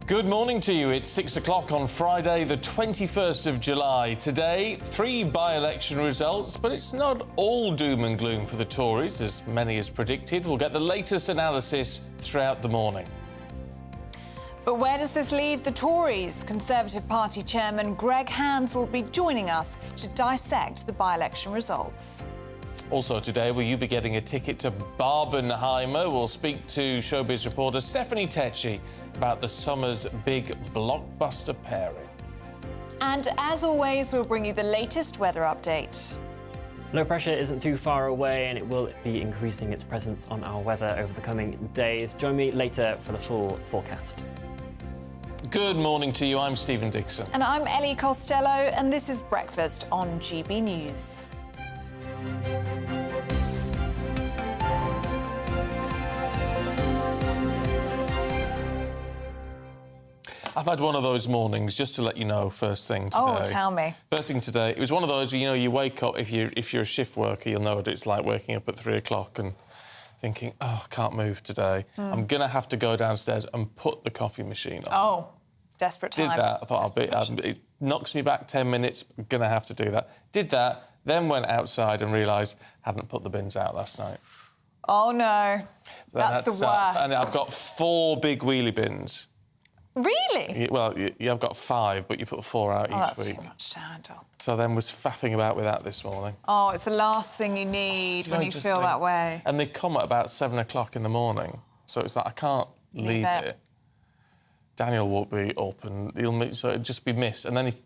Good morning to you. It's 6 o'clock on Friday, the 21st of July. Today, 3 by-election results, but it's not all doom and gloom for the Tories, as many as predicted. We'll get the latest analysis throughout the morning. But where does this leave the Tories? Conservative Party Chairman Greg Hands will be joining us to dissect the by-election results. Also today, will you be getting a ticket to Barbenheimer? We'll speak to Showbiz reporter Stephanie Tecci about the summer's big blockbuster pairing. And as always, we'll bring you the latest weather update. Low pressure isn't too far away and it will be increasing its presence on our weather over the coming days. Join me later for the full forecast. Good morning to you. I'm Stephen Dixon. And I'm Ellie Costello, and this is Breakfast on GB News. I've had one of those mornings, just to let you know, first thing today. Oh, tell me. First thing today, it was one of those, you know, you wake up, if you're a shift worker, you'll know what it's like waking up at 3 o'clock and thinking, oh, I can't move today. I'm going to have to go downstairs and put the coffee machine on. Oh, desperate times. Did that. I thought, it knocks me back 10 minutes, I'm going to have to do that. Did that, then went outside and realised I hadn't put the bins out last night. Oh, no. So that's the worst. And I've got 4 big wheelie bins. Really? Well, I've got 5, but you put 4 out each that's week. Too much to handle. So then was faffing about with that this morning. Oh, it's the last thing you need when you feel that way. And they come at about 7 o'clock in the morning, so it's like I can't leave it. Daniel won't be up, and so it'll just be missed. And then if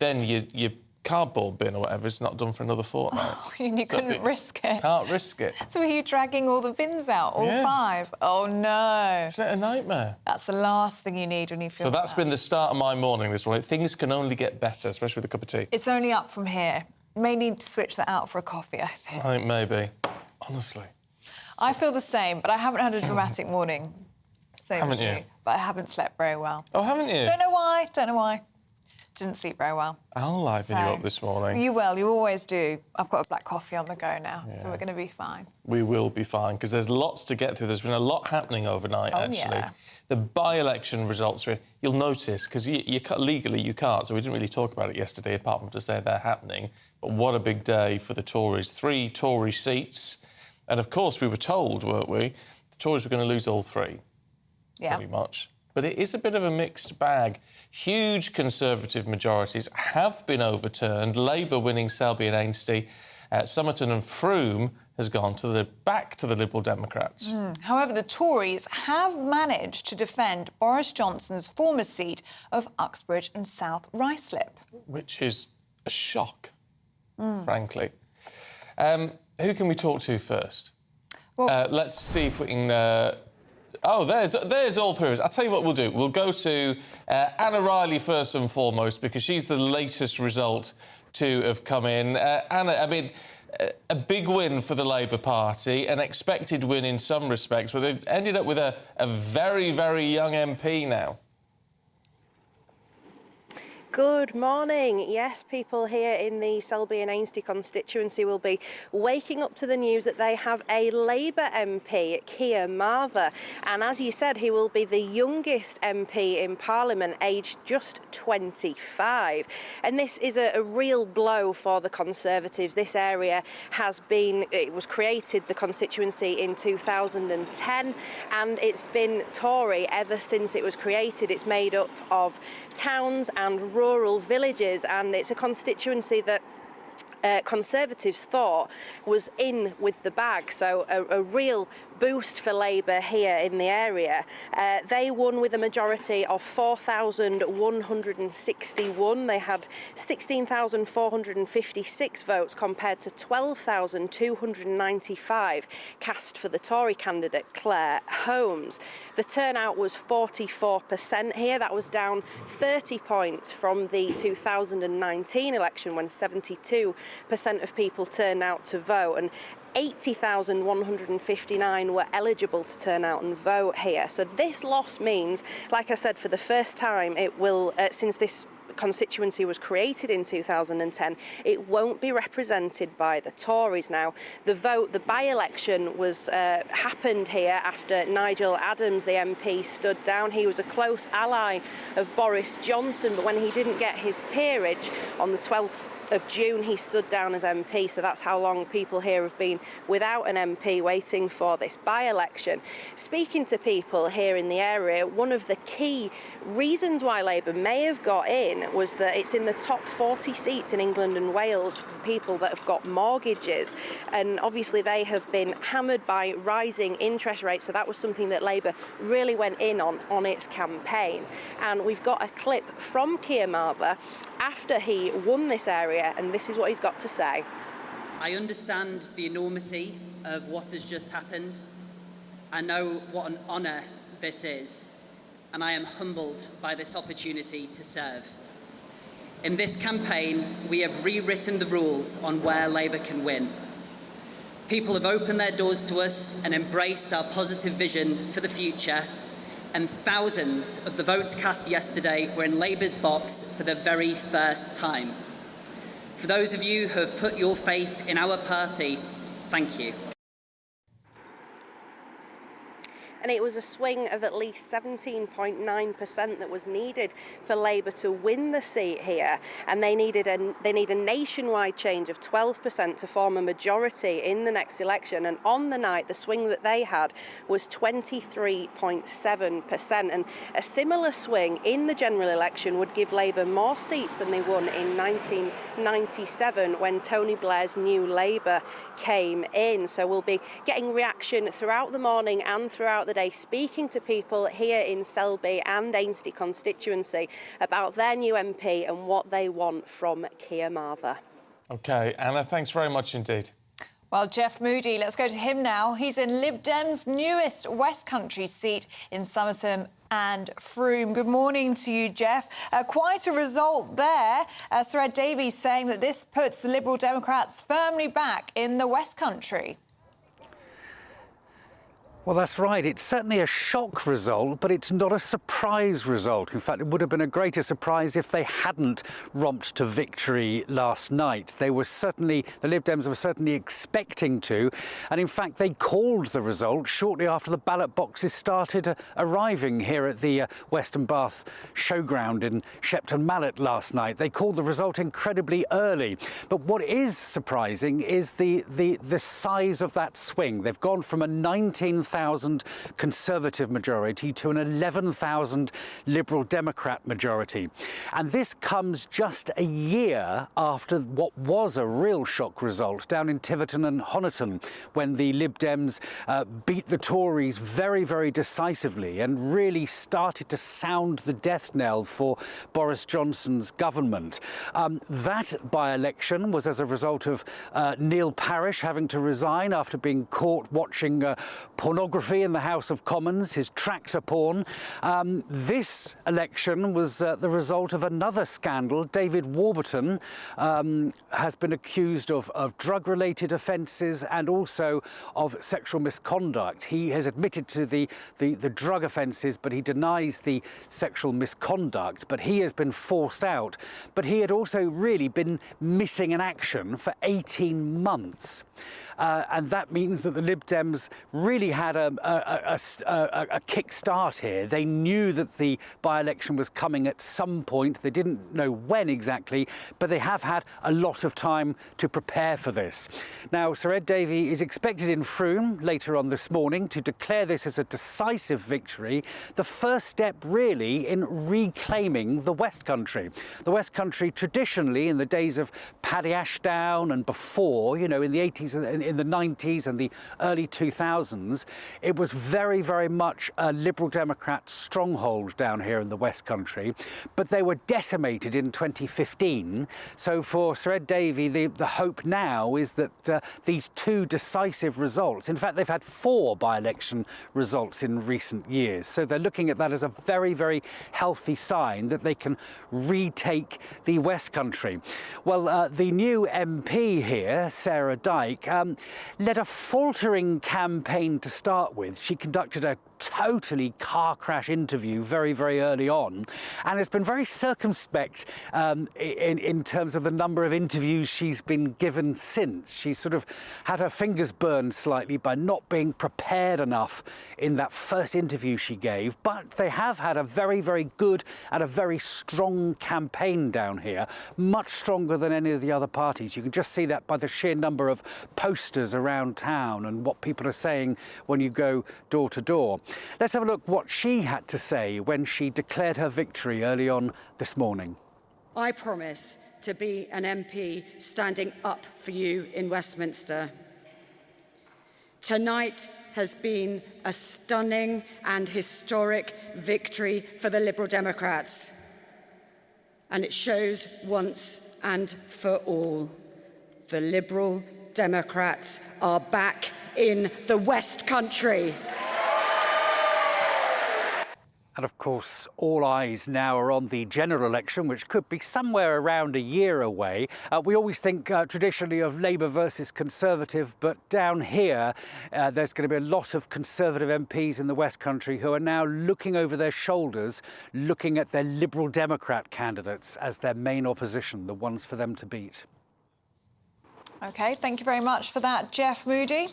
your cardboard bin or whatever is not done for another fortnight. Oh, you couldn't risk it. Can't risk it. So are you dragging all the bins out, all 5? Oh, no. Isn't it a nightmare? That's the last thing you need when you feel So that's been the start of my morning this morning. Things can only get better, especially with a cup of tea. It's only up from here. May need to switch that out for a coffee, I think. I think maybe. Honestly. I feel the same, but I haven't had a dramatic morning. Same Haven't as you? But I haven't slept very well. Oh, haven't you? Don't know why. Didn't sleep very well. I'll liven you up this morning. You will, you always do. I've got a black coffee on the go now, so we're going to be fine. We will be fine, because there's lots to get through. There's been a lot happening overnight, actually. Yeah. The by-election results are... You'll notice, because legally you can't, so we didn't really talk about it yesterday, apart from to say they're happening. But what a big day for the Tories. 3 Tory seats. And, of course, we were told, weren't we, the Tories were going to lose all 3. Yeah. Pretty much. But it is a bit of a mixed bag. Huge Conservative majorities have been overturned. Labour winning Selby and Ainsty. Somerton and Frome has gone back to the Liberal Democrats. However, the Tories have managed to defend Boris Johnson's former seat of Uxbridge and South Ruislip. Which is a shock, frankly. Who can we talk to first? Well, let's see if we can... Oh, there's all 3 of us. I'll tell you what we'll do. We'll go to Anna Riley first and foremost, because she's the latest result to have come in. Anna, I mean, a big win for the Labour Party, an expected win in some respects, but they've ended up with a very, very young MP now. Good morning. Yes, people here in the Selby and Ainsty constituency will be waking up to the news that they have a Labour MP, Keir Marver. And as you said, he will be the youngest MP in Parliament, aged just 25. And this is a real blow for the Conservatives. This area it was created, the constituency, in 2010, and it's been Tory ever since it was created. It's made up of towns and rural villages, and it's a constituency that Conservatives thought was in with the bag, so a real boost for Labour here in the area. They won with a majority of 4,161. They had 16,456 votes compared to 12,295 cast for the Tory candidate Claire Holmes. The turnout was 44% here. That was down 30 points from the 2019 election, when 72% of people turned out to vote, and 80,159 were eligible to turn out and vote here. So this loss means, like I said, for the first time it will, since this constituency was created in 2010, it won't be represented by the Tories. Now, the by-election was happened here after Nigel Adams, the MP, stood down. He was a close ally of Boris Johnson, but when he didn't get his peerage on the 12th of June, he stood down as MP, so that's how long people here have been without an MP waiting for this by-election. Speaking to people here in the area, one of the key reasons why Labour may have got in was that it's in the top 40 seats in England and Wales for people that have got mortgages, and obviously they have been hammered by rising interest rates, so that was something that Labour really went in on its campaign. And we've got a clip from Keir Marver after he won this area, and this is what he's got to say. I understand the enormity of what has just happened. I know what an honour this is, and I am humbled by this opportunity to serve. In this campaign, we have rewritten the rules on where Labour can win. People have opened their doors to us and embraced our positive vision for the future, and thousands of the votes cast yesterday were in Labour's box for the very first time. For those of you who have put your faith in our party, thank you. And it was a swing of at least 17.9% that was needed for Labour to win the seat here, and they need a nationwide change of 12% to form a majority in the next election. And on the night, the swing that they had was 23.7%, and a similar swing in the general election would give Labour more seats than they won in 1997 when Tony Blair's New Labour came in. So we'll be getting reaction throughout the morning and throughout the day, speaking to people here in Selby and Ainsty constituency about their new MP and what they want from Keir Marver. OK, Anna, thanks very much indeed. Well, Jeff Moody, let's go to him now. He's in Lib Dem's newest West Country seat in Somerton and Frome. Good morning to you, Jeff. Quite a result there. Sir Ed Davies saying that this puts the Liberal Democrats firmly back in the West Country. Well, that's right. It's certainly a shock result, but it's not a surprise result. In fact, it would have been a greater surprise if they hadn't romped to victory last night. The Lib Dems were certainly expecting to, and in fact, they called the result shortly after the ballot boxes started arriving here at the Western Bath Showground in Shepton Mallet last night. They called the result incredibly early. But what is surprising is the size of that swing. They've gone from a 19,000 Conservative majority to an 11,000 Liberal Democrat majority. And this comes just a year after what was a real shock result down in Tiverton and Honiton, when the Lib Dems beat the Tories very, very decisively and really started to sound the death knell for Boris Johnson's government. That by-election was as a result of Neil Parish having to resign after being caught watching pornography in the House of Commons, his tractor porn. This election was the result of another scandal. David Warburton has been accused of drug-related offences and also of sexual misconduct. He has admitted to the drug offences, but he denies the sexual misconduct. But he has been forced out. But he had also really been missing in action for 18 months. And that means that the Lib Dems really had a kick-start here. They knew that the by-election was coming at some point. They didn't know when exactly, but they have had a lot of time to prepare for this. Now, Sir Ed Davey is expected in Frome later on this morning to declare this as a decisive victory, the first step really in reclaiming the West Country. The West Country traditionally, in the days of Paddy Ashdown and before, you know, in the 80s and in the 90s and the early 2000s, it was very, very much a Liberal Democrat stronghold down here in the West Country, but they were decimated in 2015. So for Sir Ed Davey, the hope now is that these two decisive results, in fact, they've had 4 by-election results in recent years, so they're looking at that as a very, very healthy sign that they can retake the West Country. Well, the new MP here, Sarah Dyke, led a faltering campaign to start with. She conducted a totally car crash interview very, very early on, and has been very circumspect in terms of the number of interviews she's been given since. She's sort of had her fingers burned slightly by not being prepared enough in that first interview she gave, but they have had a very, very good and a very strong campaign down here, much stronger than any of the other parties. You can just see that by the sheer number of posters around town and what people are saying when you go door to door. Let's have a look what she had to say when she declared her victory early on this morning. I promise to be an MP standing up for you in Westminster. Tonight has been a stunning and historic victory for the Liberal Democrats. And it shows once and for all, the Liberal Democrats are back in the West Country. And of course, all eyes now are on the general election, which could be somewhere around a year away. We always think traditionally of Labour versus Conservative, but down here, there's going to be a lot of Conservative MPs in the West Country who are now looking over their shoulders, looking at their Liberal Democrat candidates as their main opposition, the ones for them to beat. OK, thank you very much for that, Jeff. Moody?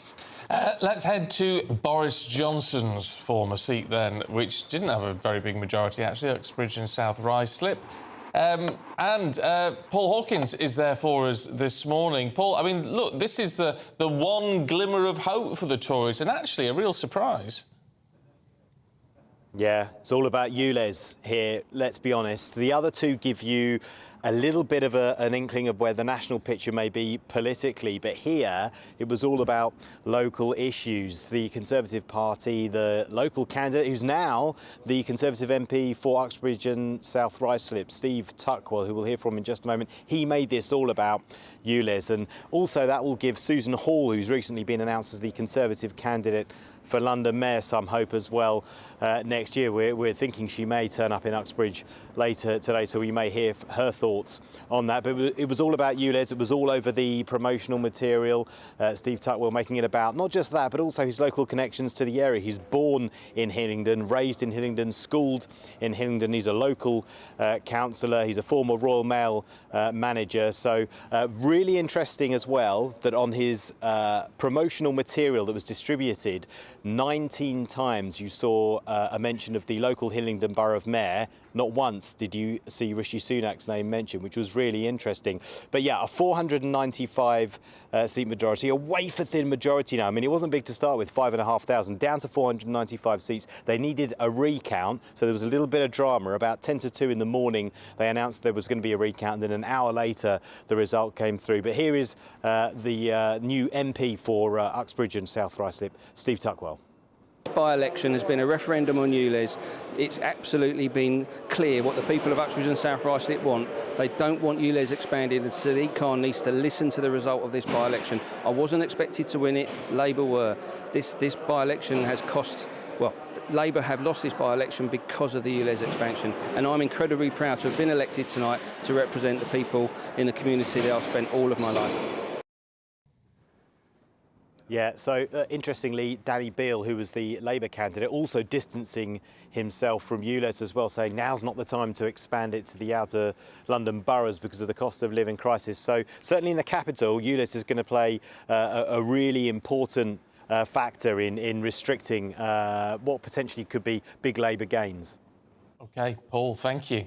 Let's head to Boris Johnson's former seat then, which didn't have a very big majority, actually, Uxbridge and South Ruislip. Paul Hawkins is there for us this morning. Paul, I mean, look, this is the one glimmer of hope for the Tories, and actually a real surprise. Yeah, it's all about ULEZ here, let's be honest. The other two give you a little bit of an inkling of where the national picture may be politically, but here it was all about local issues. The Conservative Party, the local candidate who's now the Conservative MP for Uxbridge and South Ruislip, Steve Tuckwell, who we'll hear from in just a moment, he made this all about ULEZ. And also that will give Susan Hall, who's recently been announced as the Conservative candidate for London Mayor, some hope as well next year. We're thinking she may turn up in Uxbridge later today, so we may hear her thoughts on that. But it was all about ULEZ. It was all over the promotional material. Steve Tuckwell making it about not just that, but also his local connections to the area. He's born in Hillingdon, raised in Hillingdon, schooled in Hillingdon. He's a local councillor. He's a former Royal Mail manager. So really interesting as well that on his promotional material that was distributed, 19 times you saw a mention of the local Hillingdon Borough Mayor. Not once did you see Rishi Sunak's name mentioned, which was really interesting. But yeah, a 495 seat majority, a wafer-thin majority now. I mean, it wasn't big to start with, 5,500, down to 495 seats. They needed a recount, so there was a little bit of drama. About 10 to 2 in the morning, they announced there was going to be a recount, and then an hour later, the result came through. But here is the new MP for Uxbridge and South Ruislip, Steve Tuckwell. By-election has been a referendum on ULEZ. It's absolutely been clear what the people of Uxbridge and South Ruislip want. They don't want ULEZ expanded, and Sadiq Khan needs to listen to the result of this by-election. I wasn't expected to win it, Labour were. This by-election has cost, well, Labour have lost this by-election because of the ULEZ expansion, and I'm incredibly proud to have been elected tonight to represent the people in the community that I've spent all of my life. Yeah, so interestingly, Danny Beale, who was the Labour candidate, also distancing himself from ULEZ as well, saying now's not the time to expand it to the outer London boroughs because of the cost of living crisis. So certainly in the capital, ULEZ is going to play a really important factor in restricting what potentially could be big Labour gains. OK, Paul, thank you.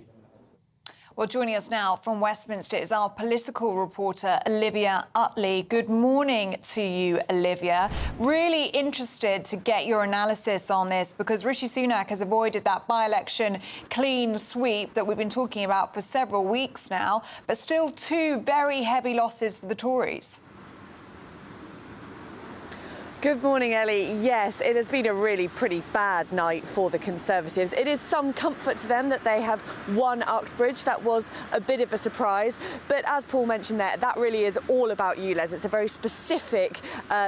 Well, joining us now from Westminster is our political reporter, Olivia Utley. Good morning to you, Olivia. Really interested to get your analysis on this because Rishi Sunak has avoided that by-election clean sweep that we've been talking about for several weeks now, but still two very heavy losses for the Tories. Good morning, Ellie. Yes, it has been a really pretty bad night for the Conservatives. It is some comfort to them that they have won Uxbridge. That was a bit of a surprise. But as Paul mentioned there, that really is all about ULEZ. It's a very specific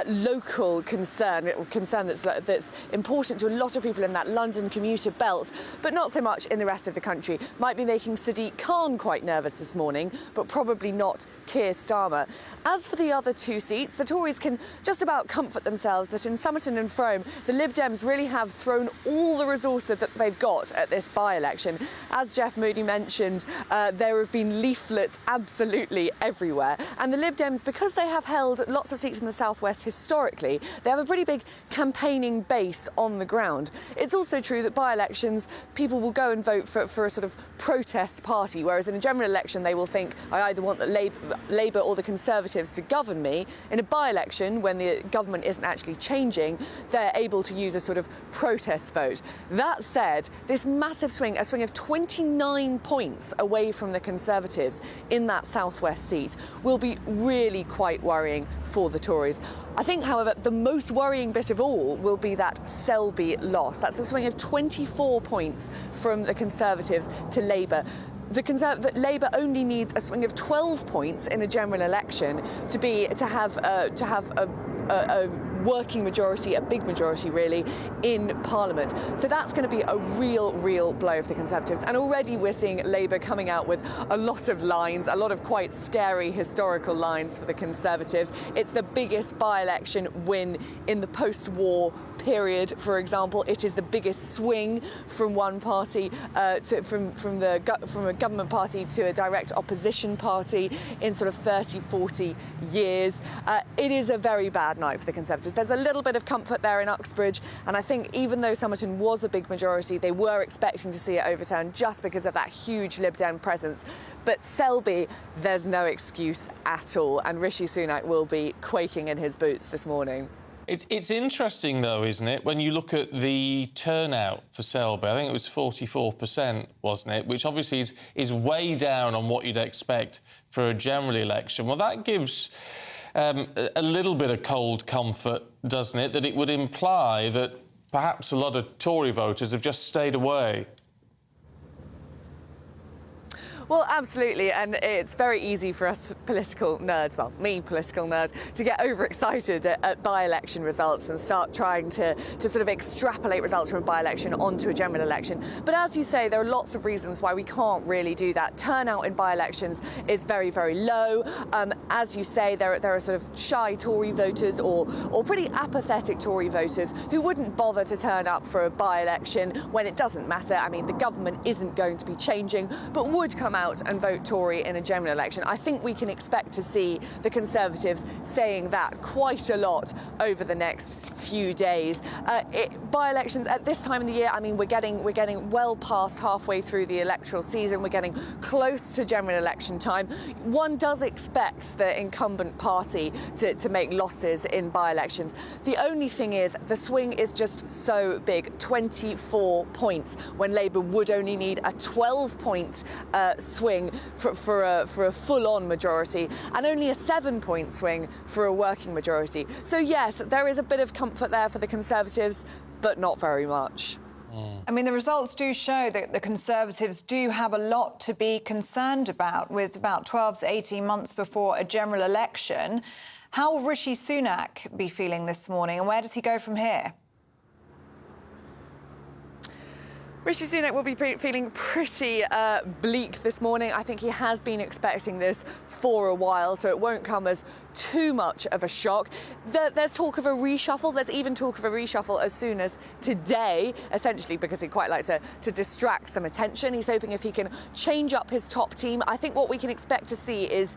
local concern that's important to a lot of people in that London commuter belt, but not so much in the rest of the country. Might be making Sadiq Khan quite nervous this morning, but probably not Keir Starmer. As for the other two seats, the Tories can just about comfort themselves ourselves that in Somerton and Frome, the Lib Dems really have thrown all the resources that they've got at this by-election. As Jeff Moody mentioned, there have been leaflets absolutely everywhere. And the Lib Dems, because they have held lots of seats in the southwest historically, they have a pretty big campaigning base on the ground. It's also true that by-elections, people will go and vote for a sort of protest party, whereas in a general election they will think, I either want the Labour or the Conservatives to govern me. In a by-election, when the government isn't actually changing, they're able to use a sort of protest vote. That said, this massive swing, a swing of 29 points away from the Conservatives in that southwest seat, will be really quite worrying for the Tories. I think, however, the most worrying bit of all will be that Selby loss. That's a swing of 24 points from the Conservatives to Labour. Labour only needs a swing of 12 points in a general election to have a working majority, a big majority really, in Parliament. So that's going to be a real blow for the Conservatives. And already we're seeing Labour coming out with a lot of lines, a lot of quite scary historical lines for the Conservatives. It's the biggest by-election win in the post-war period, for example. It is the biggest swing from one party from a government party to a direct opposition party in sort of 30-40 years. It is a very bad night for the Conservatives. There's a little bit of comfort there in Uxbridge, and I think even though Somerton was a big majority, they were expecting to see it overturned just because of that huge Lib Dem presence. But Selby, there's no excuse at all, and Rishi Sunak will be quaking in his boots this morning. It's interesting, though, isn't it, when you look at the turnout for Selby. I think it was 44%, wasn't it? Which obviously is way down on what you'd expect for a general election. Well, that gives a little bit of cold comfort, doesn't it, that it would imply that perhaps a lot of Tory voters have just stayed away. Well, absolutely, and it's very easy for us political nerds, well, me, political nerd, to get overexcited at by-election results and start trying to sort of extrapolate results from a by-election onto a general election. But as you say, there are lots of reasons why we can't really do that. Turnout in by-elections is very low. As you say, there are sort of shy Tory voters or pretty apathetic Tory voters who wouldn't bother to turn up for a by-election when it doesn't matter. I mean, the government isn't going to be changing, but would come out and vote Tory in a general election. I think we can expect to see the Conservatives saying that quite a lot over the next few days. By-elections at this time of the year, I mean, we're getting well past halfway through the electoral season. We're getting close to general election time. One does expect the incumbent party to make losses in by-elections. The only thing is the swing is just so big, 24 points, when Labour would only need a 12-point swing for a full-on majority, and only a 7-point swing for a working majority. So yes, there is a bit of comfort there for the Conservatives, but not very much. I mean, the results do show that the Conservatives do have a lot to be concerned about, with about 12 to 18 months before a general election. How will Rishi Sunak be feeling this morning, and where does he go from here? Rishi Sunak will be feeling pretty bleak this morning. I think he has been expecting this for a while, so it won't come as too much of a shock. There's talk of a reshuffle. There's even talk of a reshuffle as soon as today, essentially because he'd quite like to distract some attention. He's hoping if he can change up his top team. I think what we can expect to see is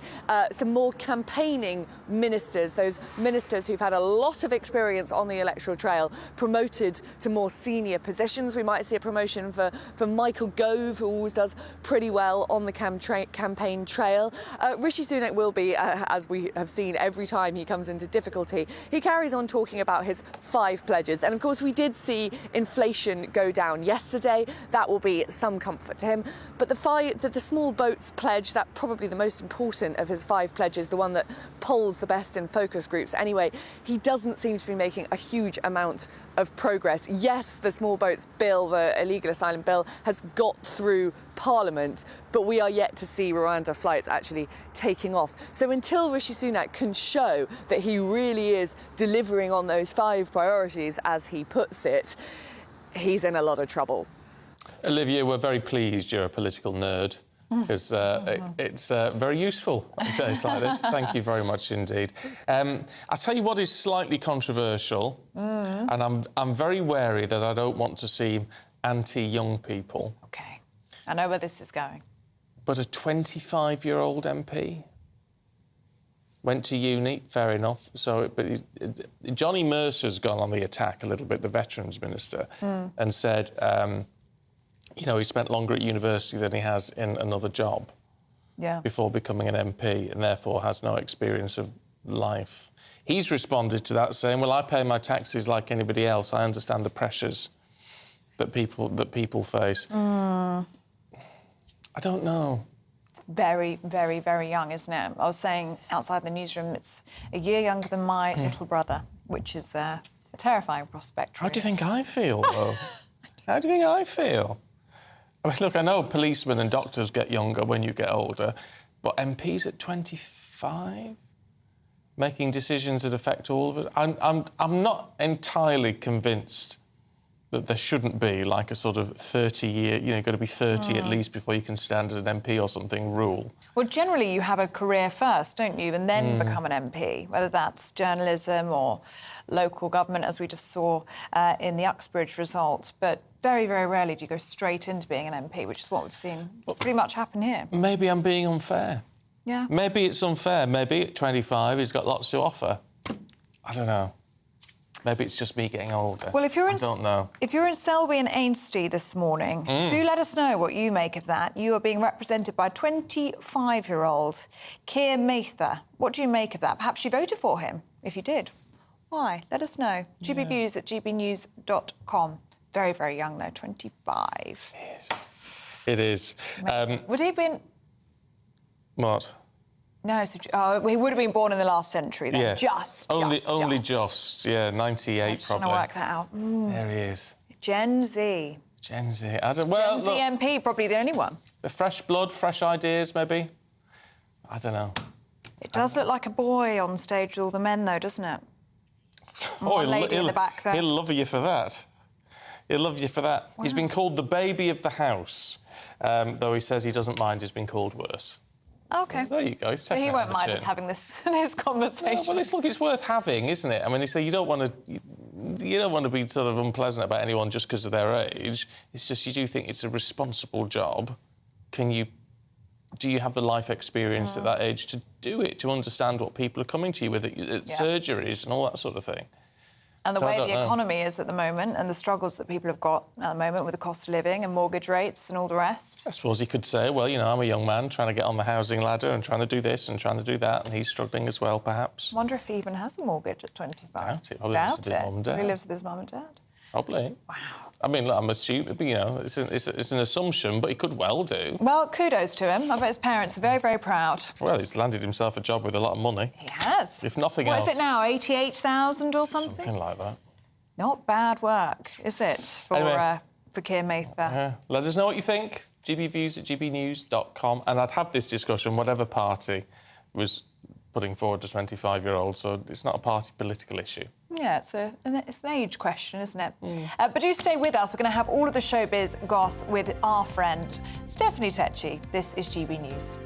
some more campaigning ministers, those ministers who've had a lot of experience on the electoral trail, promoted to more senior positions. We might see a promotion for Michael Gove, who always does pretty well on the campaign trail. Rishi Sunak will be, as we have seen every time he comes into difficulty, he carries on talking about his 5 pledges. And of course, we did see inflation go down yesterday. That will be some comfort to him. But the small boats pledge, that probably the most important of his 5 pledges, the one that polls the best in focus groups anyway, he doesn't seem to be making a huge amount of progress. Yes, the small boats bill, the illegal asylum bill, has got through Parliament, but we are yet to see Rwanda flights actually taking off. So until Rishi Sunak can show that he really is delivering on those 5 priorities, as he puts it, he's in a lot of trouble. Olivia, we're very pleased you're a political nerd. because it's very useful on days like this. Thank you very much indeed. I'll tell you what is slightly controversial, and I'm very wary that I don't want to seem anti-young people. OK. I know where this is going. But a 25-year-old MP went to uni, fair enough. Johnny Mercer's gone on the attack a little bit, the Veterans Minister, and said, you know, he spent longer at university than he has in another job before becoming an MP, and therefore has no experience of life. He's responded to that saying, well, I pay my taxes like anybody else. I understand the pressures that people face. I don't know. It's very, very, very young, isn't it? I was saying outside the newsroom, it's a year younger than my little brother, which is a terrifying prospect. How do you think I feel, though? How do you think I feel? I mean, look, I know policemen and doctors get younger when you get older, but MPs at 25? Making decisions that affect all of us? I'm not entirely convinced that there shouldn't be, like, a sort of 30-year, you know, you've got to be 30 at least before you can stand as an MP or something rule. Well, generally you have a career first, don't you, and then become an MP, whether that's journalism or local government, as we just saw in the Uxbridge results. But very, very rarely do you go straight into being an MP, which is what we've seen pretty much happen here. Maybe I'm being unfair. Yeah. Maybe it's unfair. Maybe at 25 he's got lots to offer. I don't know. Maybe it's just me getting older. Well, if you're I don't know. If you're in Selby and Ainsty this morning, do let us know what you make of that. You are being represented by 25-year-old Keir Mather. What do you make of that? Perhaps you voted for him. If you did, why? Let us know. GBviews at gbnews.com. Very, very young, though, 25. It is. Would he have been... What? No, he would have been born in the last century, then. Yes. Only just, yeah, 98 probably. Probably. Trying to work that out. There he is. Gen Z. Gen Z. Gen Z MP, probably the only one. The fresh blood, fresh ideas, maybe? I don't know. It does look like a boy on stage with all the men, though, doesn't it? Oh, lady in the back there. He'll love you for that. He'll love you for that. Wow. He's been called the baby of the house, though he says he doesn't mind he's been called worse. OK. There you go. So he won't mind us having this conversation. Well, it's worth having, isn't it? I mean, you don't want to be sort of unpleasant about anyone just because of their age. It's just you do think it's a responsible job. Do you have the life experience at that age to do it, to understand what people are coming to you with, surgeries and all that sort of thing? And the way the economy is at the moment and the struggles that people have got at the moment with the cost of living and mortgage rates and all the rest. I suppose he could say, well, you know, I'm a young man trying to get on the housing ladder and trying to do this and trying to do that, and he's struggling as well, perhaps. I wonder if he even has a mortgage at 25. Doubt it. Probably lives with his mum and dad. He lives with his mum and dad. Probably. Wow. I mean, look, I'm assuming, you know, it's an assumption, but he could well do. Well, kudos to him. I bet his parents are very, very proud. Well, he's landed himself a job with a lot of money. He has. If nothing else. What is it now, 88,000 or something? Something like that. Not bad work, is it, for Keir Mather? Let us know what you think. gbviews at gbnews.com. And I'd have this discussion, whatever party was putting forward a 25-year-old, so it's not a party political issue. Yeah, it's an age question, isn't it? But do stay with us. We're going to have all of the showbiz goss with our friend Stephanie Tecchi. This is GB News.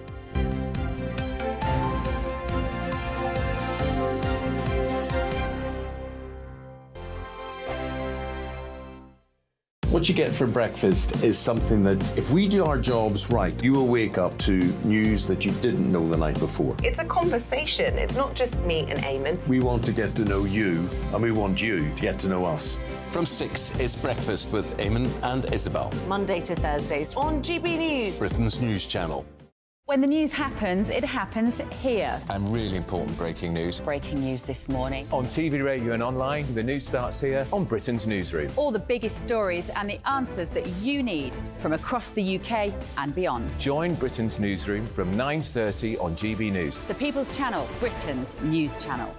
What you get for breakfast is something that, if we do our jobs right, you will wake up to news that you didn't know the night before. It's a conversation. It's not just me and Eamon. We want to get to know you, and we want you to get to know us. From 6, it's Breakfast with Eamon and Isabel. Monday to Thursdays on GB News. Britain's news channel. When the news happens, it happens here. And really important breaking news. Breaking news this morning. On TV, radio and online, the news starts here on Britain's Newsroom. All the biggest stories and the answers that you need from across the UK and beyond. Join Britain's Newsroom from 9:30 on GB News. The People's Channel, Britain's news channel.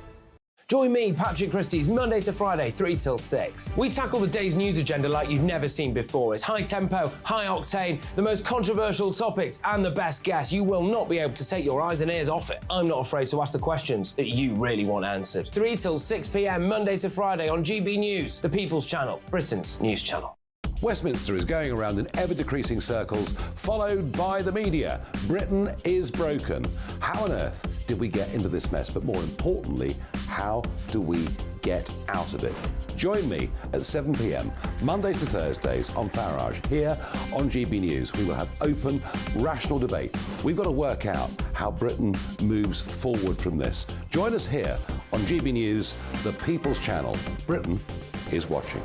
Join me, Patrick Christie's Monday to Friday, 3 till 6. We tackle the day's news agenda like you've never seen before. It's high tempo, high octane, the most controversial topics and the best guests. You will not be able to take your eyes and ears off it. I'm not afraid to ask the questions that you really want answered. 3 till 6 p.m, Monday to Friday on GB News, the People's Channel, Britain's news channel. Westminster is going around in ever-decreasing circles, followed by the media. Britain is broken. How on earth did we get into this mess? But more importantly, how do we get out of it? Join me at 7 p.m, Mondays to Thursdays on Farage. Here on GB News, we will have open, rational debate. We've got to work out how Britain moves forward from this. Join us here on GB News, the People's Channel. Britain is watching.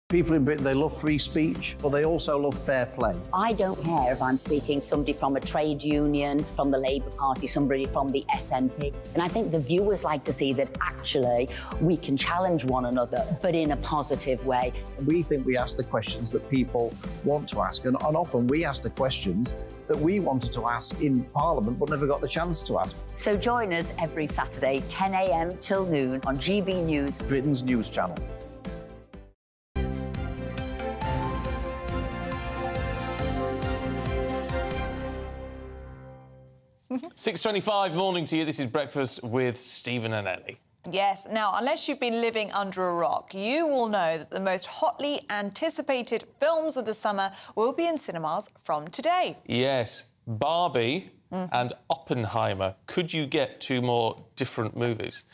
People in Britain, they love free speech, but they also love fair play. I don't care if I'm speaking somebody from a trade union, from the Labour Party, somebody from the SNP. And I think the viewers like to see that actually we can challenge one another, but in a positive way. We think we ask the questions that people want to ask, and often we ask the questions that we wanted to ask in Parliament but never got the chance to ask. So join us every Saturday, 10 a.m. till noon on GB News, Britain's news channel. 6:25, morning to you. This is Breakfast with Stephen and Ellie. Yes. Now, unless you've been living under a rock, you will know that the most hotly anticipated films of the summer will be in cinemas from today. Yes, Barbie and Oppenheimer. Could you get two more different movies?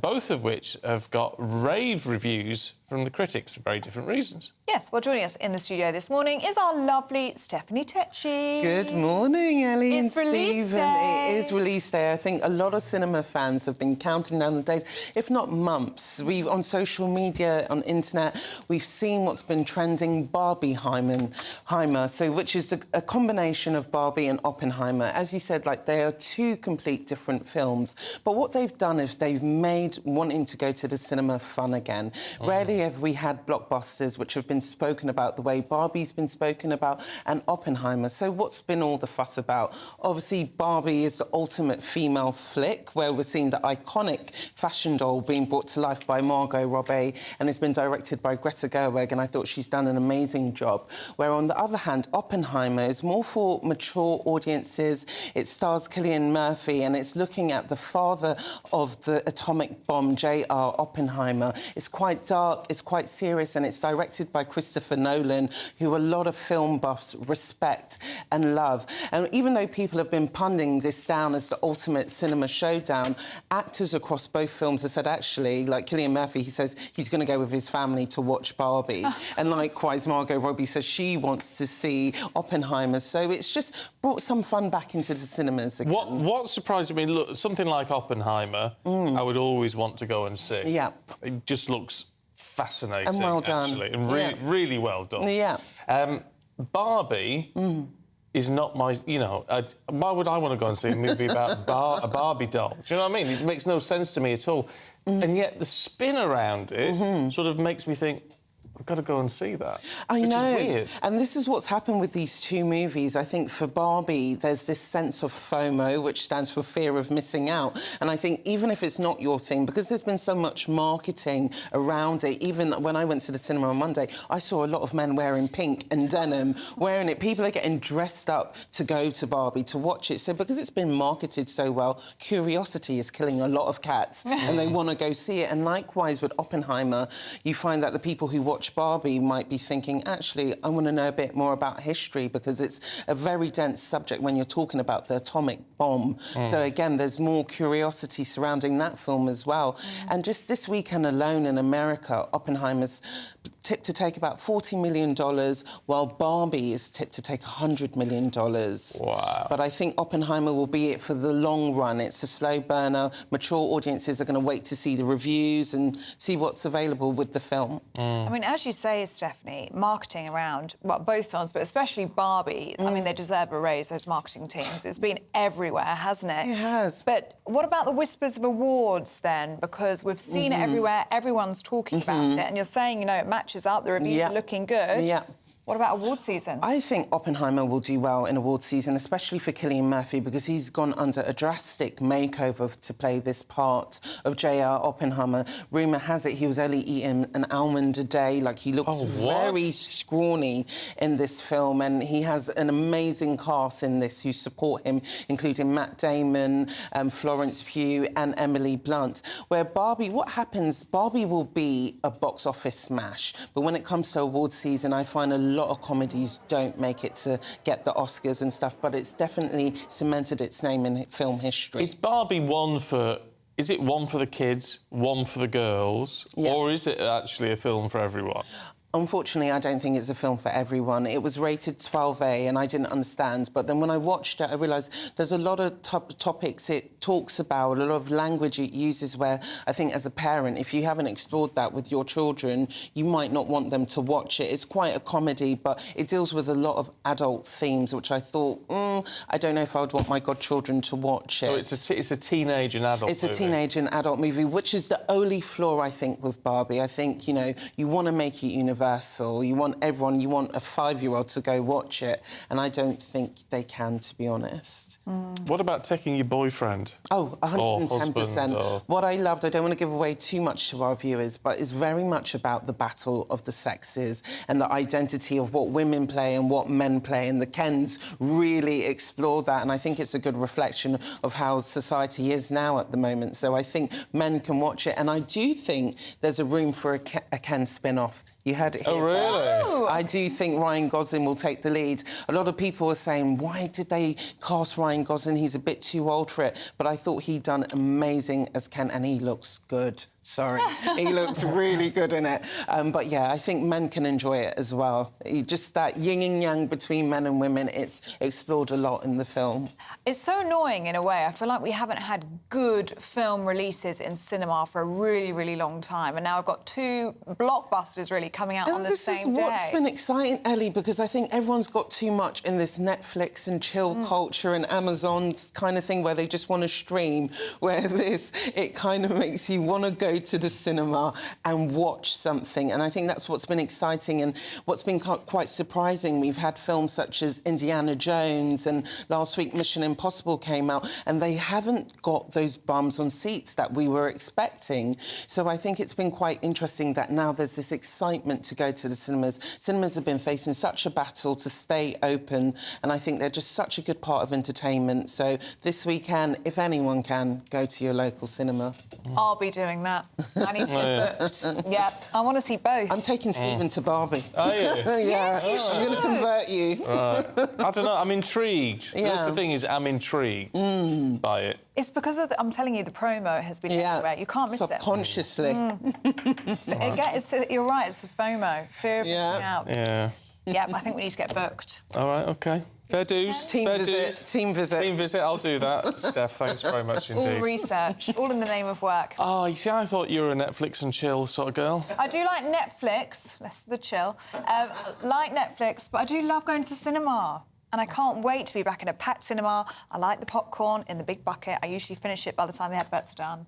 Both of which have got rave reviews from the critics for very different reasons. Yes, well, joining us in the studio this morning is our lovely Stephanie Tecci. Good morning, Ellie and It's release Stephen. day. It is release day. I think a lot of cinema fans have been counting down the days, if not months. We've on social media, on internet, we've seen what's been trending, Barbieheimer, so which is a combination of Barbie and Oppenheimer. As you said, like they are two complete different films. But what they've done is they've made wanting to go to the cinema fun again. Rarely have we had blockbusters which have been spoken about the way Barbie's been spoken about and Oppenheimer. So what's been all the fuss about? Obviously, Barbie is the ultimate female flick, where we're seeing the iconic fashion doll being brought to life by Margot Robbie, and it's been directed by Greta Gerwig, and I thought she's done an amazing job. Where, on the other hand, Oppenheimer is more for mature audiences. It stars Cillian Murphy, and it's looking at the father of the atomic bomb, J.R. Oppenheimer. It's quite dark, it's quite serious, and it's directed by Christopher Nolan, who a lot of film buffs respect and love. And even though people have been punting this down as the ultimate cinema showdown, actors across both films have said, actually, like Cillian Murphy, he says he's going to go with his family to watch Barbie. And likewise, Margot Robbie says she wants to see Oppenheimer. So it's just brought some fun back into the cinemas again. What surprised me, look, something like Oppenheimer, I would always want to go and see. Yeah. It just looks fascinating, and well done. Actually, and really well done. Yeah. Barbie is not my, why would I want to go and see a movie about a Barbie doll? Do you know what I mean? It makes no sense to me at all. And yet the spin around it sort of makes me think, I've got to go and see that. I know. Which is weird. And this is what's happened with these two movies. I think for Barbie, there's this sense of FOMO, which stands for fear of missing out. And I think even if it's not your thing, because there's been so much marketing around it, even when I went to the cinema on Monday, I saw a lot of men wearing pink and denim, wearing it. People are getting dressed up to go to Barbie, to watch it. So because it's been marketed so well, curiosity is killing a lot of cats and they want to go see it. And likewise with Oppenheimer, you find that the people who watch Barbie might be thinking, actually, I want to know a bit more about history, because it's a very dense subject when you're talking about the atomic bomb. So again, there's more curiosity surrounding that film as well. And just this weekend alone in America, Oppenheimer's tipped to take about $40 million, while Barbie is tipped to take $100 million. Wow. But I think Oppenheimer will be it for the long run. It's a slow burner. Mature audiences are going to wait to see the reviews and see what's available with the film. I mean, as you say, Stephanie, marketing around, well, both films, but especially Barbie, I mean, they deserve a raise, those marketing teams. It's been everywhere, hasn't it? It has. But what about the whispers of awards, then? Because we've seen it everywhere, everyone's talking about it, and you're saying, it matches up, the reviews are looking good. Yeah. What about award season? I think Oppenheimer will do well in award season, especially for Cillian Murphy, because he's gone under a drastic makeover to play this part of J.R. Oppenheimer. Rumour has it he was only eating an almond a day. Like, he looks very scrawny in this film, and he has an amazing cast in this who support him, including Matt Damon, Florence Pugh and Emily Blunt. Where Barbie, what happens, Barbie will be a box office smash, but when it comes to award season, I find a lot of comedies don't make it to get the Oscars and stuff, but it's definitely cemented its name in film history. Is Barbie one for... Is it one for the kids, one for the girls, or is it actually a film for everyone? Unfortunately, I don't think it's a film for everyone. It was rated 12A, and I didn't understand. But then when I watched it, I realised there's a lot of topics it talks about, a lot of language it uses where I think as a parent, if you haven't explored that with your children, you might not want them to watch it. It's quite a comedy, but it deals with a lot of adult themes, which I thought, I don't know if I would want my godchildren to watch it. So it's a teenage and adult movie. It's a teenage and adult movie, which is the only flaw, I think, with Barbie. I think, you know, you want to make it universal. You want everyone, you want a 5-year-old to go watch it, and I don't think they can, to be honest. What about taking your boyfriend? Oh, 110%. Or... What I loved, I don't want to give away too much to our viewers, but it's very much about the battle of the sexes and the identity of what women play and what men play, and the Kens really explore that, and I think it's a good reflection of how society is now at the moment. So I think men can watch it, and I do think there's a room for a Ken spin-off. You heard it here. Oh, really? I do think Ryan Gosling will take the lead. A lot of people are saying, why did they cast Ryan Gosling? He's a bit too old for it. But I thought he'd done amazing as Ken, and he looks good. Sorry. He looks really good in it. But, yeah, I think men can enjoy it as well. Just that yin and yang between men and women, it's explored a lot in the film. It's so annoying in a way. I feel like we haven't had good film releases in cinema for a really, really long time. And now I've got 2 blockbusters really coming out on the same day. This is what's been exciting, Ellie, because I think everyone's got too much in this Netflix and chill culture and Amazon's kind of thing where they just want to stream, where it kind of makes you want to go to the cinema and watch something. And I think that's what's been exciting and what's been quite surprising. We've had films such as Indiana Jones, and last week Mission Impossible came out, and they haven't got those bums on seats that we were expecting. So I think it's been quite interesting that now there's this excitement to go to the cinemas. Cinemas have been facing such a battle to stay open, and I think they're just such a good part of entertainment. So this weekend, if anyone can, go to your local cinema. I'll be doing that. I need to get booked. Yeah, I want to see both. I'm taking Stephen to Barbie. Are you? Yeah, yes, you I'm going to convert you. Right. I don't know, I'm intrigued. Yeah. That's the thing, is I'm intrigued by it. It's because of I'm telling you, the promo has been everywhere. You can't miss it. Subconsciously. You're right, it's the FOMO, fear of missing out. Yeah. Yeah, I think we need to get booked. All right, OK. Fair dues. Team visit. Team visit, I'll do that. Steph, thanks very much indeed. All research, all in the name of work. Oh, you see, I thought you were a Netflix and chill sort of girl. I do like Netflix, less the chill, like Netflix, but I do love going to the cinema. And I can't wait to be back in a packed cinema. I like the popcorn in the big bucket. I usually finish it by the time the adverts are done.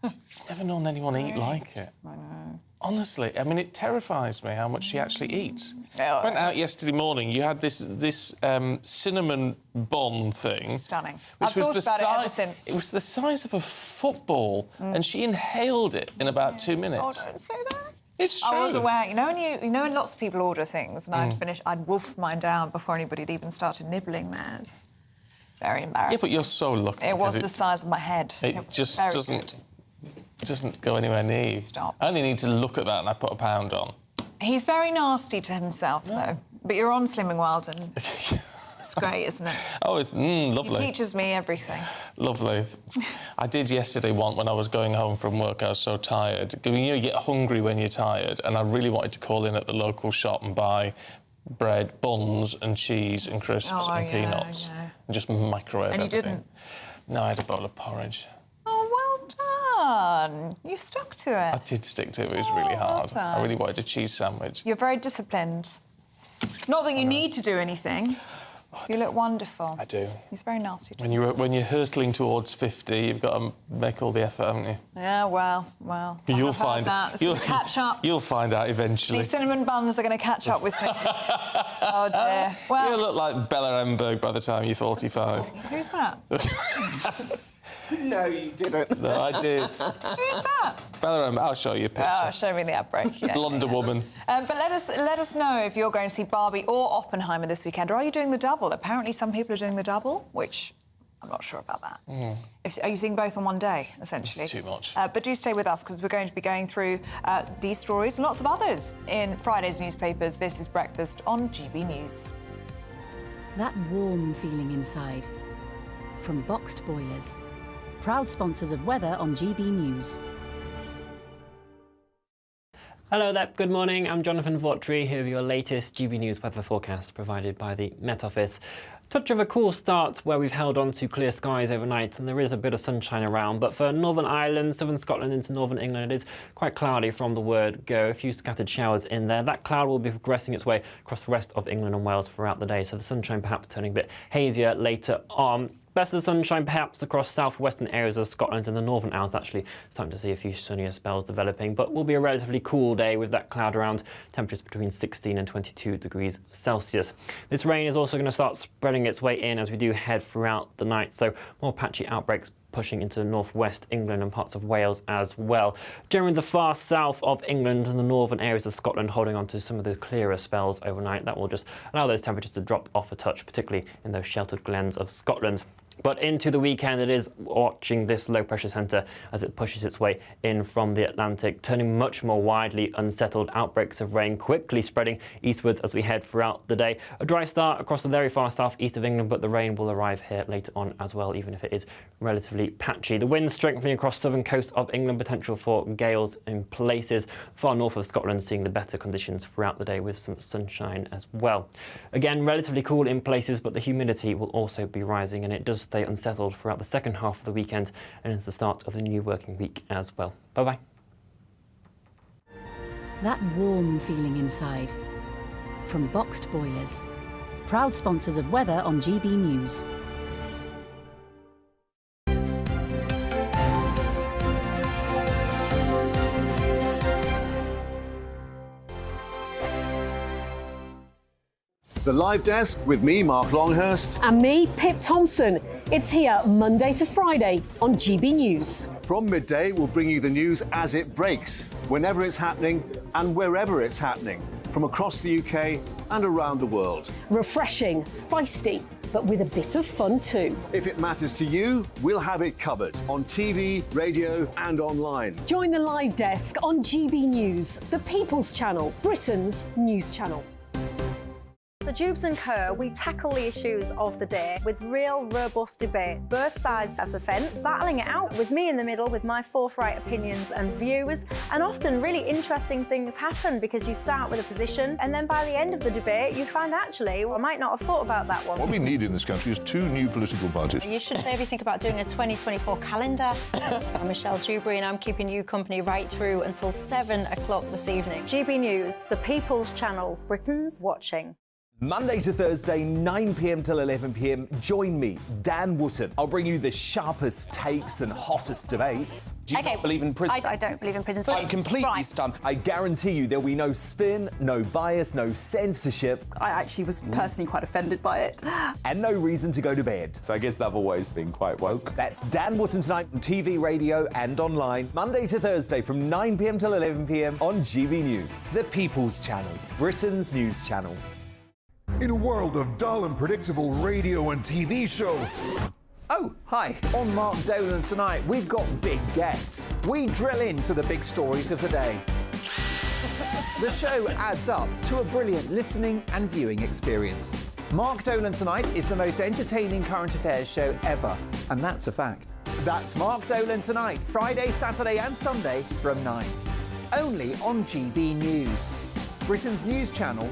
I've never known anyone eat like it. I know. Honestly, I mean, it terrifies me how much she actually eats. I went out yesterday morning. You had this cinnamon bun thing. Stunning. Which I've was thought the about it ever size. since. It was the size of a football, and she inhaled it in about 2 minutes. Oh, don't say that. It's true. I was aware. You know when lots of people order things, and I'd wolf mine down before anybody had even started nibbling theirs. Very embarrassing. Yeah, but you're so lucky. It was the size of my head. It just very doesn't go anywhere near you. Stop. I only need to look at that and I put £1 on. He's very nasty to himself, though. But you're on Slimming World, and it's great, isn't it? Oh, it's lovely. He teaches me everything. Lovely. I did yesterday when I was going home from work. I was so tired. You get hungry when you're tired, and I really wanted to call in at the local shop and buy bread, buns and cheese and crisps and peanuts. And just microwave everything. And you didn't? No, I had a bowl of porridge. Oh, well done. You stuck to it. I did stick to it. It was really hard. Well done. I really wanted a cheese sandwich. You're very disciplined. Not that you need to do anything. You look wonderful. I do. He's very nasty. When you're hurtling towards 50, you've got to make all the effort, haven't you? Yeah, well. You'll find that. You'll catch up. You'll find out eventually. These cinnamon buns are going to catch up with me. Oh dear. Well, you look like Bella Emberg by the time you're 45. Who's that? No, you didn't. No, I did. Who's that? Bella Emberg. I'll show you a picture. Oh, show me the outbreak. Yeah, Blonder woman. But let us know if you're going to see Barbie or Oppenheimer this weekend, or are you doing the double? Apparently, some people are doing the double, which I'm not sure about that. Are you seeing both on one day, essentially? It's too much. But do stay with us, because we're going to be going through these stories and lots of others in Friday's newspapers. This is Breakfast on GB News. That warm feeling inside. From Boxed Boilers. Proud sponsors of weather on GB News. Hello there, good morning. I'm Jonathan Vautry here with your latest GB News weather forecast provided by the Met Office. Touch of a cool start where we've held on to clear skies overnight and there is a bit of sunshine around, but for Northern Ireland, Southern Scotland into Northern England, it is quite cloudy from the word go. A few scattered showers in there. That cloud will be progressing its way across the rest of England and Wales throughout the day, so the sunshine perhaps turning a bit hazier later on. Best of the sunshine perhaps across southwestern areas of Scotland and the Northern Isles, actually starting to see a few sunnier spells developing, but will be a relatively cool day with that cloud around, temperatures between 16 and 22 degrees Celsius. This rain is also going to start spreading its way in as we do head throughout the night, so more patchy outbreaks pushing into northwest England and parts of Wales as well. Generally the far south of England and the northern areas of Scotland holding on to some of the clearer spells overnight. That will just allow those temperatures to drop off a touch, particularly in those sheltered glens of Scotland. But into the weekend, it is watching this low pressure centre as it pushes its way in from the Atlantic, turning much more widely unsettled. Outbreaks of rain quickly spreading eastwards as we head throughout the day. A dry start across the very far southeast of England, but the rain will arrive here later on as well, even if it is relatively patchy. The winds strengthening across southern coast of England, potential for gales in places. Far north of Scotland seeing the better conditions throughout the day with some sunshine as well. Again, relatively cool in places, but the humidity will also be rising and it does stay unsettled throughout the second half of the weekend and into the start of the new working week as well. Bye-bye. That warm feeling inside. From Boxed Boilers. Proud sponsors of weather on GB News. The Live Desk with me, Mark Longhurst. And me, Pip Thompson. It's here Monday to Friday on GB News. From midday, we'll bring you the news as it breaks, whenever it's happening and wherever it's happening, from across the UK and around the world. Refreshing, feisty, but with a bit of fun too. If it matters to you, we'll have it covered on TV, radio and online. Join the Live Desk on GB News, the People's Channel, Britain's news channel. So Jubes and Kerr, we tackle the issues of the day with real robust debate, both sides of the fence, battling it out with me in the middle with my forthright opinions and views, and often really interesting things happen because you start with a position and then by the end of the debate you find actually, well, I might not have thought about that one. What we need in this country is 2 new political parties. You should maybe think about doing a 2024 calendar. I'm Michelle Dewberry and I'm keeping you company right through until 7 o'clock this evening. GB News, the People's Channel, Britain's watching. Monday to Thursday, 9 p.m. till 11 p.m. Join me, Dan Wootton. I'll bring you the sharpest takes and hottest debates. Do you not believe in prisons? I don't believe in prisons. I'm completely stunned. I guarantee you there'll be no spin, no bias, no censorship. I actually was personally quite offended by it. And no reason to go to bed. So I guess they've always been quite woke. That's Dan Wootton tonight on TV, radio and online. Monday to Thursday from 9 p.m. till 11 p.m. on GB News. The People's Channel, Britain's news channel. In a world of dull and predictable radio and TV shows. Oh, hi. On Mark Dolan tonight, we've got big guests. We drill into the big stories of the day. The show adds up to a brilliant listening and viewing experience. Mark Dolan Tonight is the most entertaining current affairs show ever, and that's a fact. That's Mark Dolan Tonight, Friday, Saturday and Sunday from 9. Only on GB News, Britain's news channel.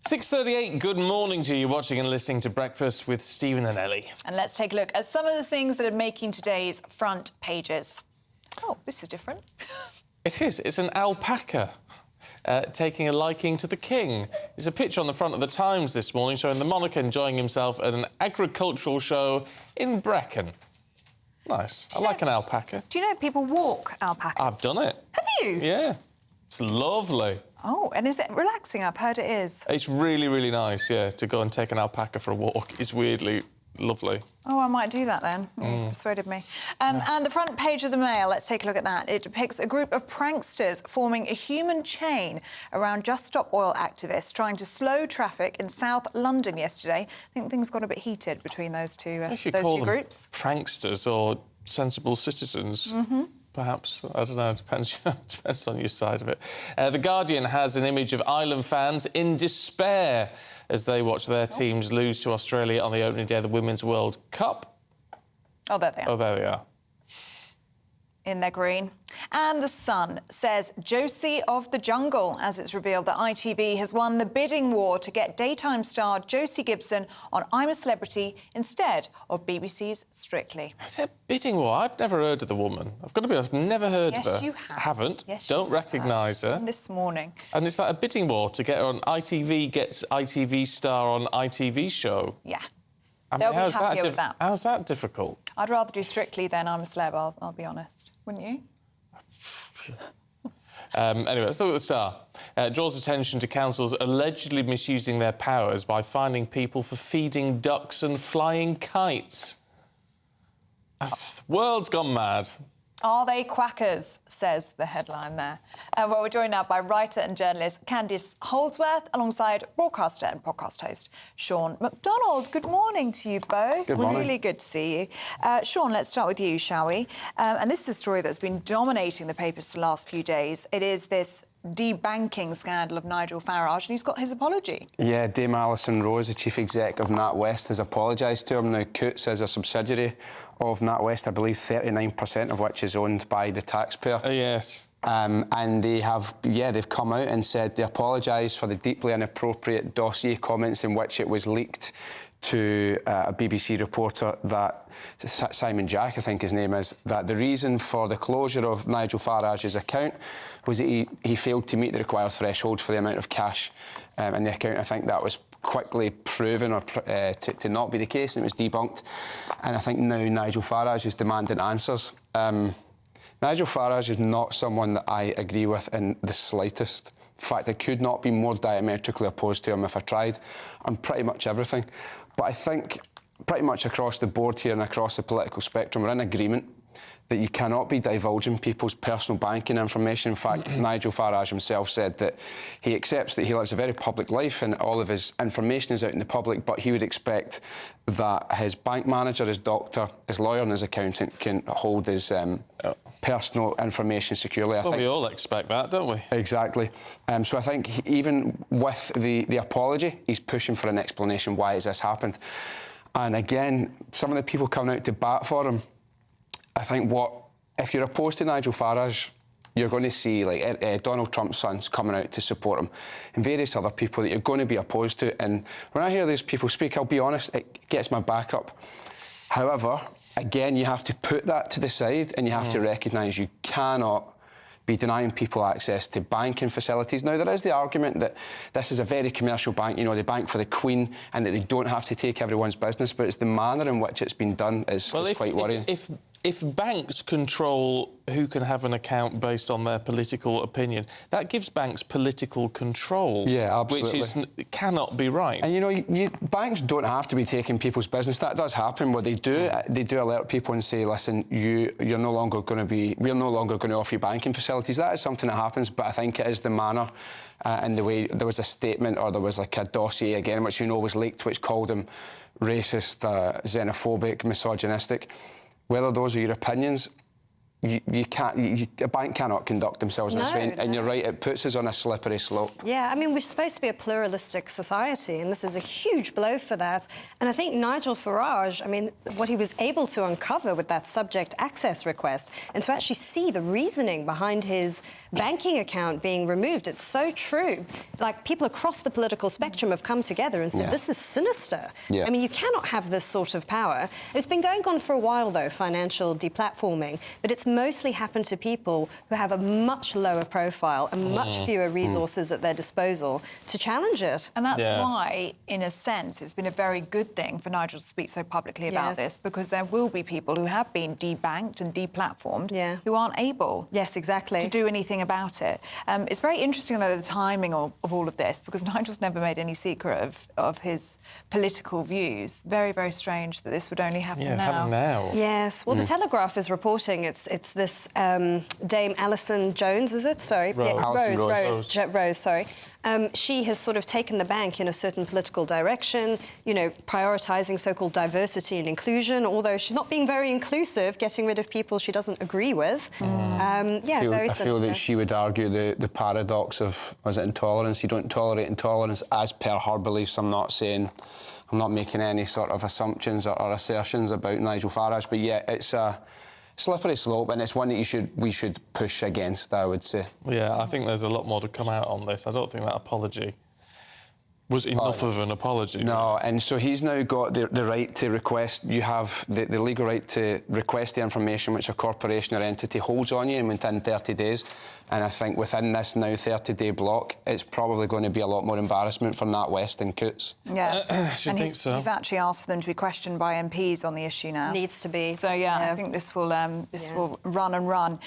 6:38, good morning to you, watching and listening to Breakfast with Stephen and Ellie. And let's take a look at some of the things that are making today's front pages. Oh, this is different. It is. It's an alpaca. Taking a liking to the king. There's a picture on the front of the Times this morning showing the monarch enjoying himself at an agricultural show in Brecon. Nice. I like an alpaca. Do you know people walk alpacas? I've done it. Have you? Yeah. It's lovely. Oh, and is it relaxing? I've heard it is. It's really, really nice, yeah, to go and take an alpaca for a walk. It's weirdly lovely. Oh, I might do that then. You persuaded me. And the front page of the Mail, let's take a look at that. It depicts a group of pranksters forming a human chain around Just Stop Oil activists trying to slow traffic in South London yesterday. I think things got a bit heated between those two groups. Pranksters or sensible citizens. Perhaps. I don't know. Depends on your side of it. The Guardian has an image of Ireland fans in despair as they watch their teams lose to Australia on the opening day of the Women's World Cup. Oh, there they are. Oh, there they are. In their green. And The Sun says Josie of the Jungle, as it's revealed that ITV has won the bidding war to get daytime star Josie Gibson on I'm a Celebrity instead of BBC's Strictly. Is it a bidding war? I've never heard of the woman. I've got to be honest, I've never heard of her. Yes, you have. Haven't. Yes, Don't recognise her. This morning. And it's like a bidding war to get her on ITV, gets ITV star on ITV show. Yeah. I mean, They'll be happier with that. How's that difficult? I'd rather do Strictly than I'm a Celeb, I'll be honest. Wouldn't you? Anyway, let's look at the Star. Draws attention to councils allegedly misusing their powers by fining people for feeding ducks and flying kites. The world's gone mad. Are they quackers, says the headline there. Well, we're joined now by writer and journalist Candice Holdsworth alongside broadcaster and podcast host Sean McDonald. Good morning to you both. Good morning. Really good to see you. Sean, let's start with you, shall we? And this is a story that's been dominating the papers for the last few days. It is this debanking scandal of Nigel Farage, and he's got his apology. Yeah, Dame Alison Rose, the chief exec of NatWest, has apologised to him. Now, Coutts is a subsidiary of NatWest, I believe 39% of which is owned by the taxpayer. Yes. And they have, they've come out and said they apologise for the deeply inappropriate dossier comments in which it was leaked to a BBC reporter that, Simon Jack, I think his name is, that the reason for the closure of Nigel Farage's account was that he failed to meet the required threshold for the amount of cash in the account. I think that was quickly proven or to not be the case, and it was debunked. And I think now Nigel Farage is demanding answers. Nigel Farage is not someone that I agree with in the slightest. In fact, I could not be more diametrically opposed to him if I tried on pretty much everything. But I think pretty much across the board here and across the political spectrum, we're in agreement that you cannot be divulging people's personal banking information. In fact, Nigel Farage himself said that he accepts that he lives a very public life and all of his information is out in the public, but he would expect that his bank manager, his doctor, his lawyer and his accountant can hold his personal information securely. I think we all expect that, don't we? Exactly. So I think even with the apology, he's pushing for an explanation why has this happened. And again, some of the people coming out to bat for him, I think if you're opposed to Nigel Farage, you're going to see like Donald Trump's sons coming out to support him and various other people that you're going to be opposed to. And when I hear these people speak, I'll be honest, it gets my back up. However, again, you have to put that to the side and you have to recognise you cannot be denying people access to banking facilities. Now, there is the argument that this is a very commercial bank, you know, they bank for the Queen and that they don't have to take everyone's business, but it's the manner in which it's been done is quite worrying. If banks control who can have an account based on their political opinion, that gives banks political control. Yeah, absolutely. Which cannot be right. And, you know, banks don't have to be taking people's business. That does happen. What they do alert people and say, listen, we're no longer going to offer you banking facilities. That is something that happens, but I think it is the manner and the way there was a statement or there was like a dossier, again, which we know was leaked, which called him racist, xenophobic, misogynistic. Whether those are your opinions, a bank cannot conduct themselves in this way. And you're right, it puts us on a slippery slope. Yeah, I mean, we're supposed to be a pluralistic society, and this is a huge blow for that. And I think Nigel Farage, I mean, what he was able to uncover with that subject access request and to actually see the reasoning behind his banking account being removed, it's so true. Like, people across the political spectrum have come together and said, this is sinister. Yeah. I mean, you cannot have this sort of power. It's been going on for a while, though, financial deplatforming, but it's mostly happened to people who have a much lower profile and much fewer resources at their disposal to challenge it. And that's why, in a sense, it's been a very good thing for Nigel to speak so publicly about this, because there will be people who have been debanked and deplatformed who aren't able to do anything about it. It's very interesting, though, the timing of all of this, because Nigel's never made any secret of his political views. Very, very strange that this would only happen now. Yes. Well, the Telegraph is reporting it's this Dame Alison Jones, is it? Sorry. Rose, sorry. She has sort of taken the bank in a certain political direction, you know, prioritising so-called diversity and inclusion, although she's not being very inclusive, getting rid of people she doesn't agree with. I feel that she would argue the paradox of, was it intolerance? You don't tolerate intolerance as per her beliefs. I'm not making any sort of assumptions or assertions about Nigel Farage, but yeah, it's a slippery slope, and it's one that we should push against, I would say. Yeah, I think there's a lot more to come out on this. I don't think that apology was enough of an apology. No, and so he's now got the right to request, you have the legal right to request the information which a corporation or entity holds on you within 30 days. And I think within this now 30-day block, it's probably going to be a lot more embarrassment for Nat West and Coots. Yeah, and he's actually asked for them to be questioned by MPs on the issue now. Needs to be. So, I think this will will run and run.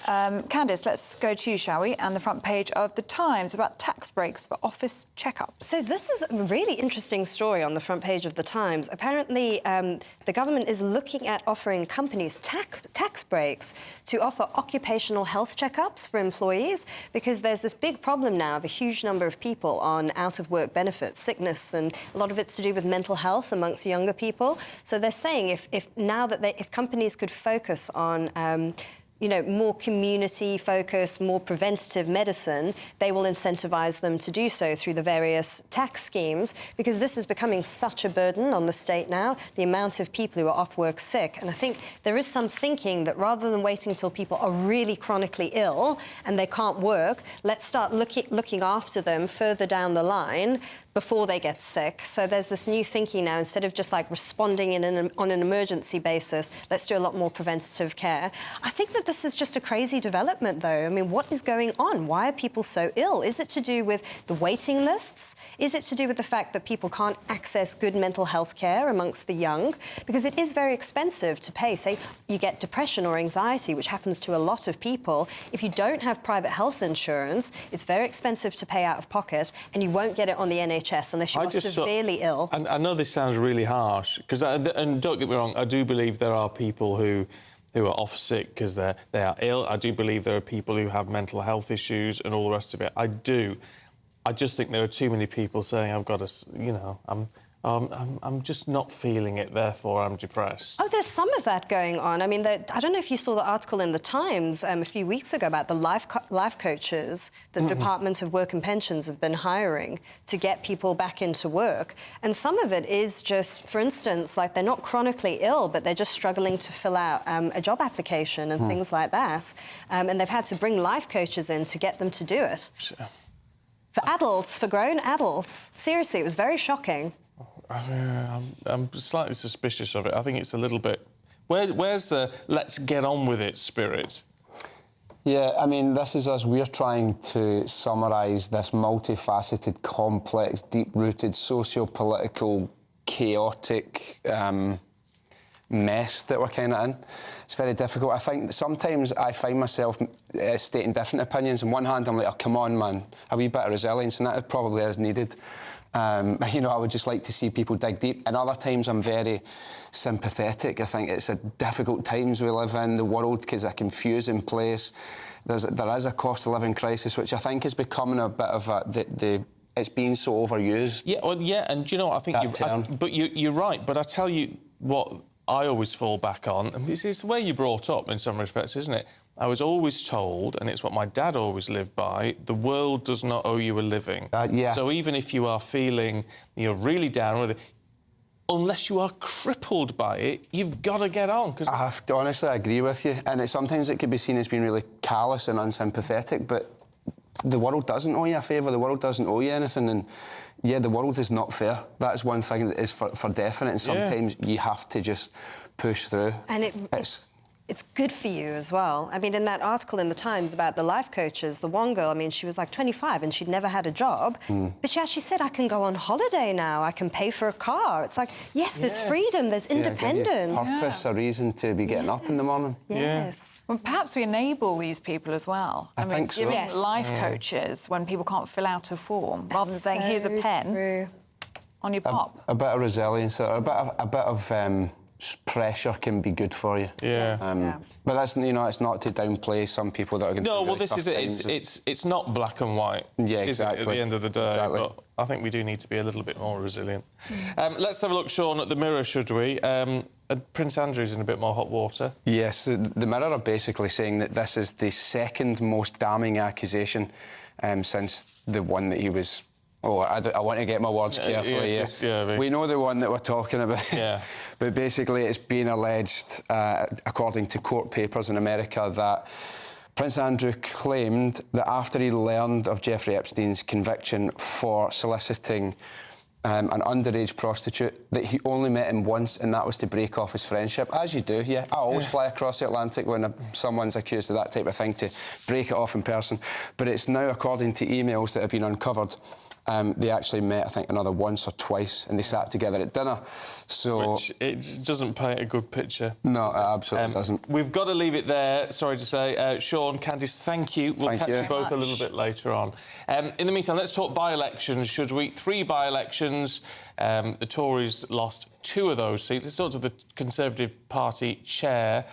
Candice, let's go to you, shall we? And the front page of The Times about tax breaks for office checkups. So this is a really interesting story on the front page of The Times. Apparently, the government is looking at offering companies tax breaks to offer occupational health checkups for employees, because there's this big problem now of a huge number of people on out-of-work benefits, sickness, and a lot of it's to do with mental health amongst younger people. So they're saying if companies could focus on you know, more community-focused, more preventative medicine, they will incentivise them to do so through the various tax schemes, because this is becoming such a burden on the state now, the amount of people who are off work sick. And I think there is some thinking that rather than waiting until people are really chronically ill and they can't work, let's start looking after them further down the line before they get sick. So there's this new thinking now, instead of just like responding on an emergency basis, let's do a lot more preventative care. I think that this is just a crazy development, though. I mean, what is going on? Why are people so ill? Is it to do with the waiting lists? Is it to do with the fact that people can't access good mental health care amongst the young? Because it is very expensive to pay. Say you get depression or anxiety, which happens to a lot of people. If you don't have private health insurance, it's very expensive to pay out of pocket, and you won't get it on the NHS unless you are severely ill. And I know this sounds really harsh, and don't get me wrong, I do believe there are people who are off sick because they are ill. I do believe there are people who have mental health issues and all the rest of it. I do. I just think there are too many people saying, I've got to, you know, I'm just not feeling it, therefore I'm depressed. Oh, there's some of that going on. I mean, I don't know if you saw the article in The Times a few weeks ago about the life coaches the Department of Work and Pensions have been hiring to get people back into work. And some of it is just, for instance, like they're not chronically ill, but they're just struggling to fill out a job application and things like that. And they've had to bring life coaches in to get them to do it. Sure. For adults, for grown adults. Seriously, it was very shocking. I'm slightly suspicious of it. I think it's a little bit... Where's the let's get on with it spirit? Yeah, I mean, this is us. We're trying to summarise this multifaceted, complex, deep-rooted, socio-political, chaotic mess that we're kind of in. It's very difficult. I think sometimes I find myself stating different opinions. On one hand, I'm like, oh, come on, man, a wee bit of resilience, and that probably is needed. You know, I would just like to see people dig deep. And other times I'm very sympathetic. I think it's a difficult times we live in, the world, because a confusing place. There is a cost of living crisis, which I think is becoming a bit of it's being so overused. Yeah, well, yeah, and do you know what? I think you're right, but I tell you what I always fall back on, and it's the way you're brought up in some respects, isn't it? I was always told, and it's what my dad always lived by, the world does not owe you a living. Yeah. So even if you are feeling you're really down with it, unless you are crippled by it, you've got to get on. I have to honestly agree with you, and sometimes it could be seen as being really callous and unsympathetic, but the world doesn't owe you a favour, the world doesn't owe you anything, and yeah, the world is not fair. That's one thing that is for definite, and sometimes you have to just push through. And it's good for you as well. I mean, in that article in the Times about the life coaches, the one girl, I mean, she was like 25 and she'd never had a job. But she actually said, I can go on holiday now. I can pay for a car. It's like, yes, there's freedom, there's independence. Purpose, a reason to be getting up in the morning. Yes. Well, perhaps we enable these people as well. I mean, think so. Giving Yes. life coaches when people can't fill out a form, rather than saying, here's a pen on your pop. A bit of resilience, or a bit of pressure can be good for you. But that's, you know, it's not to downplay some people that are going to. No, well, this is it. It's not black and white. Yeah, is it, exactly. at the end of the day, Exactly. but I think we do need to be a little bit more resilient. Let's have a look, Sean, at the Mirror, should we? Prince Andrew's in a bit more hot water. Yes, the Mirror are basically saying that this is the second most damning accusation since the one that he was. Oh, I want to get my words carefully. We know the one that we're talking about. But basically, it's been alleged, according to court papers in America, that Prince Andrew claimed that after he learned of Jeffrey Epstein's conviction for soliciting an underage prostitute, that he only met him once, and that was to break off his friendship. As you do, I always fly across the Atlantic when someone's accused of that type of thing, to break it off in person. But it's now, according to emails that have been uncovered, they actually met, I think, another once or twice, and they sat together at dinner. So Which it doesn't paint a good picture. No, it absolutely doesn't. We've got to leave it there, sorry to say. Sean, Candice, thank you. We'll catch you both a little bit later on. In the meantime, let's talk by-elections, should we? 3 by-elections. The Tories lost 2 of those seats. Let's talk to the Conservative Party chair,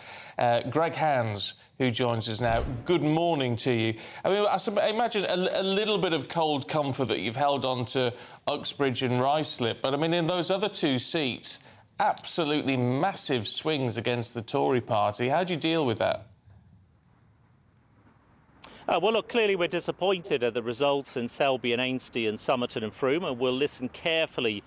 Greg Hands, who joins us now. Good morning to you. I mean, I imagine a little bit of cold comfort that you've held on to Uxbridge and Ruislip, but I mean, in those other 2 seats, absolutely massive swings against the Tory party. How do you deal with that? Well, look, clearly we're disappointed at the results in Selby and Ainsty and Somerton and Frome, and we'll listen carefully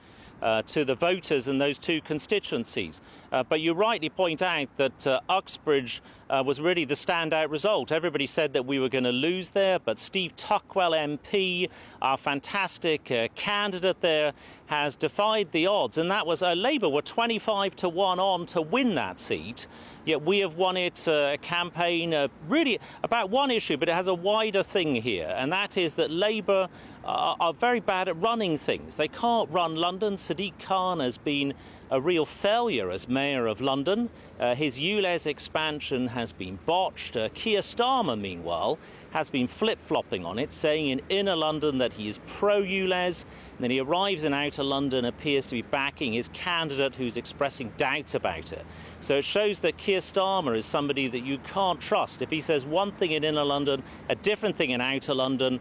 to the voters in those 2 constituencies. But you rightly point out that Uxbridge was really the standout result. Everybody said that we were going to lose there, but Steve Tuckwell MP, our fantastic candidate there, has defied the odds, and that was Labour were 25 to 1 on to win that seat. Yet we have won it, a campaign really about one issue, but it has a wider thing here, and that is that Labour are very bad at running things. They can't run London. Sadiq Khan has been a real failure as Mayor of London. His ULEZ expansion has been botched. Keir Starmer, meanwhile, has been flip-flopping on it, saying in inner London that he is pro-ULEZ, and then he arrives in outer London, appears to be backing his candidate who's expressing doubt about it. So it shows that Keir Starmer is somebody that you can't trust. If he says one thing in inner London, a different thing in outer London,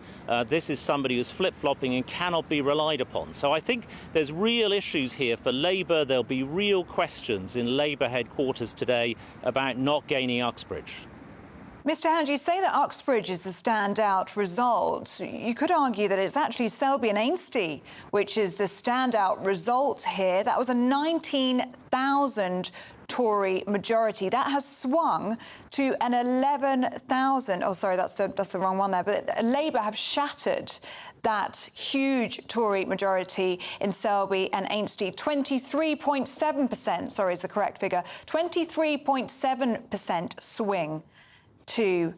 this is somebody who's flip-flopping and cannot be relied upon. So I think there's real issues here for Labour. There'll be real questions in Labour headquarters today about not gaining Uxbridge. Mr Hand, you say that Uxbridge is the standout result. You could argue that it's actually Selby and Ainsty which is the standout result here. That was a 19,000 Tory majority. That has swung to an 11,000. Oh, sorry, that's the wrong one there. But Labour have shattered that huge Tory majority in Selby and Ainsty. 23.7%, sorry, is the correct figure. 23.7% swing to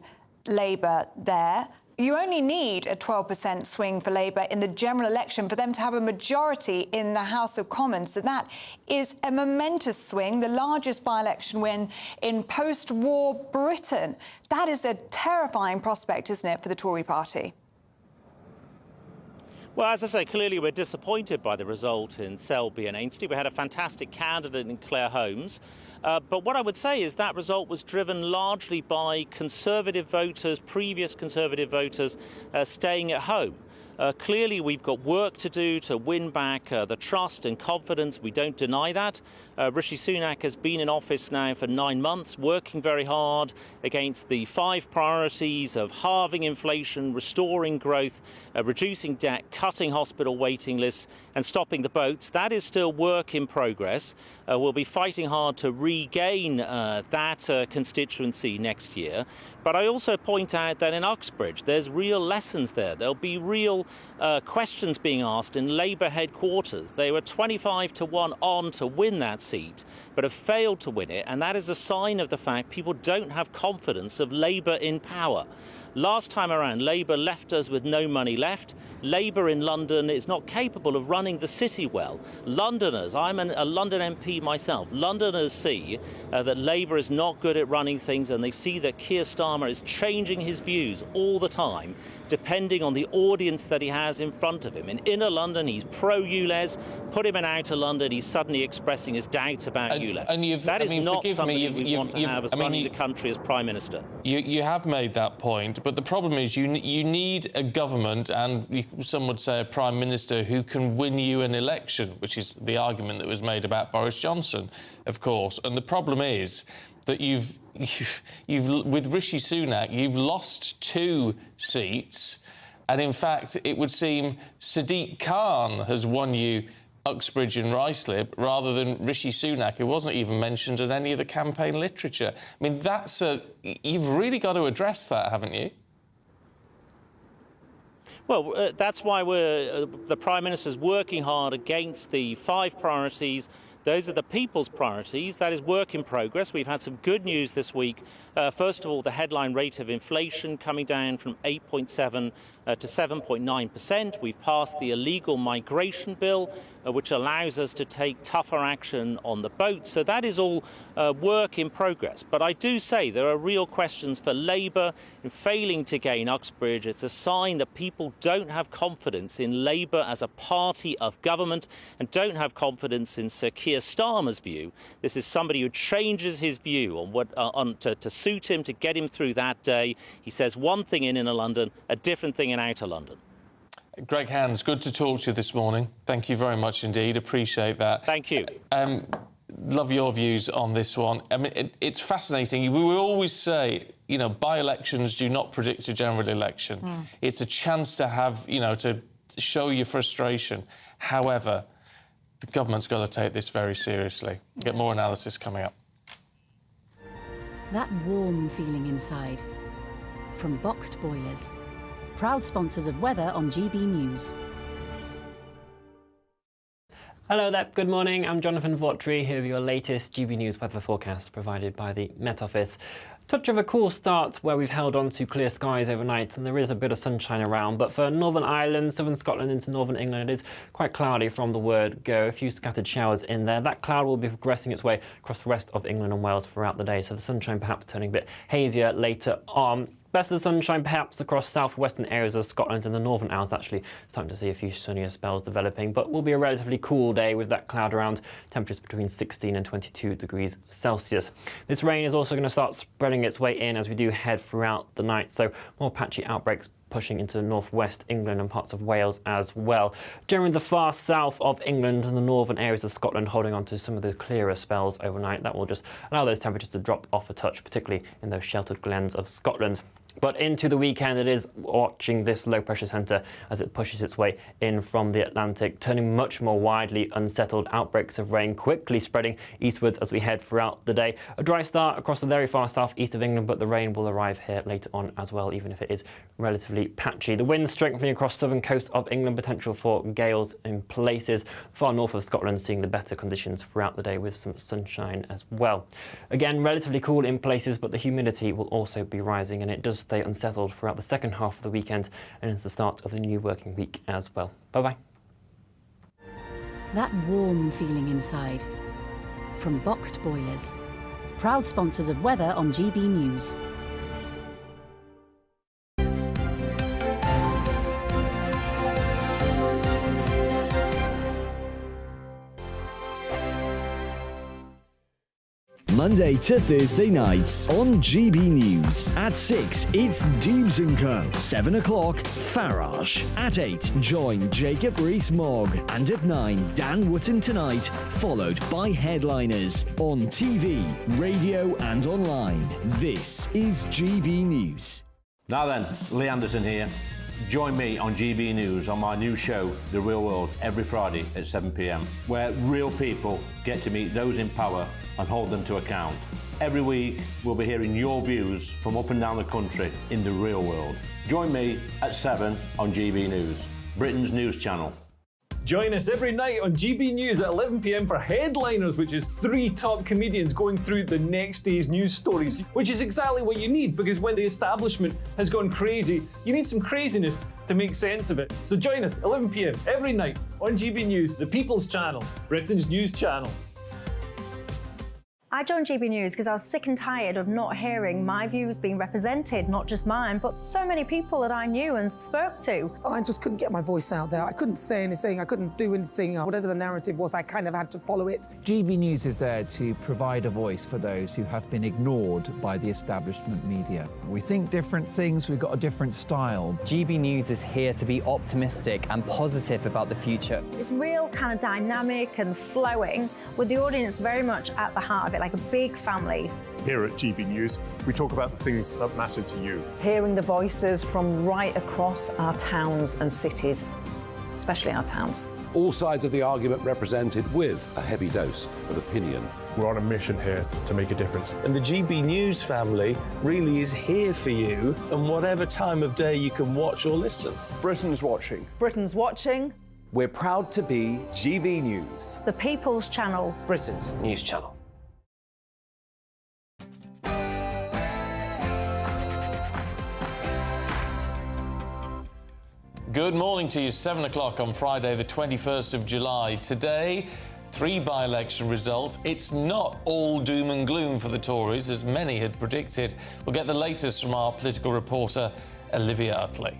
Labour there. You only need a 12% swing for Labour in the general election for them to have a majority in the House of Commons. So that is a momentous swing, the largest by-election win in post-war Britain. That is a terrifying prospect, isn't it, for the Tory party? Well, as I say, clearly we're disappointed by the result in Selby and Ainsty. We had a fantastic candidate in Claire Holmes. But what I would say is that result was driven largely by Conservative voters, previous Conservative voters, staying at home. Clearly, we've got work to do to win back the trust and confidence. We don't deny that. Rishi Sunak has been in office now for 9 months, working very hard against the 5 priorities of halving inflation, restoring growth, reducing debt, cutting hospital waiting lists and stopping the boats. That is still work in progress. We'll be fighting hard to regain that constituency next year. But I also point out that in Uxbridge, there's real lessons there. There'll be real still questions being asked in Labour headquarters. They were 25-1 on to win that seat, but have failed to win it, and that is a sign of the fact people don't have confidence of Labour in power. Last time around, Labour left us with no money left. Labour in London is not capable of running the city well. Londoners, I'm a London MP myself, Londoners see that Labour is not good at running things, and they see that Keir Starmer is changing his views all the time, depending on the audience that he has in front of him. In inner London, he's pro-ULEZ. Put him in outer London, he's suddenly expressing his doubts about ULEZ. That is not something we want to have as running the country as Prime Minister. You have made that point, but the problem is you need a government and some would say a Prime Minister who can win you an election, which is the argument that was made about Boris Johnson, of course. And the problem is that you've with Rishi Sunak, you've lost 2 seats, and in fact, it would seem Sadiq Khan has won you Uxbridge and Ruislip rather than Rishi Sunak, who wasn't even mentioned in any of the campaign literature. I mean, you've really got to address that, haven't you? Well, that's why the Prime Minister's working hard against the 5 priorities. Those are the people's priorities. That is work in progress. We've had some good news this week. First of all, the headline rate of inflation coming down from 8.7 to 7.9%. We've passed the illegal migration bill, which allows us to take tougher action on the boat. So that is all work in progress. But I do say there are real questions for Labour in failing to gain Uxbridge. It's a sign that people don't have confidence in Labour as a party of government and don't have confidence in Sir Keir Starmer's view. This is somebody who changes his view on what to suit him, to get him through that day. He says one thing in inner London, a different thing in outer London. Greg Hands, good to talk to you this morning. Thank you very much indeed. Appreciate that. Thank you. Love your views on this one. I mean, it's fascinating. We will always say, you know, by-elections do not predict a general election. It's a chance to have, you know, to show your frustration. However, the government's got to take this very seriously. Get more analysis coming up. That warm feeling inside. From Boxed Boilers, proud sponsors of weather on GB News. Hello there, good morning. I'm Jonathan Vaughtry here with your latest GB News weather forecast provided by the Met Office. Touch of a cool start where we've held on to clear skies overnight, and there is a bit of sunshine around, but for Northern Ireland, southern Scotland into northern England, it is quite cloudy from the word go. A few scattered showers in there. That cloud will be progressing its way across the rest of England and Wales throughout the day, so the sunshine perhaps turning a bit hazier later on. Best of the sunshine perhaps across southwestern areas of Scotland and the Northern Isles. Actually starting to see a few sunnier spells developing, but will be a relatively cool day with that cloud around, temperatures between 16 and 22 degrees Celsius. This rain is also going to start spreading its way in as we do head throughout the night, so more patchy outbreaks pushing into northwest England and parts of Wales as well. Generally the far south of England and the northern areas of Scotland holding on to some of the clearer spells overnight. That will just allow those temperatures to drop off a touch, particularly in those sheltered glens of Scotland. But into the weekend, it is watching this low pressure centre as it pushes its way in from the Atlantic, turning much more widely unsettled. Outbreaks of rain quickly spreading eastwards as we head throughout the day. A dry start across the very far southeast of England, but the rain will arrive here later on as well, even if it is relatively patchy. The winds strengthening across southern coast of England, potential for gales in places. Far north of Scotland seeing the better conditions throughout the day with some sunshine as well. Again, relatively cool in places, but the humidity will also be rising, and it does stay unsettled throughout the second half of the weekend and into the start of the new working week as well. Bye-bye. That warm feeling inside. From Boxed Boilers, proud sponsors of weather on GB News. Monday to Thursday nights on GB News. At 6, it's Dubes & Co. 7 o'clock, Farage. At 8, join Jacob Rees-Mogg. And at 9, Dan Wootton Tonight, followed by headliners on TV, radio and online. This is GB News. Now then, Lee Anderson here. Join me on GB News on my new show, The Real World, every Friday at 7 p.m, where real people get to meet those in power and hold them to account. Every week, we'll be hearing your views from up and down the country in the real world. Join me at 7 on GB News. Britain's news channel. Join us every night on GB News at 11 p.m. for Headliners, which is 3 top comedians going through the next day's news stories, which is exactly what you need, because when the establishment has gone crazy, you need some craziness to make sense of it. So join us 11 p.m. every night on GB News, the People's Channel, Britain's news channel. I joined GB News because I was sick and tired of not hearing my views being represented, not just mine, but so many people that I knew and spoke to. I just couldn't get my voice out there. I couldn't say anything, I couldn't do anything. Whatever the narrative was, I kind of had to follow it. GB News is there to provide a voice for those who have been ignored by the establishment media. We think different things, we've got a different style. GB News is here to be optimistic and positive about the future. It's real kind of dynamic and flowing, with the audience very much at the heart of it, like a big family. Here at GB News, we talk about the things that matter to you. Hearing the voices from right across our towns and cities, especially our towns. All sides of the argument represented with a heavy dose of opinion. We're on a mission here to make a difference. And the GB News family really is here for you, and whatever time of day you can watch or listen. Britain's watching. Britain's watching. We're proud to be GB News, The People's Channel, Britain's news channel. Good morning to you, 7 o'clock on Friday, the 21st of July. Today, 3 by-election results. It's not all doom and gloom for the Tories, as many had predicted. We'll get the latest from our political reporter, Olivia Utley.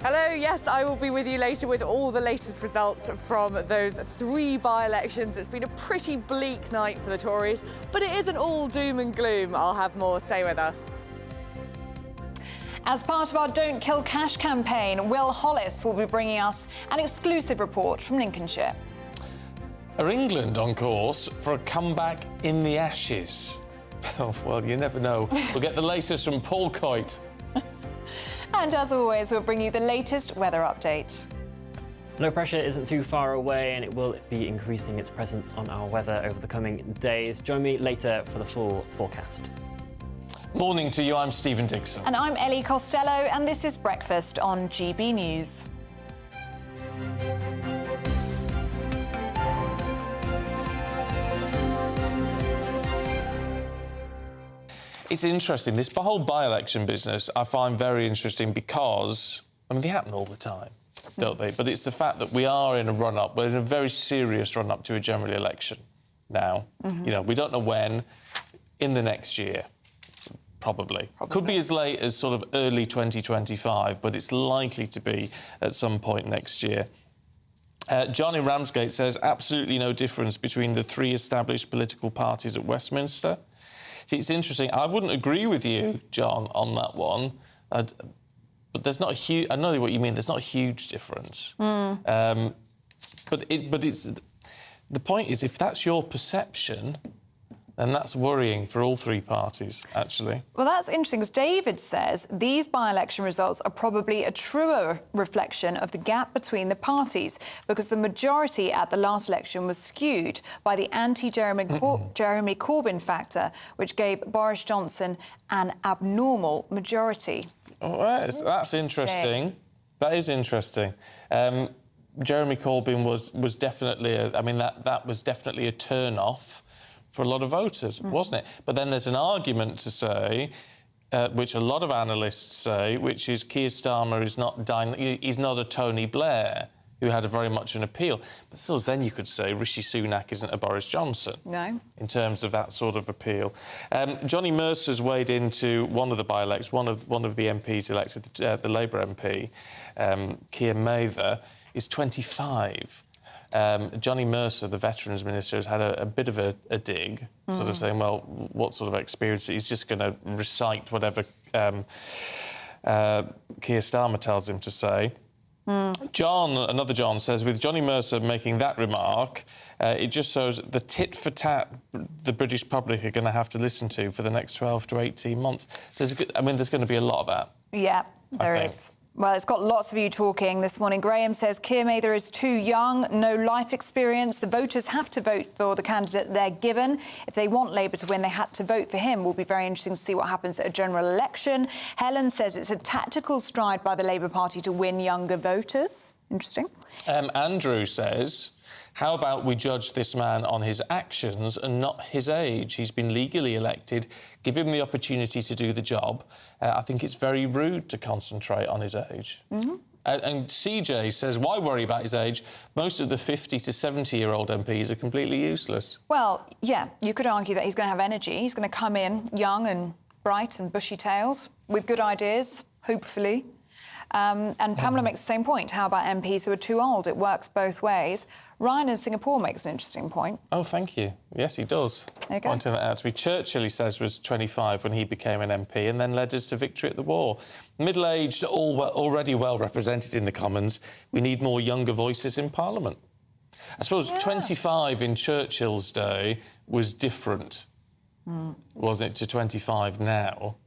Hello, yes, I will be with you later with all the latest results from those 3 by-elections. It's been a pretty bleak night for the Tories, but it isn't all doom and gloom. I'll have more. Stay with us. As part of our Don't Kill Cash campaign, Will Hollis will be bringing us an exclusive report from Lincolnshire. Are England on course for a comeback in the Ashes? Oh, well, you never know. We'll get the latest from Paul Coit. And as always, we'll bring you the latest weather update. Low pressure isn't too far away and it will be increasing its presence on our weather over the coming days. Join me later for the full forecast. Morning to you, I'm Stephen Dixon. And I'm Ellie Costello, and this is Breakfast on GB News. It's interesting. This whole by-election business I find very interesting because, I mean, they happen all the time, don't they? But it's the fact that we are in a run-up. We're in a very serious run-up to a general election now. You know, we don't know when. In the next year, probably. Could be as late as sort of early 2025, but it's likely to be at some point next year. John in Ramsgate says absolutely no difference between the 3 established political parties at Westminster. See, it's interesting. I wouldn't agree with you, John, on that one. But there's not a huge... I know what you mean. There's not a huge difference. But it's... The point is, if that's your perception, then that's worrying for all 3 parties, actually. Well, that's interesting, because David says these by-election results are probably a truer reflection of the gap between the parties, because the majority at the last election was skewed by the anti-Jeremy Jeremy Corbyn factor, which gave Boris Johnson an abnormal majority. Oh, that's interesting. That is interesting. Jeremy Corbyn was definitely... that was definitely a turn-off for a lot of voters, wasn't it? But then there's an argument to say, which a lot of analysts say, which is Keir Starmer is he's not a Tony Blair, who had very much an appeal. But still, then you could say Rishi Sunak isn't a Boris Johnson. No. In terms of that sort of appeal. Johnny Mercer's weighed into one of the by-elections, one of the MPs elected, the Labour MP, Keir Mather, is 25. Johnny Mercer, the Veterans Minister, has had a bit of a dig, sort of saying, well, what sort of experience? He's just going to recite whatever Keir Starmer tells him to say. Another John, says, with Johnny Mercer making that remark, it just shows the tit-for-tat the British public are going to have to listen to for the next 12 to 18 months. There's going to be a lot of that. Yeah, there is. Well, it's got lots of you talking this morning. Graham says Keir Mather is too young, no life experience. The voters have to vote for the candidate they're given. If they want Labour to win, they had to vote for him. Will be very interesting to see what happens at a general election. Helen says it's a tactical stride by the Labour Party to win younger voters. Interesting. Andrew says, how about we judge this man on his actions and not his age? He's been legally elected. Give him the opportunity to do the job. I think it's very rude to concentrate on his age. Mm-hmm. And CJ says, why worry about his age? Most of the 50 to 70-year-old MPs are completely useless. Well, yeah, you could argue that he's going to have energy. He's going to come in young and bright and bushy-tailed with good ideas, hopefully. And Pamela makes the same point. How about MPs who are too old? It works both ways. Ryan in Singapore makes an interesting point. Oh, thank you. Yes, he does. There you go. Pointing that out to me. Churchill, he says, was 25 when he became an MP and then led us to victory at the war. Middle-aged, already well represented in the Commons. We need more younger voices in Parliament. I suppose 25 in Churchill's day was different, wasn't it, to 25 now?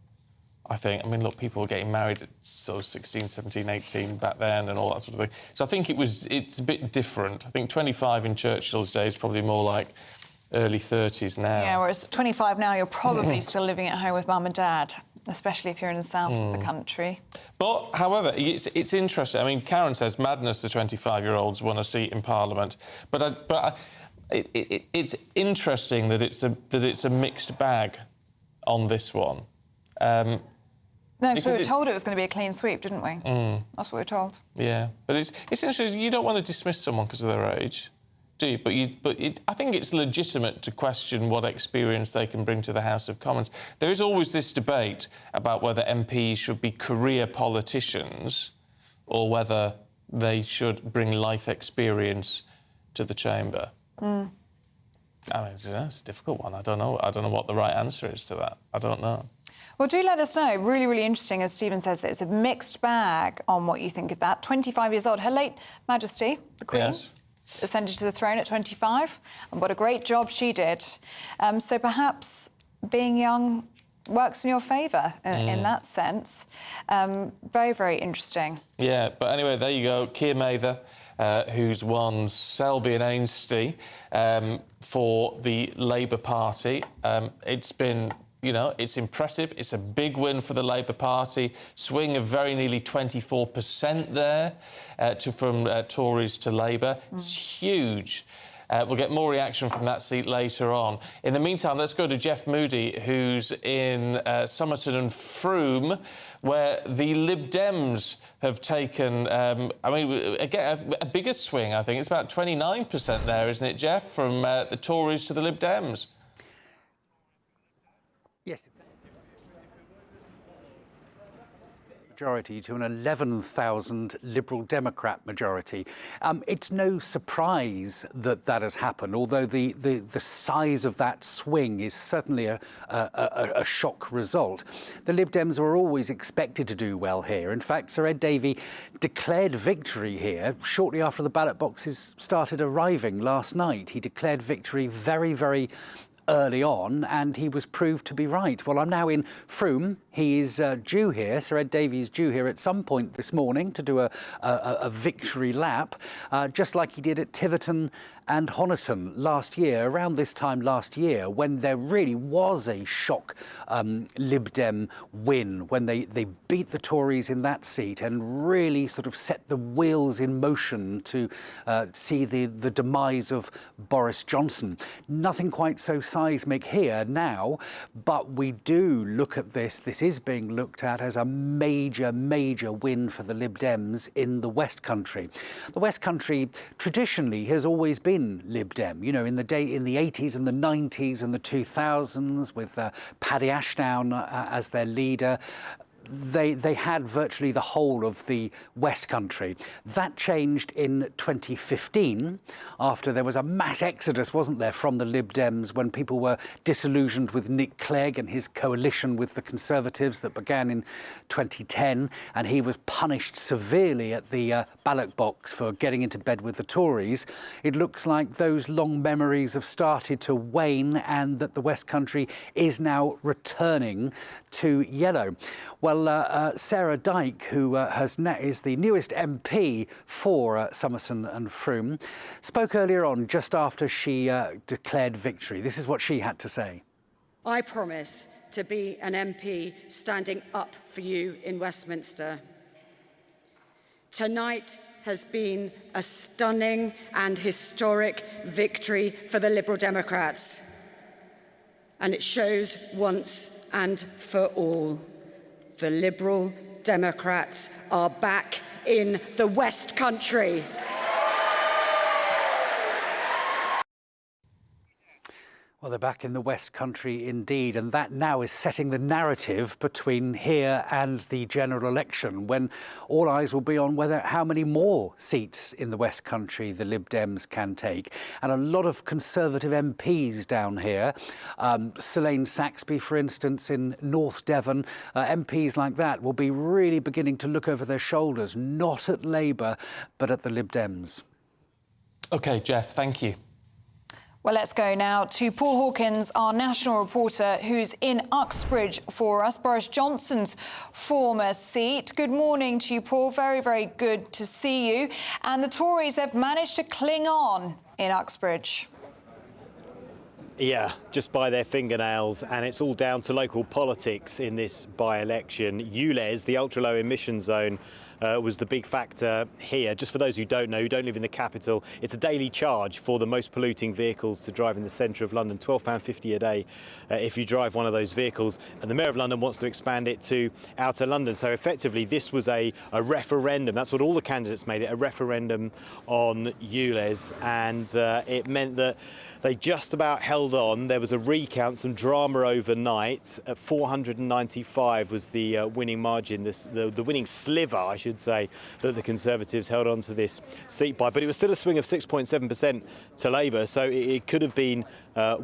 I think. I mean, look, people were getting married at sort of 16, 17, 18 back then and all that sort of thing. So I think it's a bit different. I think 25 in Churchill's day is probably more like early 30s now. Yeah, whereas 25 now, you're probably still living at home with mum and dad, especially if you're in the south of the country. But, however, it's interesting. I mean, Karen says madness the 25-year-olds won a seat in Parliament. It's interesting that it's a mixed bag on this one. No, because we were told it was going to be a clean sweep, didn't we? That's what we were told. Yeah, but it's interesting. You don't want to dismiss someone because of their age, do you? But I think it's legitimate to question what experience they can bring to the House of Commons. There is always this debate about whether MPs should be career politicians or whether they should bring life experience to the chamber. I mean, it's a difficult one. I don't know what the right answer is to that. I don't know. Well, do let us know. Really, really interesting, as Stephen says, that it's a mixed bag on what you think of that. 25 years old. Her late Majesty, the Queen, ascended to the throne at 25, and what a great job she did. So perhaps being young works in your favour in that sense. Very, very interesting. Yeah, but anyway, there you go. Keir Mather, who's won Selby and Ainsty for the Labour Party. It's been... You know, it's impressive. It's a big win for the Labour Party. Swing of very nearly 24% there from Tories to Labour. It's huge. We'll get more reaction from that seat later on. In the meantime, let's go to Jeff Moody, who's in Somerton and Frome, where the Lib Dems have taken, again, a bigger swing, I think. It's about 29% there, isn't it, Jeff, from the Tories to the Lib Dems? Yes. Majority to an 11,000 Liberal Democrat majority. It's no surprise that that has happened, although the size of that swing is certainly a shock result. The Lib Dems were always expected to do well here. In fact, Sir Ed Davey declared victory here shortly after the ballot boxes started arriving last night. He declared victory very, very early on, and he was proved to be right. Well, I'm now in Frome. He is due here. Sir Ed Davey is due here at some point this morning to do a victory lap, just like he did at Tiverton and Honiton last year, around this time last year, when there really was a shock Lib Dem win, when they beat the Tories in that seat and really sort of set the wheels in motion to see the demise of Boris Johnson. Nothing quite so seismic here now, but we do look at this. This is being looked at as a major, major win for the Lib Dems in the West Country. The West Country traditionally has always been Lib Dem. You know, in the 80s and the 90s and the 2000s, with Paddy Ashdown as their leader, they had virtually the whole of the West Country. That changed in 2015 after there was a mass exodus, wasn't there, from the Lib Dems when people were disillusioned with Nick Clegg and his coalition with the Conservatives that began in 2010, and he was punished severely at the ballot box for getting into bed with the Tories. It looks like those long memories have started to wane and that the West Country is now returning to yellow. Well, Well, Sarah Dyke, who is the newest MP for Somerton and Frome, spoke earlier on just after she declared victory. This is what she had to say. I promise to be an MP standing up for you in Westminster. Tonight has been a stunning and historic victory for the Liberal Democrats. And it shows once and for all, the Liberal Democrats are back in the West Country. Well, they're back in the West Country indeed, and that now is setting the narrative between here and the general election, when all eyes will be on how many more seats in the West Country the Lib Dems can take. And a lot of Conservative MPs down here, Selene Saxby, for instance, in North Devon, MPs like that will be really beginning to look over their shoulders, not at Labour, but at the Lib Dems. OK, Jeff, thank you. Well, let's go now to Paul Hawkins, our national reporter, who's in Uxbridge for us, Boris Johnson's former seat. Good morning to you, Paul. Very, very good to see you. And the Tories, they've managed to cling on in Uxbridge. Yeah, just by their fingernails, and it's all down to local politics in this by-election. ULEZ, the ultra-low emission zone, was the big factor here. Just for those who don't know, who don't live in the capital, it's a daily charge for the most polluting vehicles to drive in the centre of London, £12.50 a day if you drive one of those vehicles. And the Mayor of London wants to expand it to outer London. So effectively, this was a referendum. That's what all the candidates made it, a referendum on ULEZ. And it meant that they just about held on. There was a recount, some drama overnight. At 495 was the winning margin, the winning sliver, I should say, that the Conservatives held on to this seat by. But it was still a swing of 6.7% to Labour, so it could have been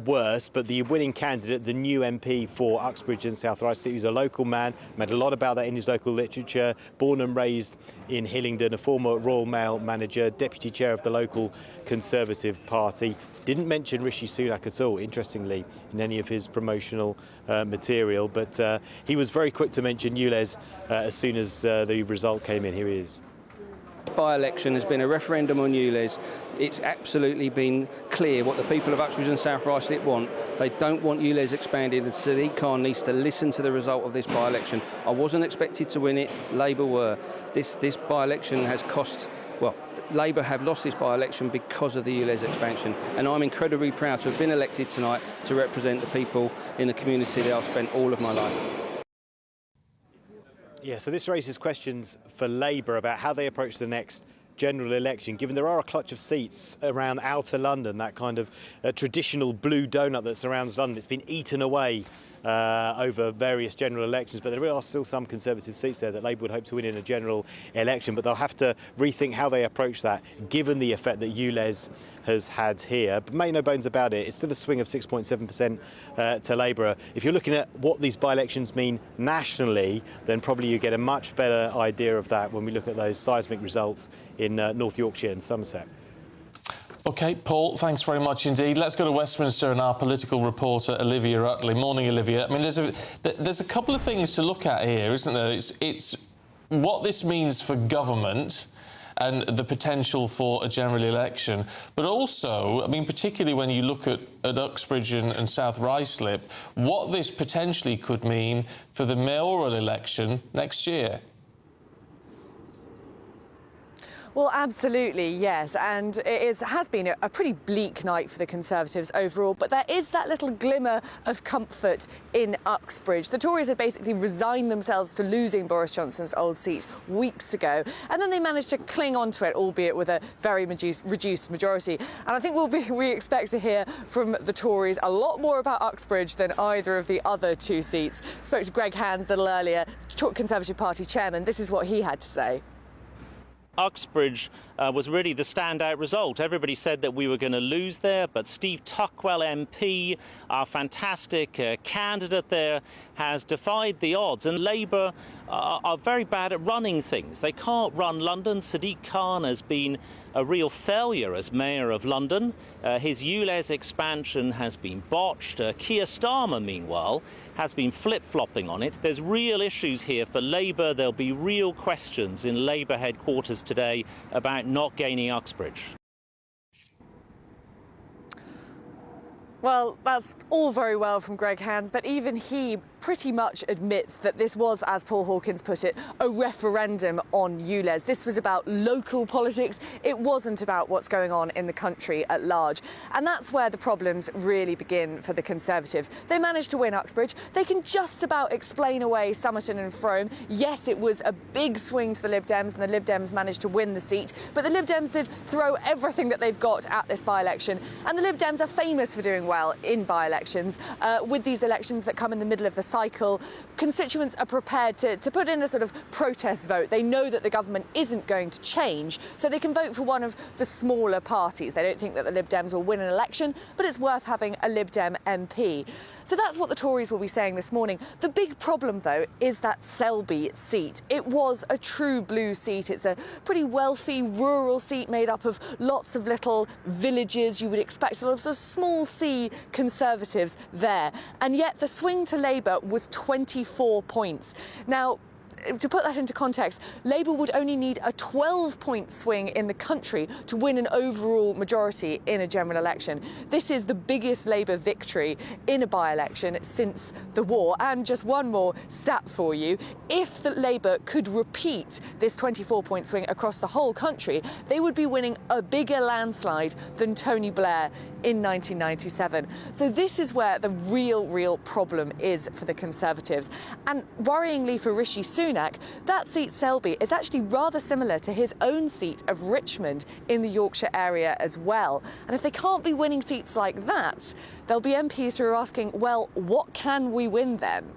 worse. But the winning candidate, the new MP for Uxbridge and South Ruislip, who's a local man, made a lot about that in his local literature, born and raised in Hillingdon, a former Royal Mail manager, deputy chair of the local Conservative Party. Didn't mention Rishi Sunak at all, interestingly, in any of his promotional material, but he was very quick to mention ULEZ as soon as the result came in. Here he is. By-election has been a referendum on ULEZ. It's absolutely been clear what the people of Uxbridge and South Ruislip want. They don't want ULEZ expanded, and Sadiq Khan needs to listen to the result of this by-election. I wasn't expected to win it, Labour were. This by-election has cost, well, Labour have lost this by-election because of the ULEZ expansion, and I'm incredibly proud to have been elected tonight to represent the people in the community that I've spent all of my life. Yeah, so this raises questions for Labour about how they approach the next general election, given there are a clutch of seats around outer London, that kind of traditional blue donut that surrounds London. It's been eaten away over various general elections, but there are still some Conservative seats there that Labour would hope to win in a general election, but they'll have to rethink how they approach that, given the effect that ULEZ has had here. But make no bones about it, it's still a swing of 6.7% to Labour. If you're looking at what these by-elections mean nationally, then probably you get a much better idea of that when we look at those seismic results in North Yorkshire and Somerset. OK, Paul, thanks very much indeed. Let's go to Westminster and our political reporter, Olivia Utley. Morning, Olivia. I mean, there's a couple of things to look at here, isn't there? It's what this means for government and the potential for a general election, but also, I mean, particularly when you look at Uxbridge and South Ruislip, what this potentially could mean for the mayoral election next year. Well, absolutely, yes. And it has been a pretty bleak night for the Conservatives overall, but there is that little glimmer of comfort in Uxbridge. The Tories had basically resigned themselves to losing Boris Johnson's old seat weeks ago, and then they managed to cling on to it, albeit with a very reduced majority. And I think we expect to hear from the Tories a lot more about Uxbridge than either of the other two seats. Spoke to Greg Hands a little earlier, Conservative Party chairman. This is what he had to say. Uxbridge was really the standout result. Everybody said that we were going to lose there, but Steve Tuckwell MP, our fantastic candidate there, has defied the odds. And Labour are very bad at running things. They can't run London. Sadiq Khan has been a real failure as Mayor of London. His ULEZ expansion has been botched. Keir Starmer, meanwhile, has been flip-flopping on it. There's real issues here for Labour. There'll be real questions in Labour headquarters today about not gaining Uxbridge. Well, that's all very well from Greg Hands, but even he pretty much admits that this was, as Paul Hawkins put it, a referendum on ULEZ. This was about local politics. It wasn't about what's going on in the country at large. And that's where the problems really begin for the Conservatives. They managed to win Uxbridge. They can just about explain away Somerton and Frome. Yes, it was a big swing to the Lib Dems, and the Lib Dems managed to win the seat. But the Lib Dems did throw everything that they've got at this by-election. And the Lib Dems are famous for doing well in by-elections. With these elections that come in the middle of the cycle, constituents are prepared to put in a sort of protest vote. They know that the government isn't going to change, so they can vote for one of the smaller parties. They don't think that the Lib Dems will win an election, but it's worth having a Lib Dem MP. So that's what the Tories will be saying this morning. The big problem, though, is that Selby seat. It was a true blue seat. It's a pretty wealthy rural seat made up of lots of little villages. You would expect a lot of sort of small C Conservatives there. And yet the swing to Labour was 24 points. Now, to put that into context, Labour would only need a 12-point swing in the country to win an overall majority in a general election. This is the biggest Labour victory in a by-election since the war. And just one more stat for you. If the Labour could repeat this 24-point swing across the whole country, they would be winning a bigger landslide than Tony Blair in 1997. So this is where the real problem is for the Conservatives. And worryingly for Rishi Sunak, that seat Selby is actually rather similar to his own seat of Richmond in the Yorkshire area as well. And if they can't be winning seats like that, there'll be MPs who are asking, well, what can we win then?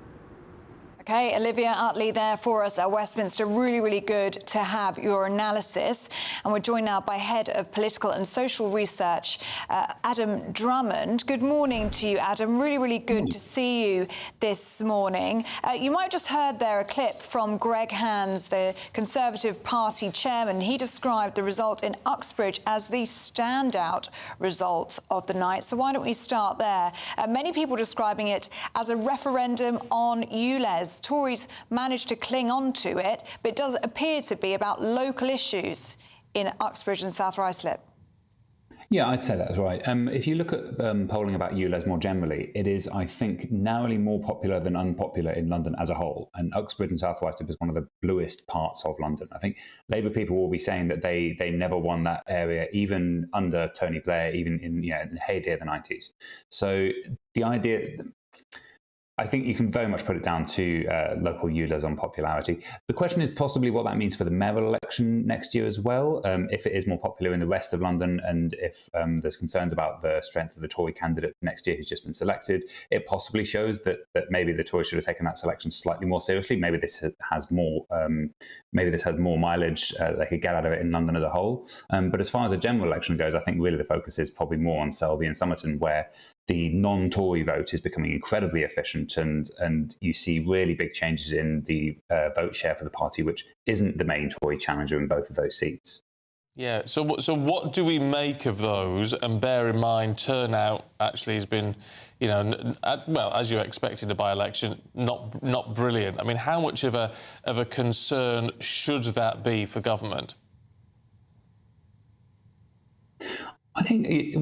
OK, Olivia Utley there for us at Westminster. Really good to have your analysis. And we're joined now by Head of Political and Social Research, Adam Drummond. Good morning to you, Adam. Really good to see you this morning. You might have just heard there a clip from Greg Hands, the Conservative Party chairman. He described the result in Uxbridge as the standout result of the night. So why don't we start there? Many people describing it as a referendum on ULEZ. Tories managed to cling on to it, but it does appear to be about local issues in Uxbridge and South Ruislip. Yeah, I'd say that's right. If you look at polling about ULEZ more generally, it is, I think, narrowly more popular than unpopular in London as a whole. And Uxbridge and South Ruislip is one of the bluest parts of London. I think Labour people will be saying that they never won that area, even under Tony Blair, even in the heyday of the 90s. So the idea... I think you can very much put it down to local ULEZ unpopularity. The question is possibly what that means for the mayoral election next year as well, if it is more popular in the rest of London, and if there's concerns about the strength of the Tory candidate next year who's just been selected. It possibly shows that maybe the Tories should have taken that selection slightly more seriously. Maybe this has more mileage they could get out of it in London as a whole. But as far as the general election goes, I think really the focus is probably more on Selby and Somerton, where the non-Tory vote is becoming incredibly efficient, and you see really big changes in the vote share for the party, which isn't the main Tory challenger in both of those seats. Yeah, so what do we make of those? And bear in mind, turnout actually has been, well, as you expected, a by-election, not brilliant. I mean, how much of a concern should that be for government? I think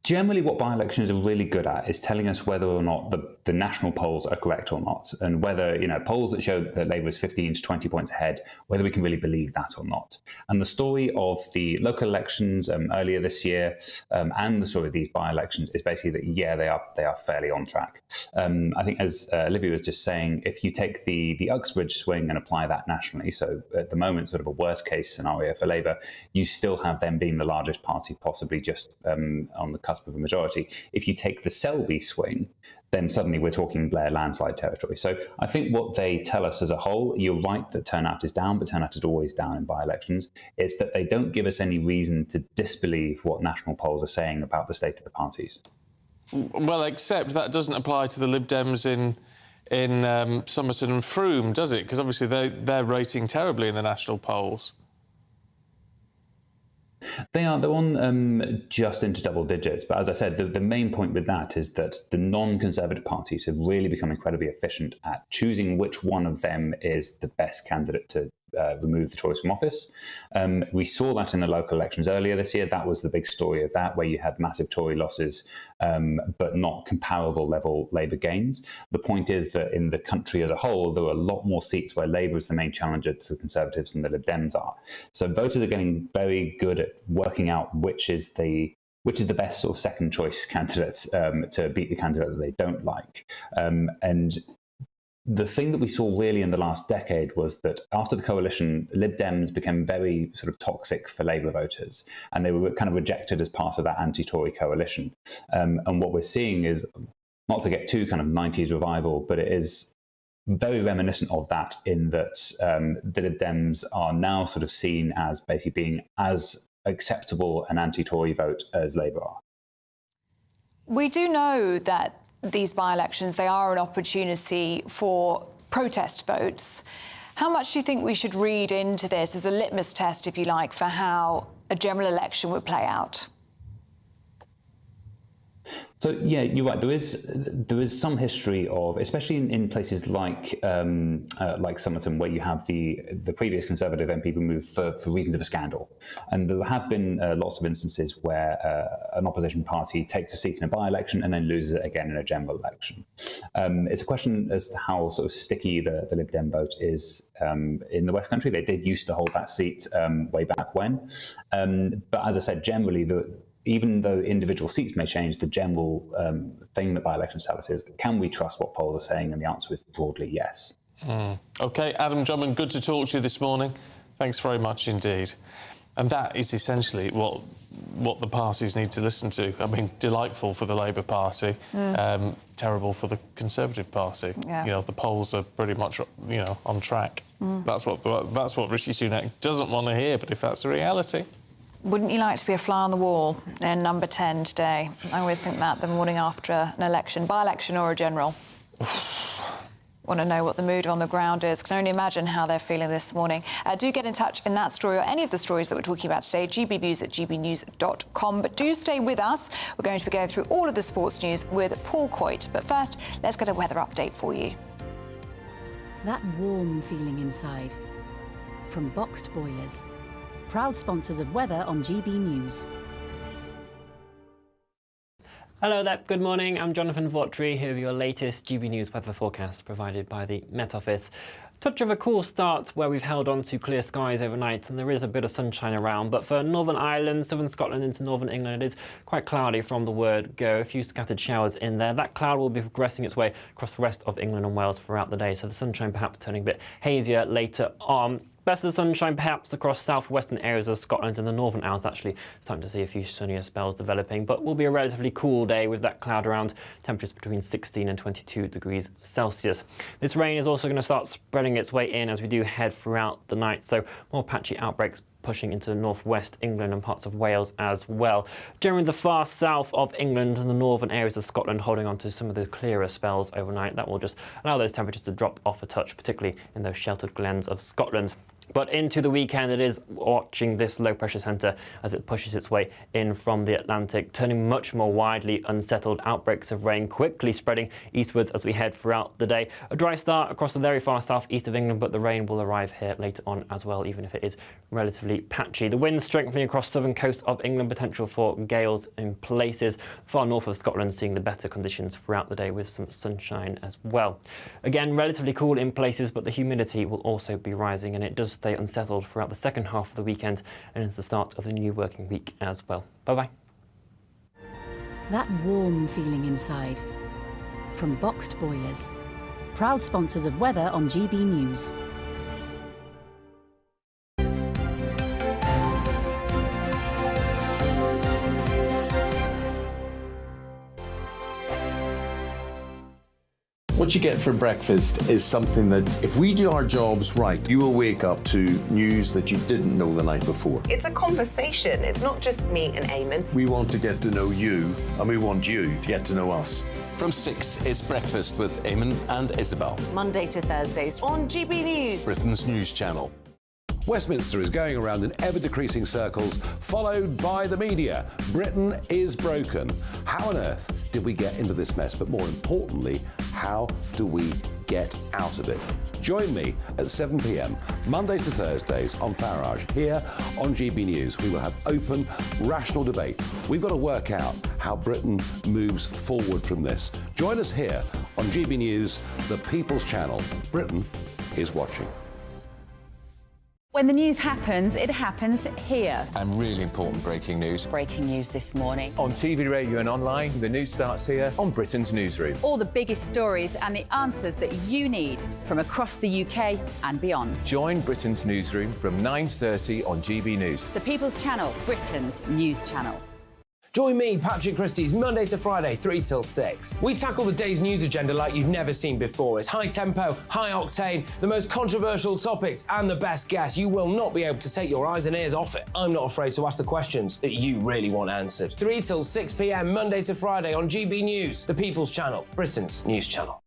generally what by-elections are really good at is telling us whether or not the national polls are correct or not, and whether, polls that show that Labour is 15 to 20 points ahead, whether we can really believe that or not. And the story of the local elections earlier this year and the story of these by-elections is basically that, yeah, they are fairly on track. I think, as Olivia was just saying, if you take the Uxbridge swing and apply that nationally, so at the moment sort of a worst-case scenario for Labour, you still have them being the largest party, possibly just on the cusp of a majority. If you take the Selby swing, then suddenly we're talking Blair landslide territory. So I think what they tell us as a whole, you're right that turnout is down, but turnout is always down in by-elections. It's that they don't give us any reason to disbelieve what national polls are saying about the state of the parties. Well, except that doesn't apply to the Lib Dems in Somerton and Frome, does it? Because obviously they're rating terribly in the national polls. They're on just into double digits. But as I said, the main point with that is that the non-Conservative parties have really become incredibly efficient at choosing which one of them is the best candidate to remove the Tories from office. We saw that in the local elections earlier this year. That was the big story of that, where you had massive Tory losses, but not comparable level Labour gains. The point is that in the country as a whole, there are a lot more seats where Labour is the main challenger to the Conservatives than the Lib Dems are. So voters are getting very good at working out which is the best sort of second choice candidate to beat the candidate that they don't like. And the thing that we saw really in the last decade was that after the coalition, Lib Dems became very sort of toxic for Labour voters, and they were kind of rejected as part of that anti-Tory coalition. And what we're seeing is, not to get too kind of 90s revival, but it is very reminiscent of that in that the Lib Dems are now sort of seen as basically being as acceptable an anti-Tory vote as Labour are. We do know that these by-elections, they are an opportunity for protest votes. How much do you think we should read into this as a litmus test, if you like, for how a general election would play out? So yeah, you're right. There is some history of, especially in places like Somerton, where you have the previous Conservative MP who moved for reasons of a scandal, and there have been lots of instances where an opposition party takes a seat in a by-election and then loses it again in a general election. It's a question as to how sort of sticky the Lib Dem vote is in the West Country. They did used to hold that seat way back when, but as I said, generally even though individual seats may change, the general thing that by-elections tell us is, can we trust what polls are saying? And the answer is broadly yes. OK, Adam Drummond, good to talk to you this morning. Thanks very much indeed. And that is essentially what the parties need to listen to. I mean, delightful for the Labour Party, terrible for the Conservative Party. Yeah. You know, the polls are pretty much, on track. That's what Rishi Sunak doesn't want to hear, but if that's the reality... Wouldn't you like to be a fly on the wall in number 10 today? I always think that the morning after an election, by-election or a general. Want to know what the mood on the ground is. Can only imagine how they're feeling this morning. Do get in touch in that story or any of the stories that we're talking about today, gbnews@gbnews.com. But do stay with us. We're going to be going through all of the sports news with Paul Coit. But first, let's get a weather update for you. That warm feeling inside. From Boxed Boilers. Proud sponsors of weather on GB News. Hello there, good morning. I'm Jonathan Vaughtry here with your latest GB News weather forecast provided by the Met Office. Touch of a cool start where we've held on to clear skies overnight and there is a bit of sunshine around, but for Northern Ireland, southern Scotland into northern England, it is quite cloudy from the word go. A few scattered showers in there. That cloud will be progressing its way across the rest of England and Wales throughout the day, so the sunshine perhaps turning a bit hazier later on. Best of the sunshine perhaps across southwestern areas of Scotland and the Northern Isles, actually starting to see a few sunnier spells developing, but will be a relatively cool day with that cloud around, temperatures between 16 and 22 degrees Celsius. This rain is also going to start spreading its way in as we do head throughout the night, so more patchy outbreaks pushing into northwest England and parts of Wales as well. Generally the far south of England and the northern areas of Scotland holding on to some of the clearer spells overnight. That will just allow those temperatures to drop off a touch, particularly in those sheltered glens of Scotland. But into the weekend, it is watching this low pressure centre as it pushes its way in from the Atlantic, turning much more widely unsettled. Outbreaks of rain quickly spreading eastwards as we head throughout the day. A dry start across the very far southeast of England, but the rain will arrive here later on as well, even if it is relatively patchy. The winds strengthening across southern coast of England, potential for gales in places. Far north of Scotland seeing the better conditions throughout the day with some sunshine as well. Again, relatively cool in places, but the humidity will also be rising and it does stay unsettled throughout the second half of the weekend and into the start of the new working week as well. Bye-bye. That warm feeling inside. From Boxed Boilers. Proud sponsors of weather on GB News. What you get for breakfast is something that, if we do our jobs right, you will wake up to news that you didn't know the night before. It's a conversation. It's not just me and Eamon. We want to get to know you, and we want you to get to know us. From 6, it's Breakfast with Eamon and Isabel. Monday to Thursdays on GB News, Britain's news channel. Westminster is going around in ever-decreasing circles, followed by the media. Britain is broken. How on earth did we get into this mess? But more importantly, how do we get out of it? Join me at 7 p.m, Monday to Thursdays on Farage. Here on GB News, we will have open, rational debate. We've got to work out how Britain moves forward from this. Join us here on GB News, the People's Channel. Britain is watching. When the news happens, it happens here. And really important breaking news. Breaking news this morning. On TV, radio and online, the news starts here on Britain's Newsroom. All the biggest stories and the answers that you need from across the UK and beyond. Join Britain's Newsroom from 9:30 on GB News. The People's Channel, Britain's news channel. Join me, Patrick Christie's, Monday to Friday, 3 till 6. We tackle the day's news agenda like you've never seen before. It's high tempo, high octane, the most controversial topics, and the best guests. You will not be able to take your eyes and ears off it. I'm not afraid to ask the questions that you really want answered. 3 till 6 p.m, Monday to Friday on GB News, the People's Channel, Britain's news channel.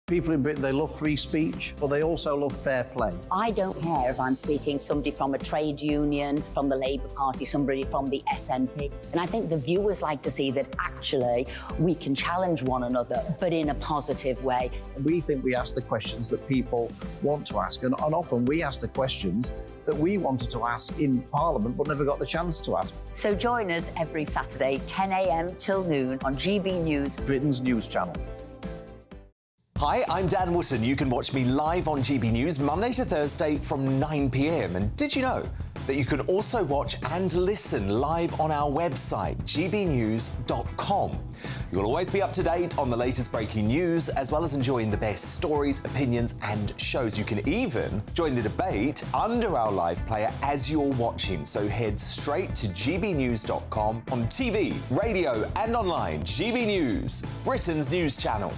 People in Britain, they love free speech, but they also love fair play. I don't care if I'm speaking somebody from a trade union, from the Labour Party, somebody from the SNP. And I think the viewers like to see that actually we can challenge one another, but in a positive way. We think we ask the questions that people want to ask, and often we ask the questions that we wanted to ask in Parliament but never got the chance to ask. So join us every Saturday, 10 a.m. till noon on GB News, Britain's news channel. Hi, I'm Dan Wootton. You can watch me live on GB News Monday to Thursday from 9 p.m. And did you know that you can also watch and listen live on our website, gbnews.com. You'll always be up to date on the latest breaking news, as well as enjoying the best stories, opinions and shows. You can even join the debate under our live player as you're watching. So head straight to gbnews.com on TV, radio and online. GB News, Britain's news channel.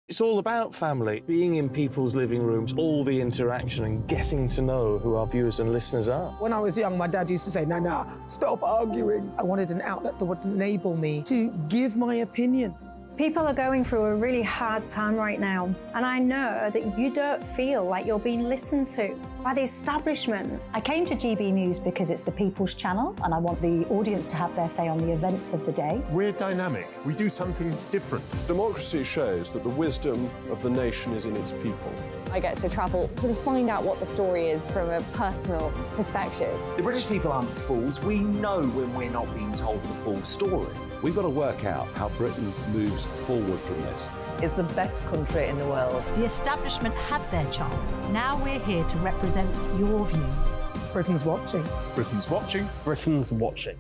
It's all about family, being in people's living rooms, all the interaction and getting to know who our viewers and listeners are. When I was young, my dad used to say, no, stop arguing. I wanted an outlet that would enable me to give my opinion. People are going through a really hard time right now, and I know that you don't feel like you're being listened to by the establishment. I came to GB News because it's the People's Channel, and I want the audience to have their say on the events of the day. We're dynamic. We do something different. Democracy shows that the wisdom of the nation is in its people. I get to travel to find out what the story is from a personal perspective. The British people aren't fools. We know when we're not being told the full story. We've got to work out how Britain moves forward from this. It's the best country in the world. The establishment had their chance. Now we're here to represent your views. Britain's watching. Britain's watching. Britain's watching.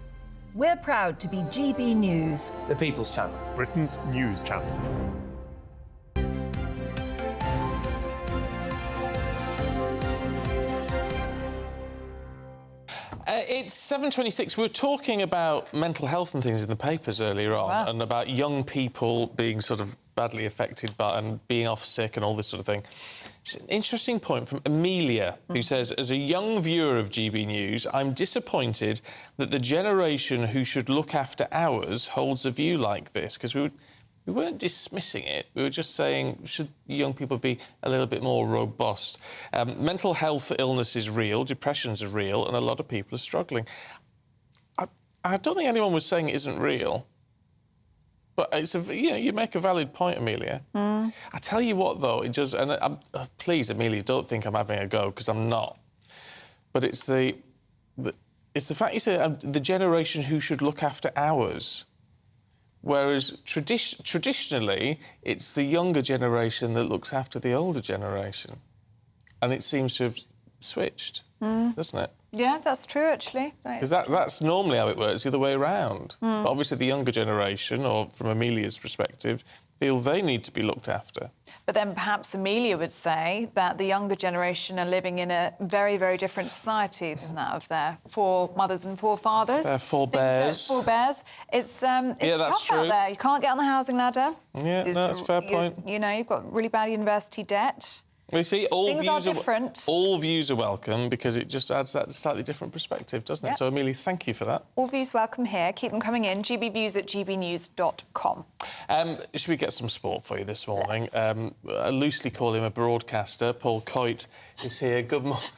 We're proud to be GB News, The People's Channel. Britain's news channel. It's 7:26. We were talking about mental health and things in the papers earlier on, and about young people being sort of badly affected by and being off sick and all this sort of thing. It's an interesting point from Amelia, who says, as a young viewer of GB News, I'm disappointed that the generation who should look after ours holds a view like this, because we weren't dismissing it. We were just saying, should young people be a little bit more robust? Mental health illness is real, depressions are real, and a lot of people are struggling. I don't think anyone was saying it isn't real. But it's you make a valid point, Amelia. I tell you what, though, it does... And please, Amelia, don't think I'm having a go, because I'm not. But it's the fact you say the generation who should look after ours. Whereas traditionally, it's the younger generation that looks after the older generation. And it seems to have switched, doesn't it? Yeah, that's true, actually. Because that's normally how it works, the other way around. But obviously the younger generation, or from Amelia's perspective, feel they need to be looked after. But then perhaps Amelia would say that the younger generation are living in a very, very different society than that of their foremothers and forefathers. Their forebears. Forebears. It's that's tough out true. there. You can't get on the housing ladder. Yeah, no, that's a fair point. You know, you've got really bad university debt. We see Things are different. All views are welcome because it just adds that slightly different perspective, doesn't it? Yep. So, Amelia, thank you for that. All views welcome here. Keep them coming in. gbviews@gbnews.com. Should we get some sport for you this morning? I loosely call him a broadcaster. Paul Coyte is here. Good morning.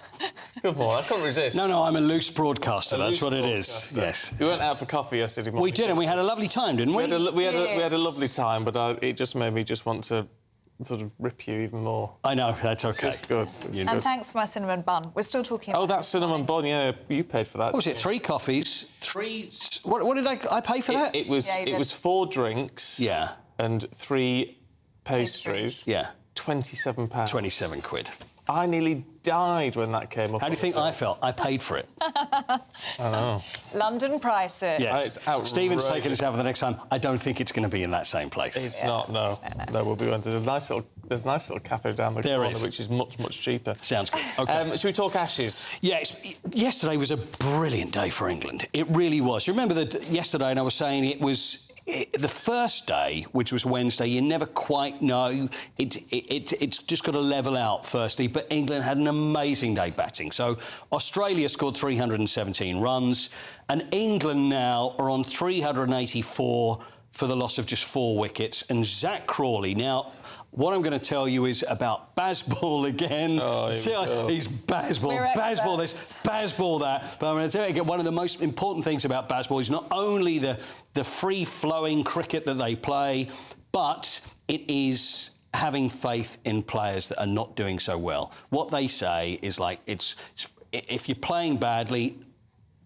Good morning. I couldn't resist. No, I'm a loose broadcaster. That's what it is. Yes. We went out for coffee yesterday morning. We did, and we had a lovely time, didn't we? We had a lovely time, but it just made me just want to sort of rip you even more. I know, that's OK. It's good. And thanks for my cinnamon bun. We're still talking about... Oh, that cinnamon bun, yeah, you paid for that. What was it, 3 coffees, 3... What did I pay for that? It was 4 drinks. Yeah. And 3 pastries. Yeah. £27. 27 quid. I nearly died when that came up. How do you think I felt? I paid for it. I know. London prices. Yes. It's outrageous. Stephen's taking us out for the next time. I don't think it's going to be in that same place. It's not, no. No, we'll be going. There's a nice little cafe down the corner, which is much, much cheaper. Sounds good. OK. Should we talk Ashes? Yeah, yesterday was a brilliant day for England. It really was. You remember that yesterday, and I was saying it was... the first day, which was Wednesday, you never quite know. It's just got to level out, firstly. But England had an amazing day batting. So Australia scored 317 runs, and England now are on 384 for the loss of just 4 wickets. And Zach Crawley, now... What I'm going to tell you is about Bazball again. Oh, he's Bazball, Bazball this, Bazball that. But I'm going to tell you again, one of the most important things about Bazball is not only the free-flowing cricket that they play, but it is having faith in players that are not doing so well. What they say is like, if you're playing badly,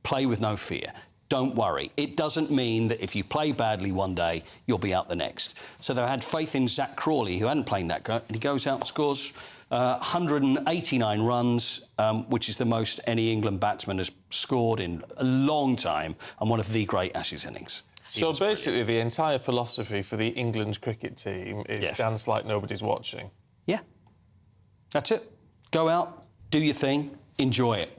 play with no fear. Don't worry. It doesn't mean that if you play badly one day, you'll be out the next. So they had faith in Zach Crawley, who hadn't played that great, and he goes out and scores 189 runs, which is the most any England batsman has scored in a long time, and one of the great Ashes innings. So basically, the entire philosophy for the England cricket team is dance like nobody's watching. Yeah. That's it. Go out, do your thing, enjoy it.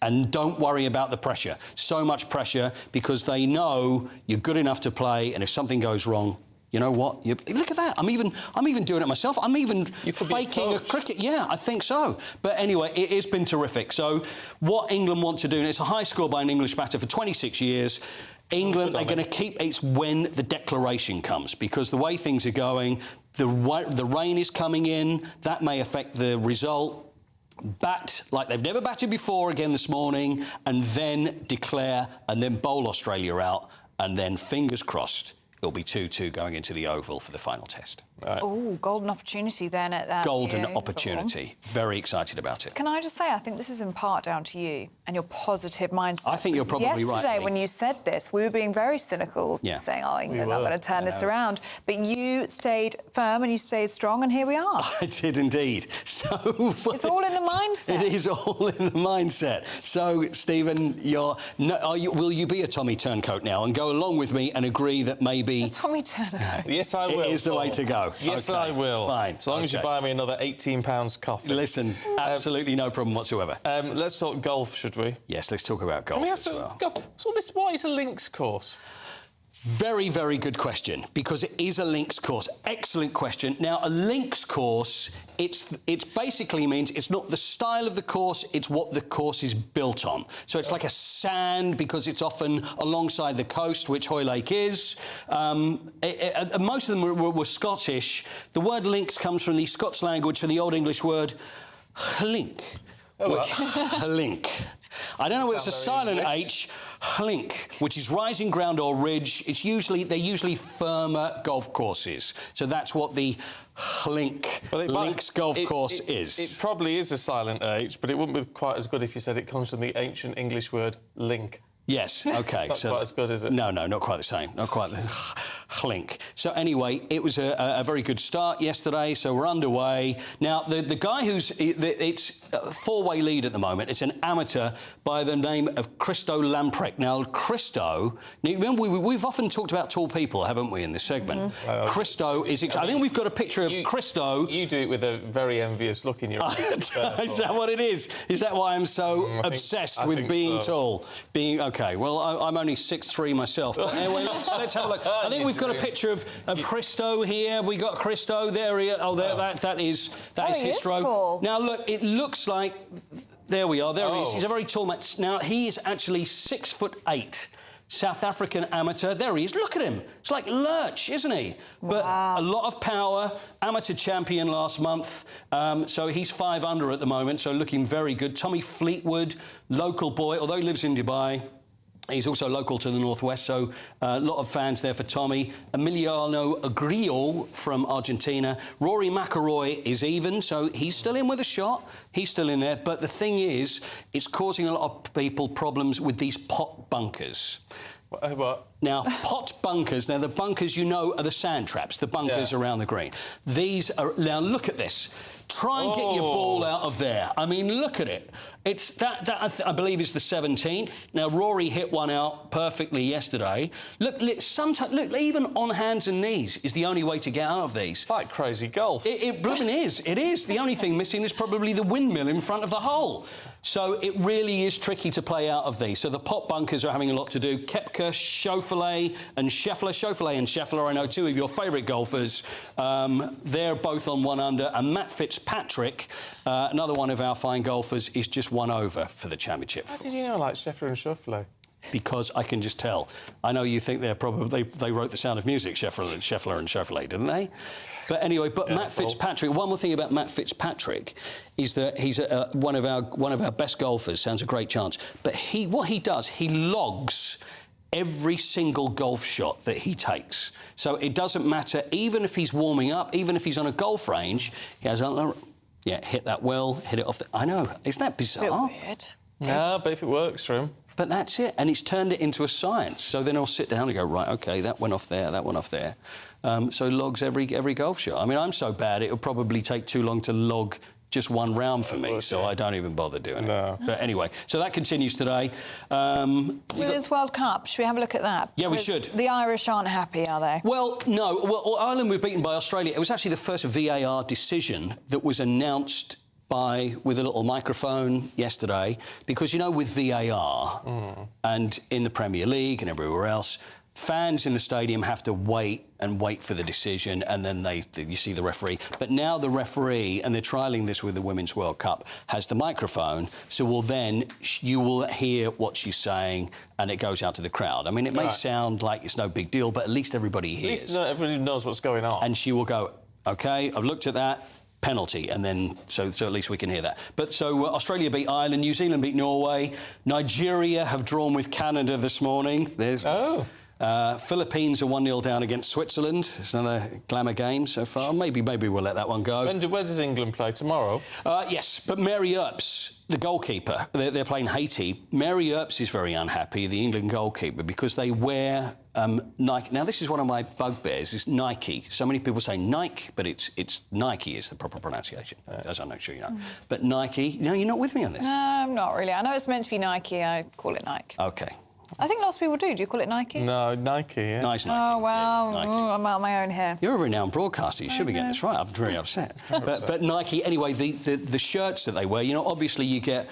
And don't worry about the pressure. So much pressure because they know you're good enough to play, and if something goes wrong, you know what? Look at that. I'm even doing it myself. I'm even faking a cricket. Yeah, I think so. But anyway, it has been terrific. So what England want to do, and it's a high score by an English batter for 26 years, England are going to keep... It's when the declaration comes, because the way things are going, the rain is coming in, that may affect the result. Bat like they've never batted before again this morning, and then declare, and then bowl Australia out, and then fingers crossed it'll be 2-2 going into the Oval for the final test. Right. Oh, golden opportunity then at that. Golden opportunity. Very excited about it. Can I just say, I think this is in part down to you and your positive mindset. I think you're probably right. Yesterday, when you said this, we were being very cynical, saying, oh, England are not going to turn this around. But you stayed firm and you stayed strong, and here we are. I did indeed. So it's all in the mindset. It is all in the mindset. So, Stephen, will you be a Tommy Turncoat now and go along with me and agree that maybe... A Tommy Turncoat? Yes, I will. It is the way to go. Yes, okay. I will. Fine. As long as you buy me another £18 coffee. Listen, absolutely no problem whatsoever. Let's talk golf, should we? Yes, let's talk about golf as well. So what is a links course? Very, very good question, because it is a links course. Excellent question. Now, a links course, it basically means it's not the style of the course, it's what the course is built on. So it's like a sand, because it's often alongside the coast, which Hoylake is. Most of them were Scottish. The word links comes from the Scots language for the Old English word hlink. Hlink. I don't know whether it's a silent H, hlink, which is rising ground or ridge. They're usually firmer golf courses. So that's what the links golf course is. It probably is a silent H, but it wouldn't be quite as good if you said it comes from the ancient English word link. Yes, OK. It's not quite as good, is it? No, not quite the same. Not quite the... Chlink. So anyway, it was a very good start yesterday, so we're underway. Now, the guy it's a four-way lead at the moment. It's an amateur by the name of Christo Lamprecht. Now, Christo, remember we've often talked about tall people, haven't we, in this segment? Christo is... I think we've got a picture of Christo... You do it with a very envious look in your eyes. Is that what it is? Is that why I'm so obsessed with being tall? OK, well, I'm only 6'3" myself. But anyway, let's have a look. I think we've got a picture of Christo here. Have we got Christo? There he is. Oh, that is his stroke. Now, look, it looks like... There we are. There he is. He's a very tall man. Now, he is actually 6'8". South African amateur. There he is. Look at him. It's like Lurch, isn't he? But a lot of power. Amateur champion last month. So he's 5 under at the moment, so looking very good. Tommy Fleetwood, local boy, although he lives in Dubai. He's also local to the northwest, so a lot of fans there for Tommy. Emiliano Grillo from Argentina. Rory McIlroy is even, so he's still in with a shot. He's still in there. But the thing is, it's causing a lot of people problems with these pot bunkers. What? Now, pot bunkers, now the bunkers, you know, are the sand traps, the bunkers around the green. These are... Now, look at this. Try and get your ball out of there. I mean, look at it. It's that I believe is the 17th. Now, Rory hit one out perfectly yesterday. Look, sometimes, look, even on hands and knees is the only way to get out of these. It's like crazy golf. It blooming is. It is. The only thing missing is probably the windmill in front of the hole. So it really is tricky to play out of these. So the pot bunkers are having a lot to do. Koepka, Schauffele and Scheffler. Schauffele and Scheffler, I know, two of your favourite golfers. They're both on 1 under. And Matt Fitzpatrick, another one of our fine golfers, is just 1 over for the championship. How did you know, like, Scheffler and Schauffele? Because I can just tell. I know you think they're probably... They wrote The Sound of Music, Scheffler and Schauffele, didn't they? But anyway, Matt Fitzpatrick... One more thing about Matt Fitzpatrick is that he's one of our best golfers. Sounds a great chance. But what he does, he logs every single golf shot that he takes. So it doesn't matter, even if he's warming up, even if he's on a golf range, he has... hit that well, hit it off the... I know. Isn't that bizarre? A bit weird. No, but if it works for him... But that's it, and he's turned it into a science. So then he'll sit down and go, right, OK, that went off there, that went off there. So logs every golf shot. I mean, I'm so bad, it'll probably take too long to log just 1 round for me, so I don't even bother doing it. But anyway, so that continues today. Women's World Cup, should we have a look at that? Yeah, we should. The Irish aren't happy, are they? Well, no. Well, Ireland were beaten by Australia. It was actually the first VAR decision that was announced with a little microphone yesterday, because, you know, with VAR and in the Premier League and everywhere else, fans in the stadium have to wait for the decision, and then you see the referee. But now the referee, and they're trialling this with the Women's World Cup, has the microphone, so you will hear what she's saying, and it goes out to the crowd. I mean, it may sound like it's no big deal, but at least everybody hears. At least everybody knows what's going on. And she will go, OK, I've looked at that. Penalty, and then so at least we can hear that. But so Australia beat Ireland, New Zealand beat Norway, Nigeria have drawn with Canada this morning. Philippines are 1-0 down against Switzerland. It's another glamour game so far. Maybe we'll let that one go. When does England play? Tomorrow? Yes, but Mary Earps, the goalkeeper, they're playing Haiti. Mary Earps is very unhappy, the England goalkeeper, because they wear Nike. Now, this is one of my bugbears, is Nike. So many people say Nike, but it's Nike is the proper pronunciation, as I'm not sure you know. But Nike... No, you're not with me on this? No, I'm not really. I know it's meant to be Nike. I call it Nike. OK. I think lots of people do. Do you call it Nike? No, Nike, yeah. Nice Nike. Oh, well, yeah, I'm out on my own here. You're a renowned broadcaster. You should be getting this right. I'm very upset. But Nike, anyway, the shirts that they wear, you know, obviously you get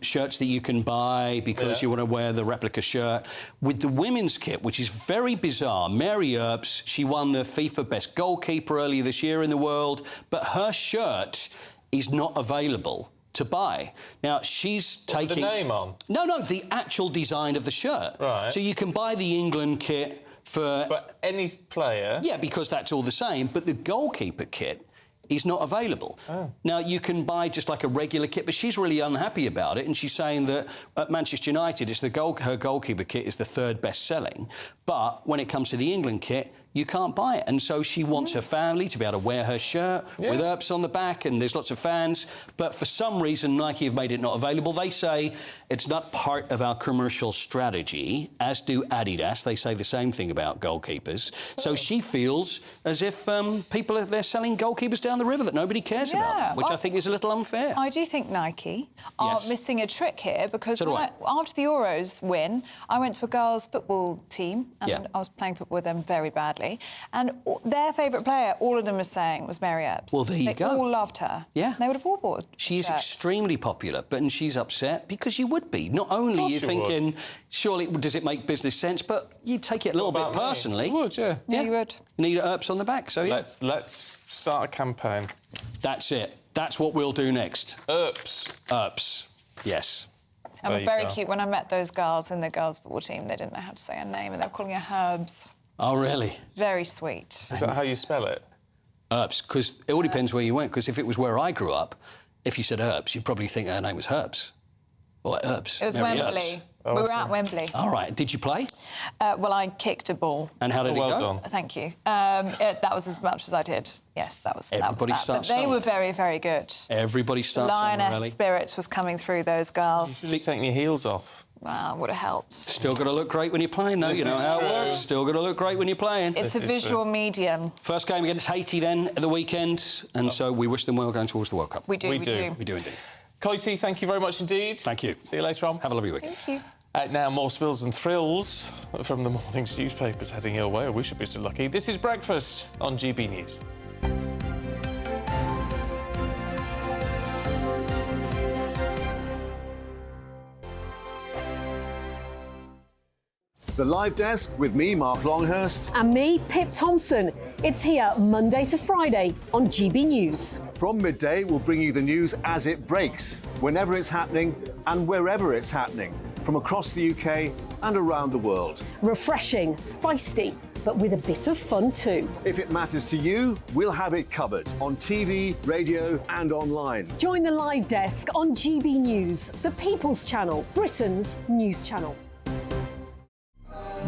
shirts that you can buy because you want to wear the replica shirt. With the women's kit, which is very bizarre, Mary Earps, she won the FIFA Best Goalkeeper earlier this year in the world, but her shirt is not available to buy. Now, she's taking... the name on? No, the actual design of the shirt. Right. So you can buy the England kit for any player? Yeah, because that's all the same, but the goalkeeper kit is not available. Now, you can buy just like a regular kit, but she's really unhappy about it, and she's saying that at Manchester United, her goalkeeper kit is the 3rd best-selling, but when it comes to the England kit, you can't buy it. And so she wants her family to be able to wear her shirt with Earps on the back, and there's lots of fans. But for some reason, Nike have made it not available. They say it's not part of our commercial strategy, as do Adidas. They say the same thing about goalkeepers. So she feels as if they're selling goalkeepers down the river that nobody cares about, which I think is a little unfair. I do think Nike are missing a trick here, because after the Euros win, I went to a girls' football team and I was playing football with them very badly. And their favourite player, all of them were saying, was Mary Earps. Well, there you go. They all loved her. Yeah. They would have all bought. She is extremely popular, and she's upset because you would be. Not only are you thinking, surely does it make business sense, but you take it a little bit personally. You would, yeah. Yeah, you would. Need Earps on the back, so yeah. Let's start a campaign. That's it. That's what we'll do next. Earps. Earps. Yes. And were very cute. When I met those girls in the girls' football team, they didn't know how to say her name, and they were calling her Herbs. Oh, really? Very sweet. Is that how you spell it? Earps, because it all depends where you went, because if it was where I grew up, if you said Earps, you'd probably think her name was Herbs. Or Earps. It was Mary Wembley. Earps. We were at Wembley. All right. Did you play? Well, I kicked a ball. And how did it go? Well done. Thank you. That was as much as I did. Yes, that was Everybody that. starts But they somewhere. were very, very good. Everybody starts somewhere, Lioness Ellie. spirit was coming through those girls. You should be taking your heels off. Well, would have helped. Still got to look great when you're playing, though. This You know is how it true. works. Still got to look great when you're playing. It's a visual medium. First game against Haiti, then, at the weekend. And so we wish them well going towards the World Cup. We do. We do indeed. Coity, thank you very much indeed. Thank you. See you later on. Have a lovely weekend. Thank you. Now, more spills and thrills from the morning's newspapers heading your way. We should be so lucky. This is Breakfast on GB News. The Live Desk with me, Mark Longhurst. And me, Pip Thompson. It's here Monday to Friday on GB News. From midday, we'll bring you the news as it breaks, whenever it's happening and wherever it's happening, from across the UK and around the world. Refreshing, feisty, but with a bit of fun too. If it matters to you, we'll have it covered on TV, radio and online. Join the Live Desk on GB News, the People's Channel, Britain's news channel.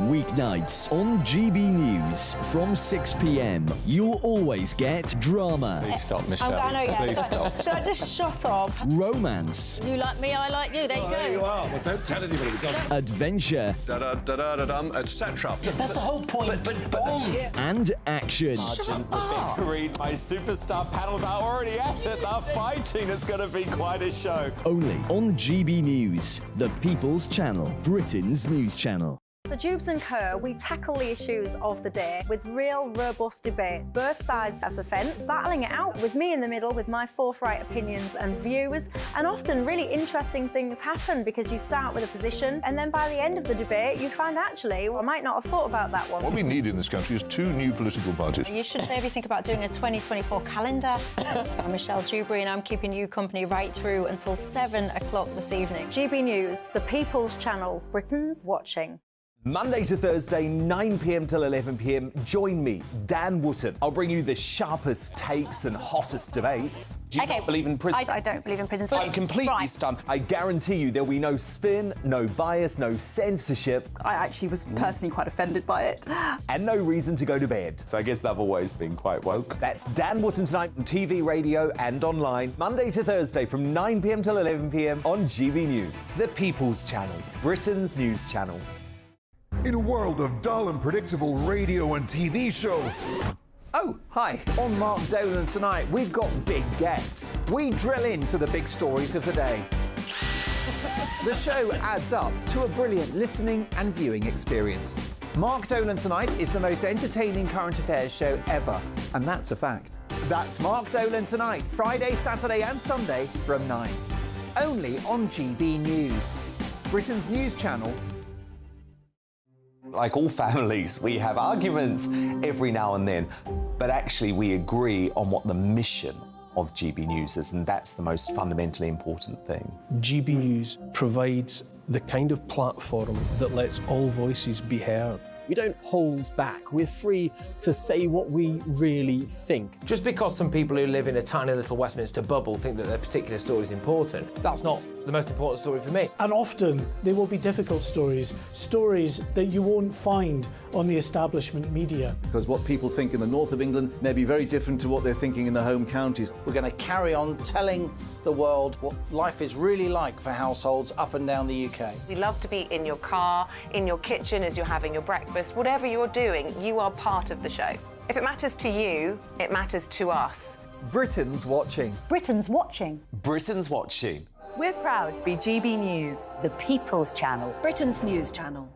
Weeknights on GB News from 6 p.m. You'll always get drama. Please stop, Michelle. I know, yeah. Please stop. Should I just shut up? Romance. You like me, I like you. There you go. There you are. Well, don't tell anybody. Adventure. Etc. That's the whole point. And action. Sergeant Reed, my superstar panel, they're already at it. They're fighting. It's going to be quite a show. Only on GB News, the People's Channel, Britain's news channel. So Jubes and Co, we tackle the issues of the day with real robust debate, both sides of the fence, battling it out with me in the middle with my forthright opinions and views. And often really interesting things happen because you start with a position and then by the end of the debate you find actually, well, I might not have thought about that one. What we need in this country is 2 new political parties. You should maybe think about doing a 2024 calendar. I'm Michelle Dewberry and I'm keeping you company right through until 7 o'clock this evening. GB News, the People's Channel, Britain's watching. Monday to Thursday, 9 p.m. till 11 p.m. Join me, Dan Wootton. I'll bring you the sharpest takes and hottest debates. Do you not believe in prison? I don't believe in prisons. I'm completely stunned. I guarantee you there'll be no spin, no bias, no censorship. I actually was personally quite offended by it. And no reason to go to bed. So I guess they've always been quite woke. That's Dan Wootton tonight on TV, radio and online. Monday to Thursday from 9 p.m. till 11 p.m. on GB News. The People's Channel, Britain's news channel. In a world of dull and predictable radio and TV shows. Oh, hi. On Mark Dolan tonight, we've got big guests. We drill into the big stories of the day. The show adds up to a brilliant listening and viewing experience. Mark Dolan Tonight is the most entertaining current affairs show ever, and that's a fact. That's Mark Dolan Tonight, Friday, Saturday and Sunday from 9. Only on GB News, Britain's news channel. Like all families, we have arguments every now and then, but actually we agree on what the mission of GB News is, and that's the most fundamentally important thing. GB News provides the kind of platform that lets all voices be heard. We don't hold back. We're free to say what we really think. Just because some people who live in a tiny little Westminster bubble think that their particular story is important, that's not the most important story for me. And often there will be difficult stories, stories that you won't find on the establishment media. Because what people think in the north of England may be very different to what they're thinking in their home counties. We're going to carry on telling the world what life is really like for households up and down the UK. We love to be in your car, in your kitchen as you're having your breakfast. Whatever you're doing, you are part of the show. If it matters to you, it matters to us. Britain's watching. Britain's watching. Britain's watching. We're proud to be GB News. The People's Channel. Britain's news channel.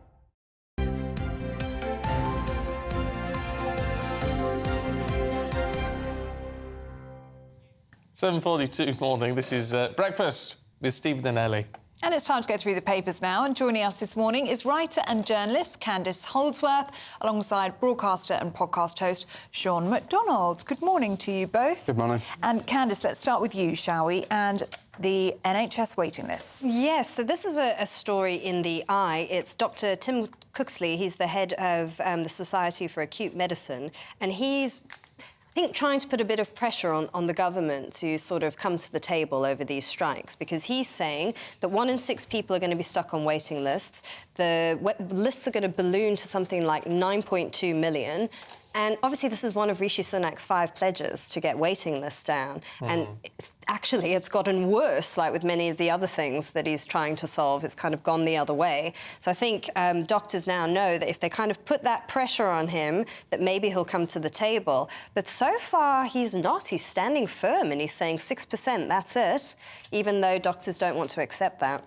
7:42 morning. This is Breakfast with Stephen and Ellie. And it's time to go through the papers now. And joining us this morning is writer and journalist Candice Holdsworth, alongside broadcaster and podcast host Sean McDonald. Good morning to you both. Good morning. And Candice, let's start with you, shall we? And the NHS waiting lists. Yes, so this is a story in the Eye. It's Dr. Tim Cooksley. He's the head of the Society for Acute Medicine, and he's, I think, trying to put a bit of pressure on the government to sort of come to the table over these strikes, because he's saying that 1 in 6 people are going to be stuck on waiting lists. The lists are going to balloon to something like 9.2 million. And obviously this is one of Rishi Sunak's 5 pledges, to get waiting lists down. And it's gotten worse, like with many of the other things that he's trying to solve. It's kind of gone the other way. So I think doctors now know that if they kind of put that pressure on him, that maybe he'll come to the table. But so far, he's not. He's standing firm, and he's saying 6%, that's it, even though doctors don't want to accept that.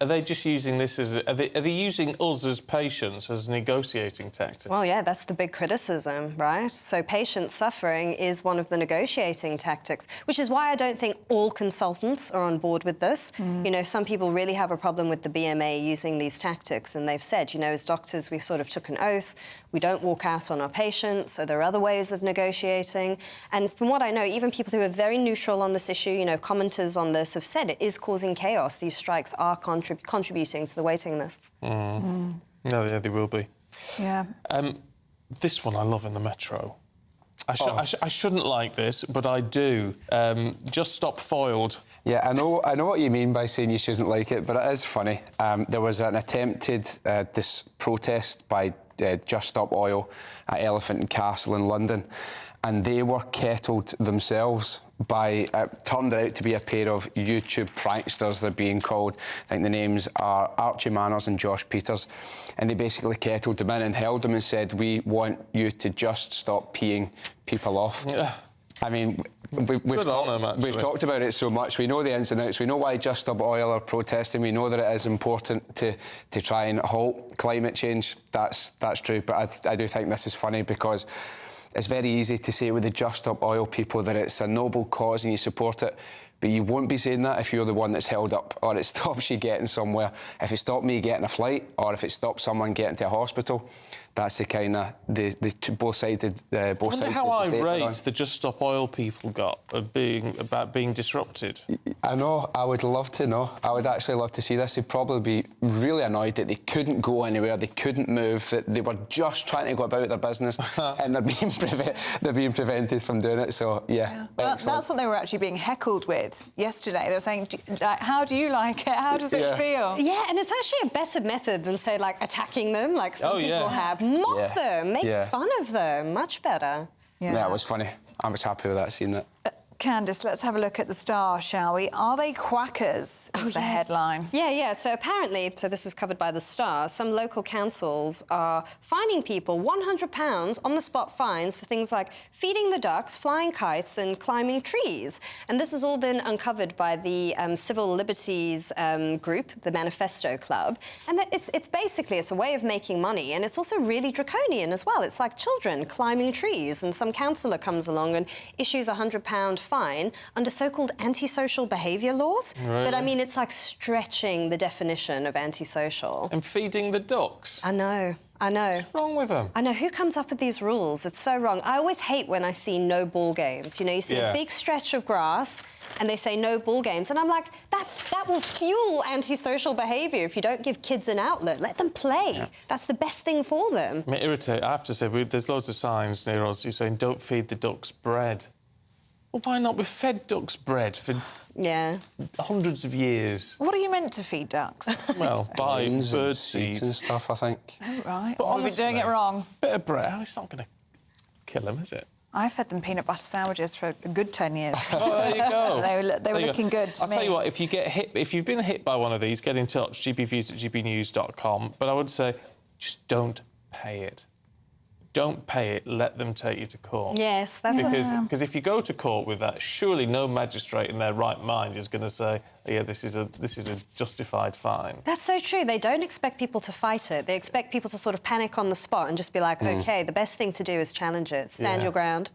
Are they just using this as... Are they using us as patients as a negotiating tactic? Well, yeah, that's the big criticism, right? So patient suffering is one of the negotiating tactics, which is why I don't think all consultants are on board with this. You know, some people really have a problem with the BMA using these tactics, and they've said, you know, as doctors, we sort of took an oath. We don't walk out on our patients, so there are other ways of negotiating. And from what I know, even people who are very neutral on this issue, you know, commenters on this, have said it is causing chaos. These strikes are contributing to the waiting lists. No, yeah, they will be. Yeah. This one I love in the Metro. I shouldn't like this, but I do. Just stop foiled. Yeah, I know what you mean by saying you shouldn't like it, but it is funny. There was an attempted this protest by Just Stop Oil at Elephant and Castle in London, and they were kettled themselves by, turned out to be a pair of YouTube pranksters, they're being called. I think the names are Archie Manners and Josh Peters. And they basically kettled them in and held them and said, we want you to just stop peeing people off. Yeah. I mean, we've talked about it so much. We know the ins and outs. We know why Just Stop Oil are protesting. We know that it is important to try and halt climate change. That's true. But I do think this is funny, because it's very easy to say with the Just Stop Oil people that it's a noble cause and you support it, but you won't be saying that if you're the one that's held up, or it stops you getting somewhere. If it stopped me getting a flight, or if it stopped someone getting to a hospital, that's the kind of both sides of the debate. I wonder how irate the Just Stop Oil people got about being disrupted. I know. I would love to know. I would actually love to see this. They'd probably be really annoyed that they couldn't go anywhere, they couldn't move, that they were just trying to go about their business and they're being prevented from doing it. So yeah. Well, that's what they were actually being heckled with yesterday. They were saying, "How do you like it? How does it feel?" Yeah, and it's actually a better method than, say, like attacking them, like some people have. Mock them, make fun of them, much better. Yeah, it was funny. I was happy with that, seeing it. Candice, let's have a look at the Star, shall we? Are they quackers, is the headline. Yeah. So apparently, so this is covered by the Star, some local councils are fining people £100 on-the-spot fines for things like feeding the ducks, flying kites and climbing trees. And this has all been uncovered by the Civil Liberties group, the Manifesto Club. And it's basically, it's a way of making money, and it's also really draconian as well. It's like children climbing trees, and some councillor comes along and issues £100 fine under so-called antisocial behaviour laws. Really? But I mean, it's like stretching the definition of antisocial. And feeding the ducks. I know. What's wrong with them? I know. Who comes up with these rules? It's so wrong. I always hate when I see no ball games. You know, you see a big stretch of grass and they say no ball games. And I'm like, that will fuel antisocial behaviour if you don't give kids an outlet. Let them play. Yeah. That's the best thing for them. I have to say, there's loads of signs near us you're saying, don't feed the ducks bread. Well, why not? We've fed ducks bread for hundreds of years. What are you meant to feed ducks? Well, by bird seeds and stuff, I think. Oh, right. But we're doing it wrong. Bit of bread, it's not going to kill them, is it? I fed them peanut butter sandwiches for a good 10 years. Oh, there you go. they were looking good to me. I'll tell you what, if you get hit, if you've been hit by one of these, get in touch, gbviews@gbnews.com. But I would say, just don't pay it. Don't pay it, let them take you to court. Yes, that's because if you go to court with that, surely no magistrate in their right mind is going to say, yeah, this is a justified fine. That's so true. They don't expect people to fight it. They expect people to sort of panic on the spot and just be like, OK, the best thing to do is challenge it, stand your ground.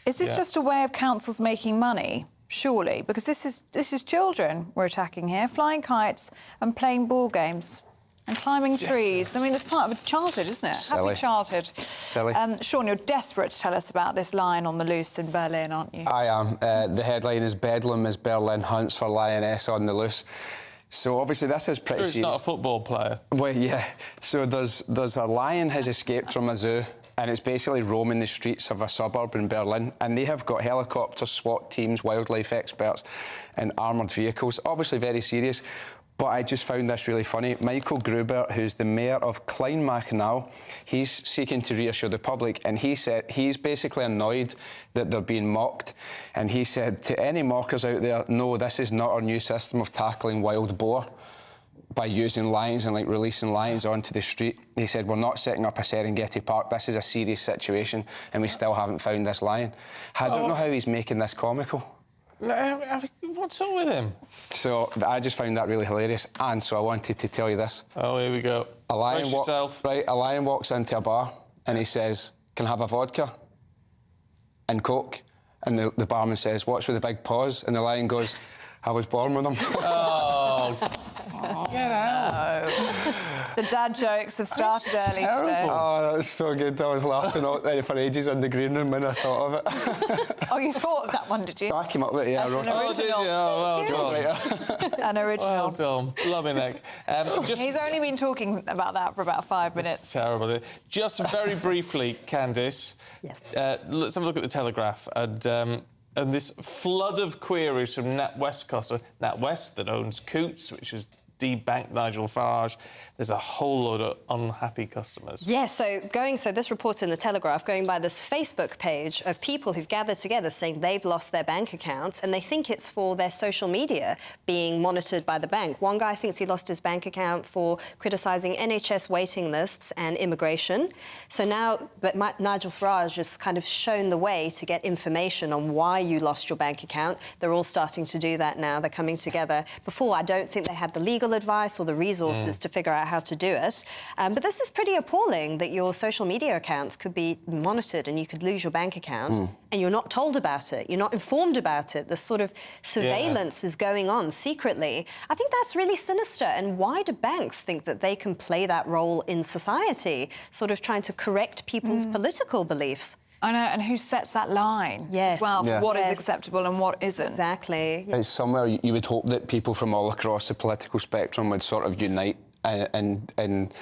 Is this just a way of councils making money? Surely, because this is children we're attacking here, flying kites and playing ball games. And climbing trees. I mean, it's part of a childhood, isn't it? Silly. Happy childhood. Silly. Sean, you're desperate to tell us about this lion on the loose in Berlin, aren't you? I am. The headline is Bedlam as Berlin hunts for lioness on the loose. So obviously this is pretty serious. It's not a football player. Well, yeah. So there's a lion has escaped from a zoo, and it's basically roaming the streets of a suburb in Berlin, and they have got helicopters, SWAT teams, wildlife experts and armoured vehicles. Obviously very serious. But I just found this really funny. Michael Gruber, who's the mayor of Kleinmachnow, he's seeking to reassure the public, and he said he's basically annoyed that they're being mocked. And he said to any mockers out there, no, this is not our new system of tackling wild boar by using lions and releasing lions onto the street. He said, we're not setting up a Serengeti Park. This is a serious situation, and we still haven't found this lion. I don't know how he's making this comical. What's up with him? So I just found that really hilarious, and so I wanted to tell you this. Oh, here we go. A lion walks into a bar and he says, "Can I have a vodka and Coke?" And the barman says, "What's with the big paws?" And the lion goes, "I was born with them." Oh, get out. The dad jokes have started early today. Oh, that was so good. I was laughing for ages in the green room when I thought of it. Oh, you thought of that one, did you? I came up with it, yeah. That's an original. Oh, well done. An original. Well done. Blumenegg. He's only been talking about that for about 5 minutes. It's terrible. Just very briefly, Candice, let's have a look at the Telegraph and this flood of queries from NatWest customers. NatWest that owns Coots, which is debanked Nigel Farage. There's a whole lot of unhappy customers. Yeah, so this report's in the Telegraph, going by this Facebook page of people who've gathered together saying they've lost their bank accounts and they think it's for their social media being monitored by the bank. One guy thinks he lost his bank account for criticising NHS waiting lists and immigration. So now Nigel Farage has kind of shown the way to get information on why you lost your bank account. They're all starting to do that now. They're coming together. Before, I don't think they had the legal advice or the resources to figure out how to do it. But this is pretty appalling that your social media accounts could be monitored and you could lose your bank account and you're not told about it, you're not informed about it. This sort of surveillance is going on secretly. I think that's really sinister. And why do banks think that they can play that role in society, sort of trying to correct people's political beliefs? I know, and who sets that line as well for what is acceptable and what isn't? Exactly. It's somewhere you would hope that people from all across the political spectrum would sort of unite and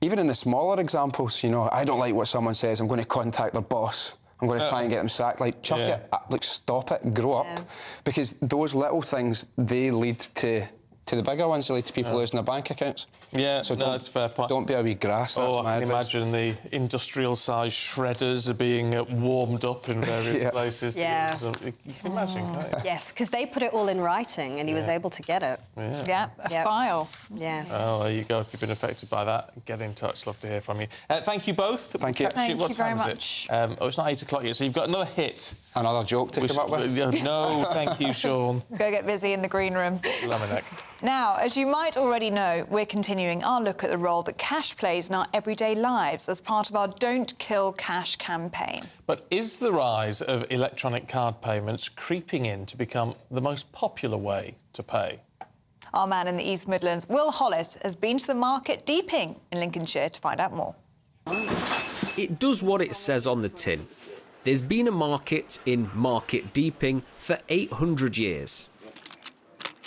even in the smaller examples, you know, I don't like what someone says, I'm going to contact their boss, I'm going to try and get them sacked. Like, chuck it, stop it, grow up. Because those little things, they lead to the bigger ones, they lead to people losing their bank accounts. Yeah, so that's a fair point. Don't be a wee grass. Oh, I can imagine the industrial-sized shredders are being warmed up in various places. Yeah. You can imagine, can't you? Yes, because they put it all in writing and he was able to get it. Yeah, a file. Yes. Well, there you go. If you've been affected by that, get in touch. Love to hear from you. Thank you both. Thank you. Thank you very much. It's not 8 o'clock yet, so you've got another hit. Another joke to come up with? No, thank you, Sean. Go get busy in the green room. Blumenegg. Now, as you might already know, we're continuing our look at the role that cash plays in our everyday lives as part of our Don't Kill Cash campaign. But is the rise of electronic card payments creeping in to become the most popular way to pay? Our man in the East Midlands, Will Hollis, has been to the market Deeping in Lincolnshire to find out more. It does what it says on the tin. There's been a market in Market Deeping for 800 years.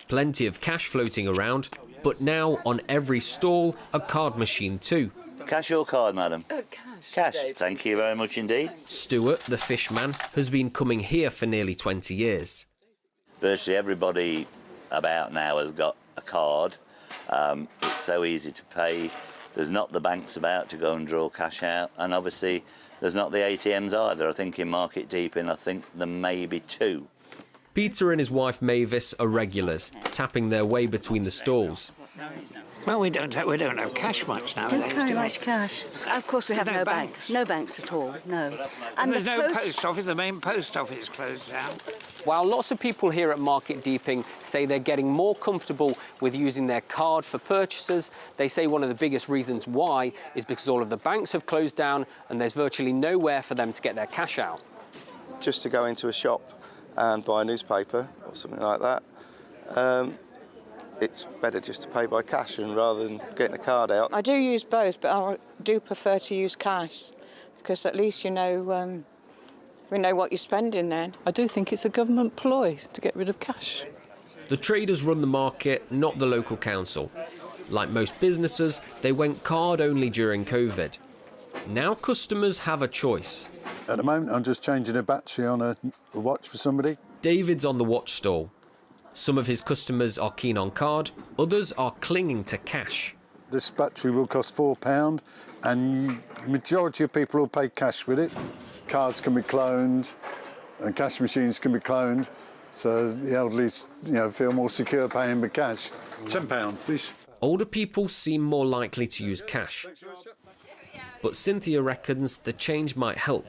Plenty of cash floating around, but now on every stall, a card machine too. Cash or card, madam? Cash. Cash. Thank you very much indeed. Stuart, the fishman, has been coming here for nearly 20 years. Virtually everybody about now has got a card. It's so easy to pay. There's not the banks about to go and draw cash out, and obviously there's not the ATMs either. I think in Market Deeping, I think there may be 2. Peter and his wife Mavis are regulars, tapping their way between the stalls. Well, we don't have cash much nowadays. Don't carry much cash. Of course, we have no banks. No banks at all. No. And there's no post office. The main post office closed down. While lots of people here at Market Deeping say they're getting more comfortable with using their card for purchases, they say one of the biggest reasons why is because all of the banks have closed down and there's virtually nowhere for them to get their cash out. Just to go into a shop and buy a newspaper or something like that, it's better just to pay by cash and rather than getting a card out. I do use both, but I do prefer to use cash because at least you know we know what you're spending then. I do think it's a government ploy to get rid of cash. The traders run the market, not the local council. Like most businesses, they went card only during COVID. Now customers have a choice. At the moment, I'm just changing a battery on a watch for somebody. David's on the watch stall. Some of his customers are keen on card, others are clinging to cash. This battery will cost £4 and majority of people will pay cash with it. Cards can be cloned and cash machines can be cloned, so the elderly feel more secure paying with cash. £10, please. Older people seem more likely to use cash. But Cynthia reckons the change might help.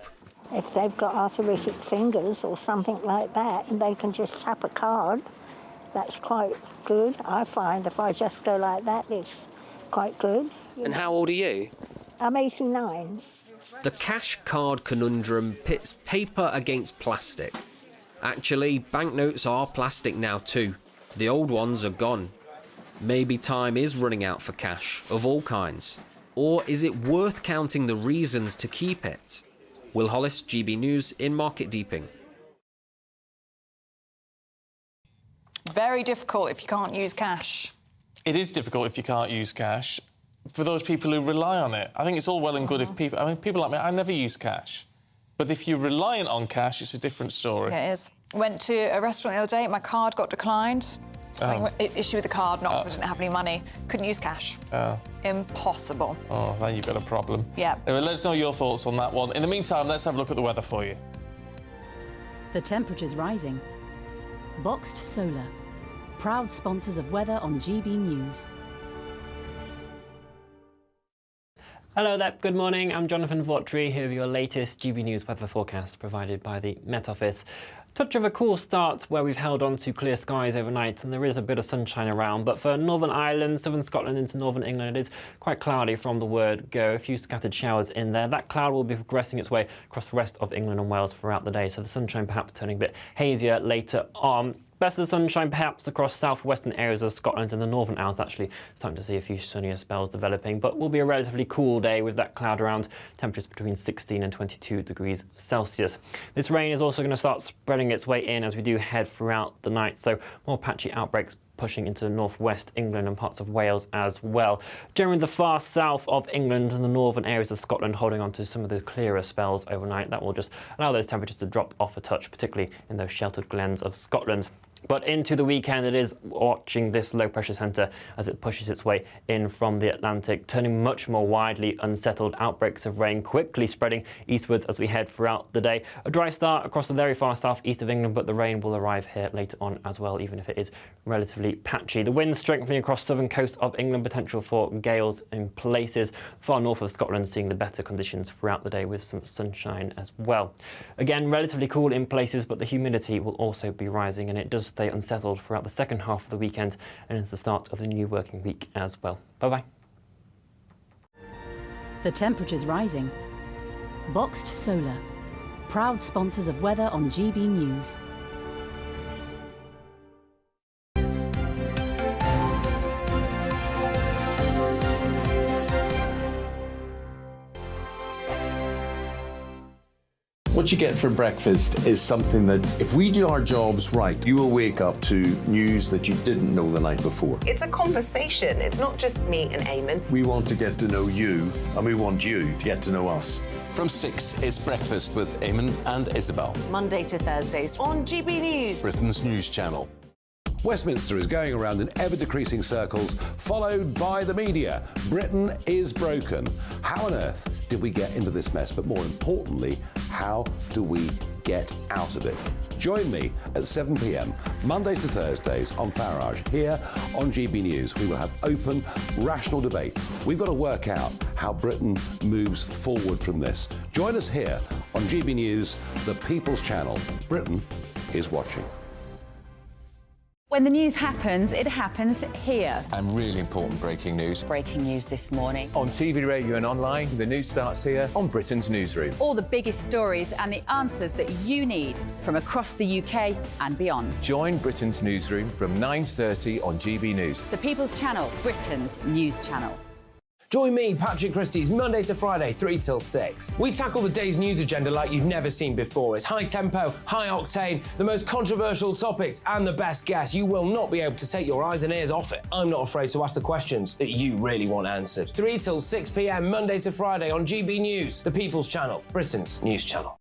If they've got arthritic fingers or something like that, and they can just tap a card, that's quite good. I find if I just go like that, it's quite good. And how old are you? I'm 89. The cash card conundrum pits paper against plastic. Actually, banknotes are plastic now too. The old ones are gone. Maybe time is running out for cash of all kinds. Or is it worth counting the reasons to keep it? Will Hollis, GB News, in Market Deeping. Very difficult if you can't use cash. It is difficult if you can't use cash. For those people who rely on it, I think it's all well and good if people... I mean, people like me, I never use cash. But if you're reliant on cash, it's a different story. Yeah, it is. Went to a restaurant the other day, my card got declined. Issue with the card, not because I didn't have any money. Couldn't use cash. Impossible. Oh, then you've got a problem. Yeah. Anyway, let us know your thoughts on that one. In the meantime, let's have a look at the weather for you. The temperature's rising. Boxed Solar, proud sponsors of weather on GB News. Hello there, good morning. I'm Jonathan Vautry here with your latest GB News weather forecast provided by the Met Office. Touch of a cool start where we've held on to clear skies overnight and there is a bit of sunshine around, but for Northern Ireland, Southern Scotland into Northern England, it is quite cloudy from the word go. A few scattered showers in there. That cloud will be progressing its way across the rest of England and Wales throughout the day, so the sunshine perhaps turning a bit hazier later on. Best of the sunshine perhaps across southwestern areas of Scotland and the Northern Isles, actually starting to see a few sunnier spells developing, but will be a relatively cool day with that cloud around, temperatures between 16 and 22 degrees Celsius. This rain is also going to start spreading its way in as we do head throughout the night, so more patchy outbreaks pushing into northwest England and parts of Wales as well. Generally the far south of England and the northern areas of Scotland holding on to some of the clearer spells overnight. That will just allow those temperatures to drop off a touch, particularly in those sheltered glens of Scotland. But into the weekend, it is watching this low-pressure centre as it pushes its way in from the Atlantic, turning much more widely unsettled. Outbreaks of rain quickly spreading eastwards as we head throughout the day. A dry start across the very far southeast of England, but the rain will arrive here later on as well, even if it is relatively patchy. The winds strengthening across southern coast of England, potential for gales in places. Far north of Scotland seeing the better conditions throughout the day with some sunshine as well. Again, relatively cool in places, but the humidity will also be rising, and it does stay unsettled throughout the second half of the weekend and into the start of the new working week as well. Bye-bye. The temperature's rising. Boxed Solar, proud sponsors of weather on GB News. What What you get for breakfast is something that, if we do our jobs right, you will wake up to news that you didn't know the night before. It's a conversation. It's not just me and Eamon. We want to get to know you, and we want you to get to know us. From 6, it's Breakfast with Eamon and Isabel. Monday to Thursdays on GB News. Britain's news channel. Westminster is going around in ever-decreasing circles, followed by the media. Britain is broken. How on earth did we get into this mess? But more importantly, how do we get out of it? Join me at 7 p.m, Monday to Thursdays on Farage, here on GB News. We will have open, rational debate. We've got to work out how Britain moves forward from this. Join us here on GB News, the People's Channel. Britain is watching. When the news happens, it happens here. And really important breaking news. Breaking news this morning. On TV, radio and online, the news starts here on Britain's Newsroom. All the biggest stories and the answers that you need from across the UK and beyond. Join Britain's Newsroom from 9:30 on GB News. The People's Channel, Britain's news channel. Join me, Patrick Christie's Monday to Friday, 3 till 6. We tackle the day's news agenda like you've never seen before. It's high tempo, high octane, the most controversial topics and the best guests. You will not be able to take your eyes and ears off it. I'm not afraid to ask the questions that you really want answered. 3 till 6 p.m, Monday to Friday on GB News, the People's Channel, Britain's news channel.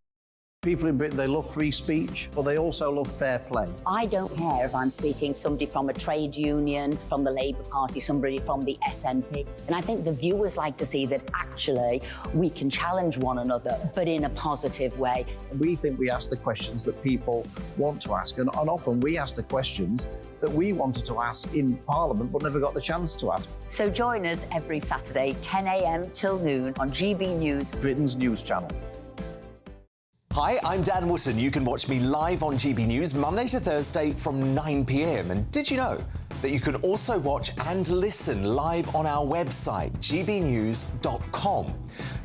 People in Britain, they love free speech, but they also love fair play. I don't care if I'm speaking somebody from a trade union, from the Labour Party, somebody from the SNP. And I think the viewers like to see that actually we can challenge one another, but in a positive way. We think we ask the questions that people want to ask, and often we ask the questions that we wanted to ask in Parliament but never got the chance to ask. So join us every Saturday, 10 a.m. till noon on GB News, Britain's news channel. Hi, I'm Dan Wootton. You can watch me live on GB News Monday to Thursday from 9 p.m. And did you know that you can also watch and listen live on our website, gbnews.com.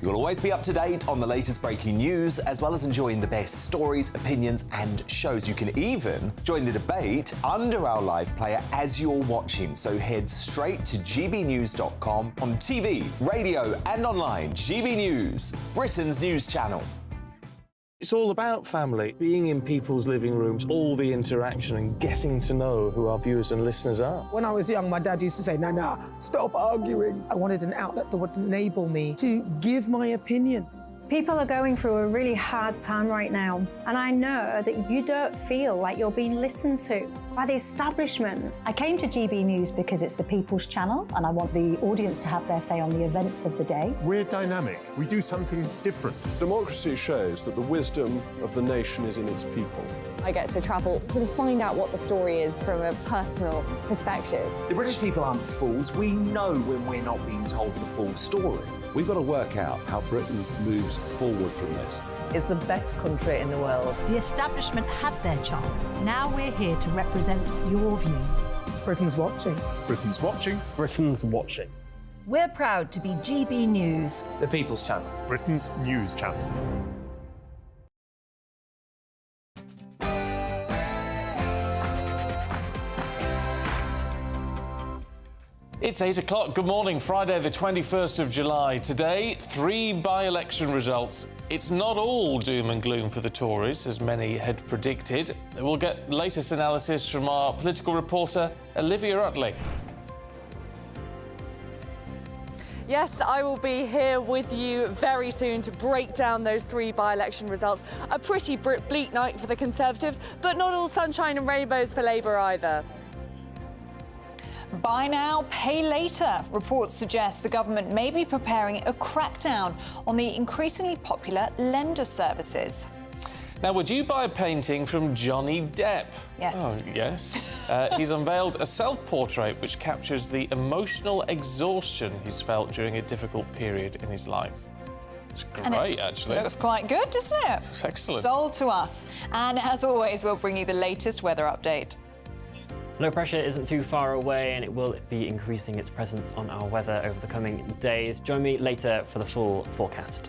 You'll always be up to date on the latest breaking news, as well as enjoying the best stories, opinions and shows. You can even join the debate under our live player as you're watching. So head straight to gbnews.com on TV, radio and online. GB News, Britain's news channel. It's all about family, being in people's living rooms, all the interaction and getting to know who our viewers and listeners are. When I was young, my dad used to say, "Nah, stop arguing." I wanted an outlet that would enable me to give my opinion. People are going through a really hard time right now, and I know that you don't feel like you're being listened to by the establishment. I came to GB News because it's the People's Channel, and I want the audience to have their say on the events of the day. We're dynamic. We do something different. Democracy shows that the wisdom of the nation is in its people. I get to travel to find out what the story is from a personal perspective. The British people aren't fools. We know when we're not being told the full story. We've got to work out how Britain moves forward from this. It's the best country in the world. The establishment had their chance. Now we're here to represent your views. Britain's watching. Britain's watching. Britain's watching. We're proud to be GB News, The People's Channel. Britain's news channel. It's 8 o'clock. Good morning. Friday, the 21st of July. Today, 3 by-election results. It's not all doom and gloom for the Tories, as many had predicted. We'll get latest analysis from our political reporter, Olivia Utley. Yes, I will be here with you very soon to break down those 3 by-election results. A pretty bleak night for the Conservatives, but not all sunshine and rainbows for Labour either. Buy now, pay later. Reports suggest the government may be preparing a crackdown on the increasingly popular lender services. Now, would you buy a painting from Johnny Depp? Yes. Oh, yes. He's unveiled a self-portrait which captures the emotional exhaustion he's felt during a difficult period in his life. It's great, actually. Looks quite good, doesn't it? It's excellent. Sold to us. And as always, we'll bring you the latest weather update. Low pressure isn't too far away and it will be increasing its presence on our weather over the coming days. Join me later for the full forecast.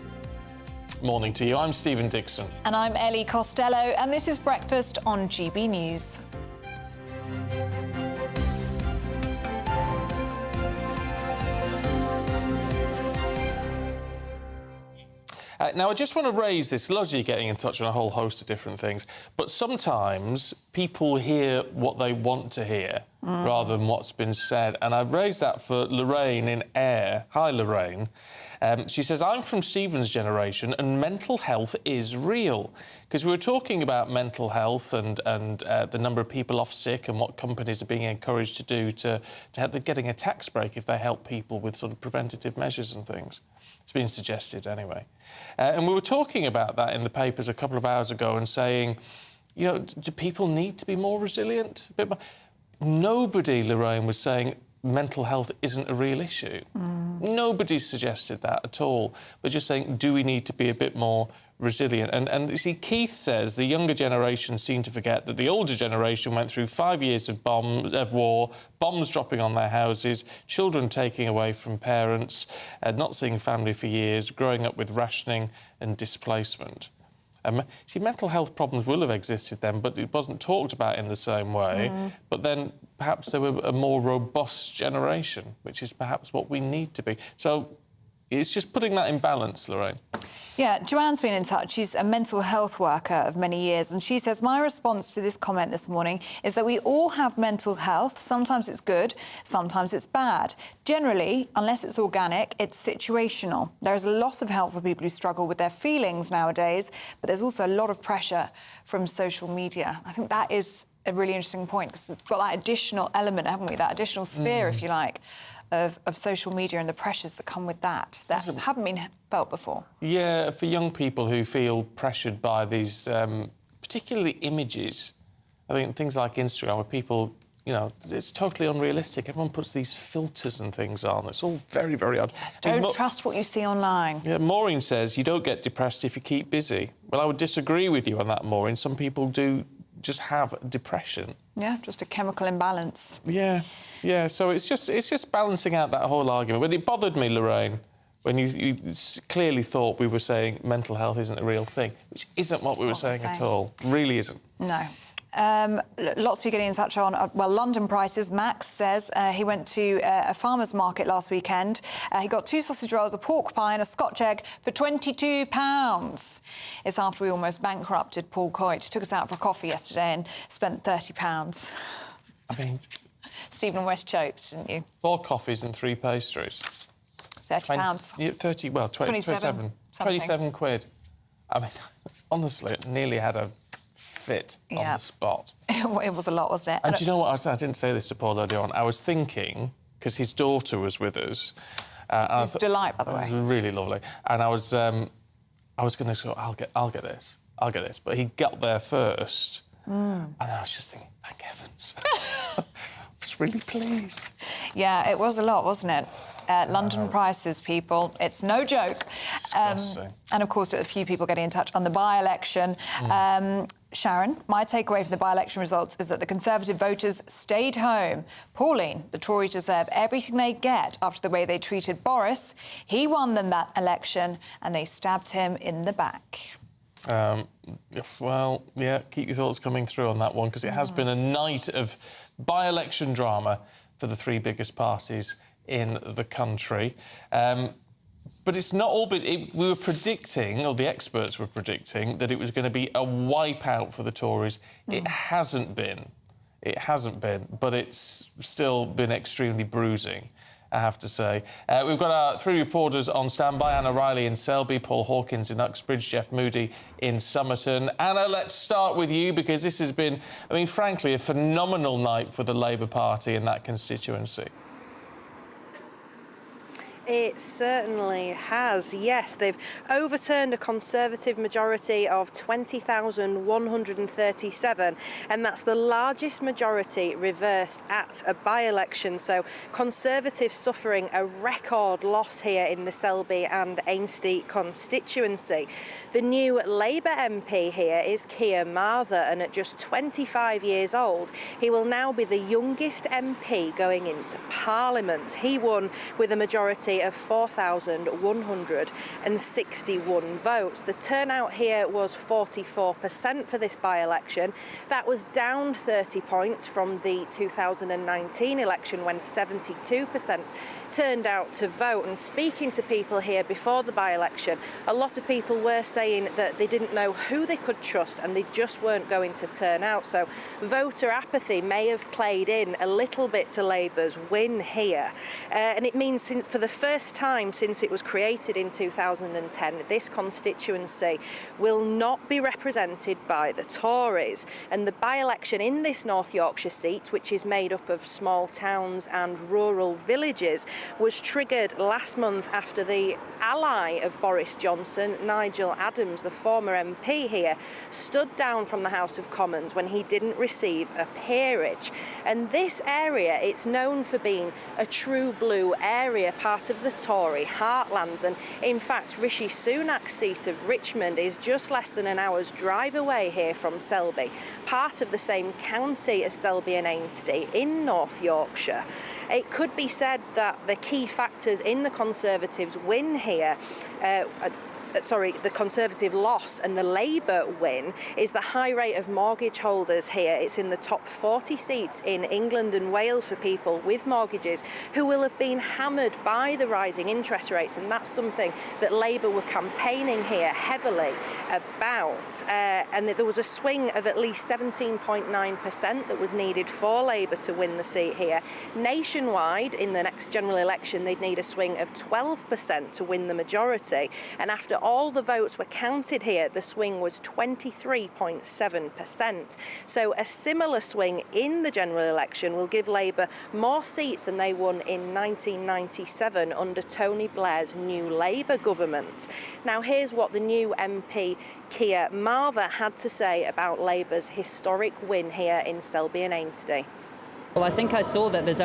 Morning to you. I'm Stephen Dixon. And I'm Ellie Costello, and this is Breakfast on GB News. Now, I just want to raise this. Loads of you getting in touch on a whole host of different things, but sometimes people hear what they want to hear rather than what's been said, and I raised that for Lorraine in Ayr. Hi, Lorraine. She says, I'm from Stephen's generation and mental health is real. Because we were talking about mental health and the number of people off sick and what companies are being encouraged to do to help them getting a tax break if they help people with sort of preventative measures and things. It's been suggested anyway. And we were talking about that in the papers a couple of hours ago and saying, you know, do people need to be more resilient? A bit more? Nobody, Lorraine, was saying mental health isn't a real issue. Nobody's suggested that at all. We're just saying, do we need to be a bit more resilient? And you see, Keith says the younger generation seem to forget that the older generation went through 5 years of war, bombs dropping on their houses, children taking away from parents, not seeing family for years, growing up with rationing and displacement. See, mental health problems will have existed then, but it wasn't talked about in the same way. But then perhaps they were a more robust generation, which is perhaps what we need to be. So it's just putting that in balance, Lorraine. Yeah, Joanne's been in touch. She's a mental health worker of many years, and she says, my response to this comment this morning is that we all have mental health. Sometimes it's good, sometimes it's bad. Generally, unless it's organic, it's situational. There's a lot of help for people who struggle with their feelings nowadays, but there's also a lot of pressure from social media. I think that is a really interesting point, because we've got that additional element, haven't we? That additional sphere, if you like, of social media and the pressures that come with that haven't been felt before. Yeah, for young people who feel pressured by these, particularly images, I think things like Instagram, where people, you know, it's totally unrealistic. Everyone puts these filters and things on. It's all very, very odd. Don't trust what you see online. Yeah, Maureen says you don't get depressed if you keep busy. Well, I would disagree with you on that, Maureen. Some people do just have depression. Yeah, just a chemical imbalance. Yeah, so it's just balancing out that whole argument. But it bothered me, Lorraine, when you clearly thought we were saying mental health isn't a real thing, which isn't what we were saying at all. Really isn't. No. Lots of you getting in touch on, well, London prices. Max says he went to a farmer's market last weekend. He got 2 sausage rolls, a pork pie and a Scotch egg for £22. It's after we almost bankrupted Paul Coyte. Took us out for a coffee yesterday and spent £30. I mean... Stephen almost choked, didn't you? 4 coffees and 3 pastries. £30. Yeah, 30, well, 27 quid. I mean, honestly, it nearly had a fit on the spot. It was a lot, wasn't it? And do you know what I said? I didn't say this to Paul earlier on. I was thinking, because his daughter was with us. It's a delight, by the way. It was really lovely. And I was going to go, I'll get this. But he got there first. And I was just thinking, thank heavens. I was really pleased. Yeah, it was a lot, wasn't it? London prices, people. It's no joke. Disgusting. And, of course, a few people getting in touch on the by-election. Sharon, my takeaway from the by-election results is that the Conservative voters stayed home. Pauline, the Tories deserve everything they get after the way they treated Boris. He won them that election and they stabbed him in the back. Well, yeah, keep your thoughts coming through on that one, because it has been a night of by-election drama for the 3 biggest parties in the country. But it's not all... we were predicting, or the experts were predicting, that it was going to be a wipeout for the Tories. It hasn't been. It hasn't been, but it's still been extremely bruising, I have to say. We've got our 3 reporters on standby: Anna Riley in Selby, Paul Hawkins in Uxbridge, Jeff Moody in Somerton. Anna, let's start with you, because this has been, I mean, frankly, a phenomenal night for the Labour Party in that constituency. It certainly has, yes. They've overturned a Conservative majority of 20,137, and that's the largest majority reversed at a by-election. So Conservatives suffering a record loss here in the Selby and Ainsty constituency. The new Labour MP here is Keir Mather, and at just 25 years old, he will now be the youngest MP going into Parliament. He won with a majority majority of 4,161 votes. The turnout here was 44% for this by-election. That was down 30 points from the 2019 election when 72% turned out to vote. And speaking to people here before the by-election, a lot of people were saying that they didn't know who they could trust and they just weren't going to turn out. So voter apathy may have played in a little bit to Labour's win here. And it means for the first time since it was created in 2010, this constituency will not be represented by the Tories. And the by-election in this North Yorkshire seat, which is made up of small towns and rural villages, was triggered last month after the ally of Boris Johnson, Nigel Adams, the former MP here, stood down from the House of Commons when he didn't receive a peerage. And this area, it's known for being a true blue area, part of the Tory heartlands. And in fact, Rishi Sunak's seat of Richmond is just less than an hour's drive away here from Selby, part of the same county as Selby and Ainsty in North Yorkshire. It could be said that the key factors in the Conservatives' win here, the Conservative loss and the Labour win, is the high rate of mortgage holders here. It's in the top 40 seats in England and Wales for people with mortgages who will have been hammered by the rising interest rates, and that's something that Labour were campaigning here heavily about. And there was a swing of at least 17.9% that was needed for Labour to win the seat here. Nationwide, in the next general election, they'd need a swing of 12% to win the majority, and after all the votes were counted here, the swing was 23.7%. So a similar swing in the general election will give Labour more seats than they won in 1997 under Tony Blair's new Labour government. Now here's what the new MP Keir Mather had to say about Labour's historic win here in Selby and Ainsty. Well, I think I saw that there's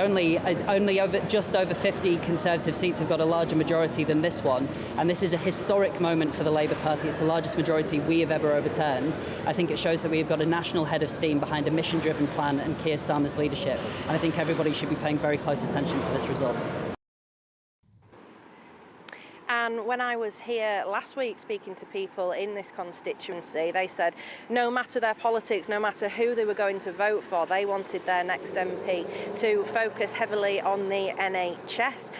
just over 50 Conservative seats have got a larger majority than this one, and this is a historic moment for the Labour Party. It's the largest majority we have ever overturned. I think it shows that we've got a national head of steam behind a mission-driven plan and Keir Starmer's leadership, and I think everybody should be paying very close attention to this result. And when I was here last week speaking to people in this constituency, they said no matter their politics, no matter who they were going to vote for, they wanted their next MP to focus heavily on the NHS,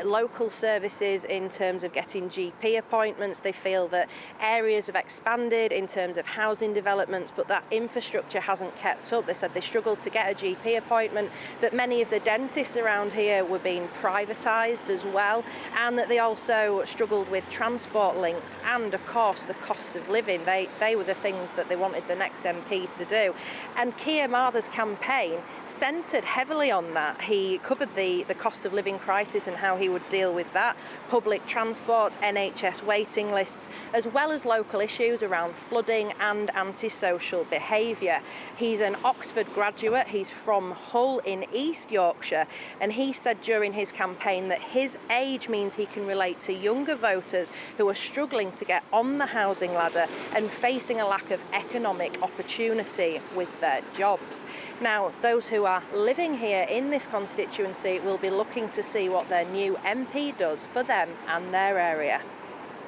local services in terms of getting GP appointments. They feel that areas have expanded in terms of housing developments, but that infrastructure hasn't kept up. They said they struggled to get a GP appointment, that many of the dentists around here were being privatised as well, and that they also struggled with transport links and, of course, the cost of living. They were the things that they wanted the next MP to do. And Keir Mather's campaign centred heavily on that. He covered the cost of living crisis and how he would deal with that, public transport, NHS waiting lists, as well as local issues around flooding and antisocial behaviour. He's an Oxford graduate. He's from Hull in East Yorkshire, and he said during his campaign that his age means he can relate to younger voters who are struggling to get on the housing ladder and facing a lack of economic opportunity with their jobs. Now, those who are living here in this constituency will be looking to see what their new MP does for them and their area.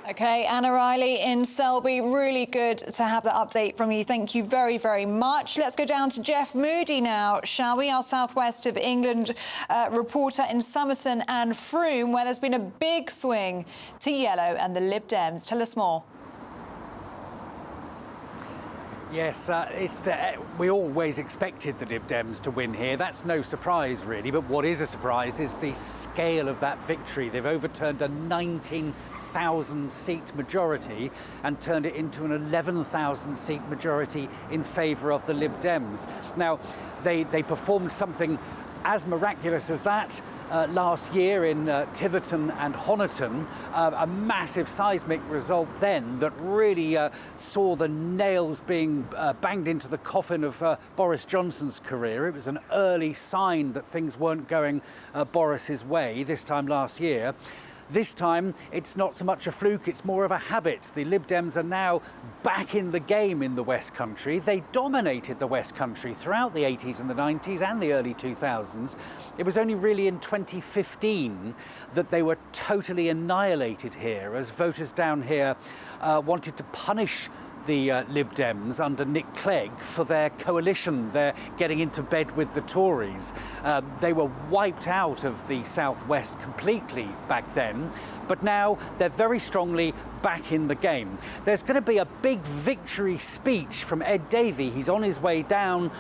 OK, Anna Riley in Selby, really good to have that update from you. Thank you very, very much. Let's go down to Jeff Moody now, shall we? Our South West of England reporter in Somerton and Frome, where there's been a big swing to yellow and the Lib Dems. Tell us more. Yes, we always expected the Lib Dems to win here. That's no surprise, really. But what is a surprise is the scale of that victory. They've overturned a 19,000-seat majority and turned it into an 11,000-seat majority in favour of the Lib Dems. Now, they performed something as miraculous as that last year in Tiverton and Honiton, a massive seismic result then that really saw the nails being banged into the coffin of Boris Johnson's career. It was an early sign that things weren't going Boris's way this time last year. this time it's not so much a fluke, it's more of a habit. The Lib Dems are now back in the game in the West Country. They dominated the West Country throughout the 80s and the 90s and the early 2000s. It was only really in 2015 that they were totally annihilated here, as voters down here wanted to punish the Lib Dems under Nick Clegg for their coalition, their getting into bed with the Tories. They were wiped out of the Southwest completely back then, but now they're very strongly back in the game. There's going to be a big victory speech from Ed Davey. He's on his way down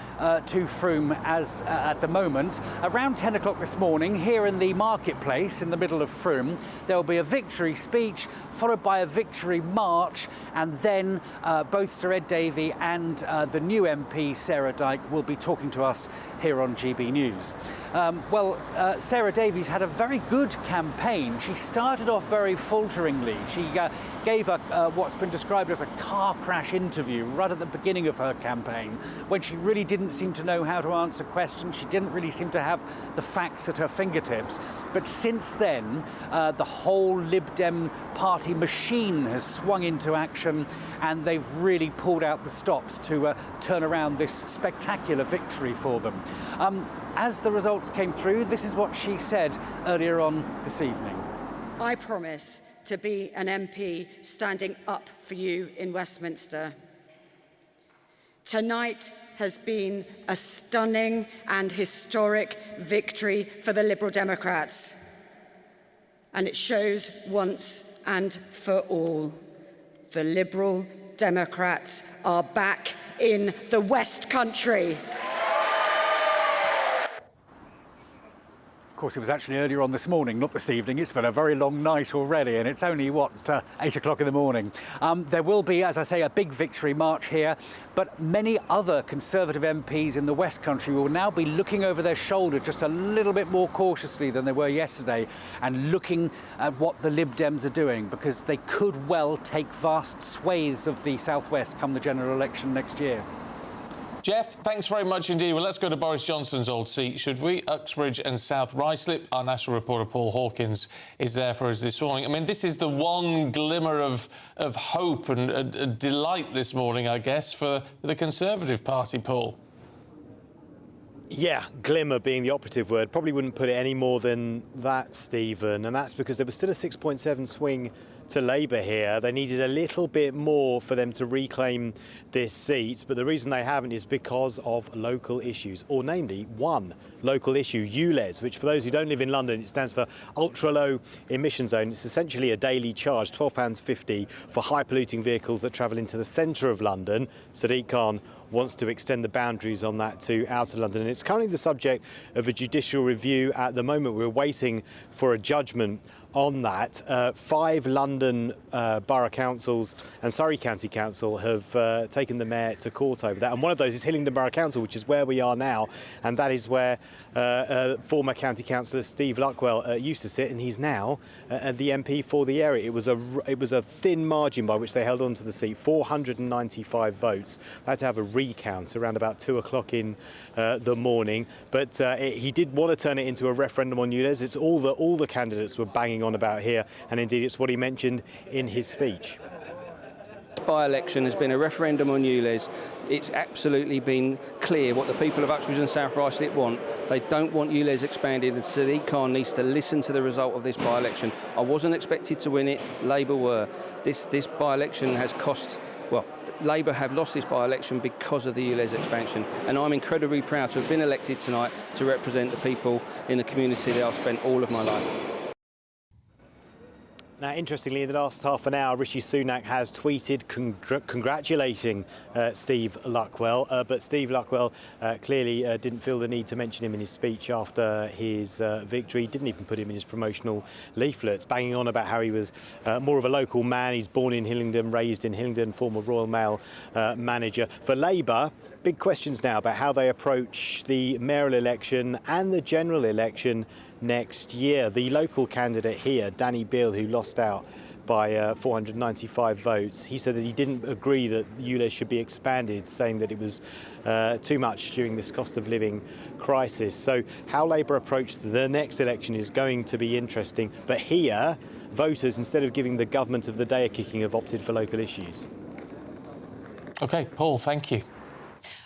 to Frome at the moment. Around 10 o'clock this morning, here in the marketplace in the middle of Frome, there will be a victory speech followed by a victory march, and then both Sir Ed Davey and the new MP Sarah Dyke will be talking to us here on GB News. Sarah Davies had a very good campaign. She started off very falteringly. She gave what's been described as a car crash interview right at the beginning of her campaign, when she really didn't seem to know how to answer questions. She didn't really seem to have the facts at her fingertips. But since then, the whole Lib Dem party machine has swung into action, and they've really pulled out the stops to turn around this spectacular victory for them. As the results came through, this is what she said earlier on this evening. I promise to be an MP standing up for you in Westminster. Tonight has been a stunning and historic victory for the Liberal Democrats. And it shows once and for all, the Liberal Democrats are back in the West Country. Of course, it was actually earlier on this morning, not this evening. It's been a very long night already, and it's only, 8 o'clock in the morning. There will be, as I say, a big victory march here, but many other Conservative MPs in the West Country will now be looking over their shoulder just a little bit more cautiously than they were yesterday, and looking at what the Lib Dems are doing, because they could well take vast swathes of the Southwest come the general election next year. Jeff, thanks very much indeed. Well, let's go to Boris Johnson's old seat, should we? Uxbridge and South Ruislip. Our national reporter, Paul Hawkins, is there for us this morning. I mean, this is the one glimmer of hope and delight this morning, I guess, for the Conservative Party, Paul. Yeah, glimmer being the operative word. Probably wouldn't put it any more than that, Stephen. And that's because there was still a 6.7 swing to Labour here. They needed a little bit more for them to reclaim this seat, but the reason they haven't is because of local issues, or namely one local issue, ULEZ, which for those who don't live in London, it stands for Ultra Low Emission Zone. It's essentially a daily charge, £12.50 for high polluting vehicles that travel into the centre of London. Sadiq Khan wants to extend the boundaries on that to outer London, and it's currently the subject of a judicial review at the moment. We're waiting for a judgment on that. 5 London borough councils and Surrey County Council have taken the mayor to court over that, and one of those is Hillingdon Borough Council, which is where we are now, and that is where former county councillor Steve Luckwell used to sit, and he's now the MP for the area. It was a thin margin by which they held on to the seat, 495 votes. They had to have a recount around about 2 o'clock in the morning, but he did want to turn it into a referendum on ULEZ. It's all the candidates were banging on about here, and indeed it's what he mentioned in his speech. By-election has been a referendum on ULEZ. It's absolutely been clear what the people of Uxbridge and South Ruislip want. They don't want ULEZ expanded, and Sadiq Khan needs to listen to the result of this by-election. I wasn't expected to win it, Labour were. This by-election has cost, well, Labour have lost this by-election because of the ULEZ expansion, and I'm incredibly proud to have been elected tonight to represent the people in the community that I've spent all of my life. Now, interestingly, in the last half an hour, Rishi Sunak has tweeted congratulating Steve Luckwell, but Steve Luckwell clearly didn't feel the need to mention him in his speech after his victory. Didn't even put him in his promotional leaflets, banging on about how he was more of a local man. He's born in Hillingdon, raised in Hillingdon, former Royal Mail manager. For Labour, big questions now about how they approach the mayoral election and the general election next year. The local candidate here, Danny Beale, who lost out by 495 votes. He said that he didn't agree that ULEZ should be expanded, saying that it was too much during this cost of living crisis. So how Labour approach the next election is going to be interesting. But here, voters, instead of giving the government of the day a kicking, have opted for local issues. OK, Paul, thank you.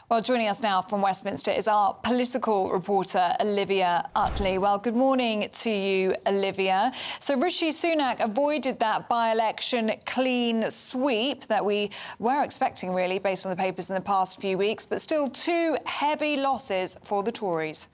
Well, joining us now from Westminster is our political reporter, Olivia Utley. Well, good morning to you, Olivia. So Rishi Sunak avoided that by-election clean sweep that we were expecting, really, based on the papers in the past few weeks, but still 2 heavy losses for the Tories.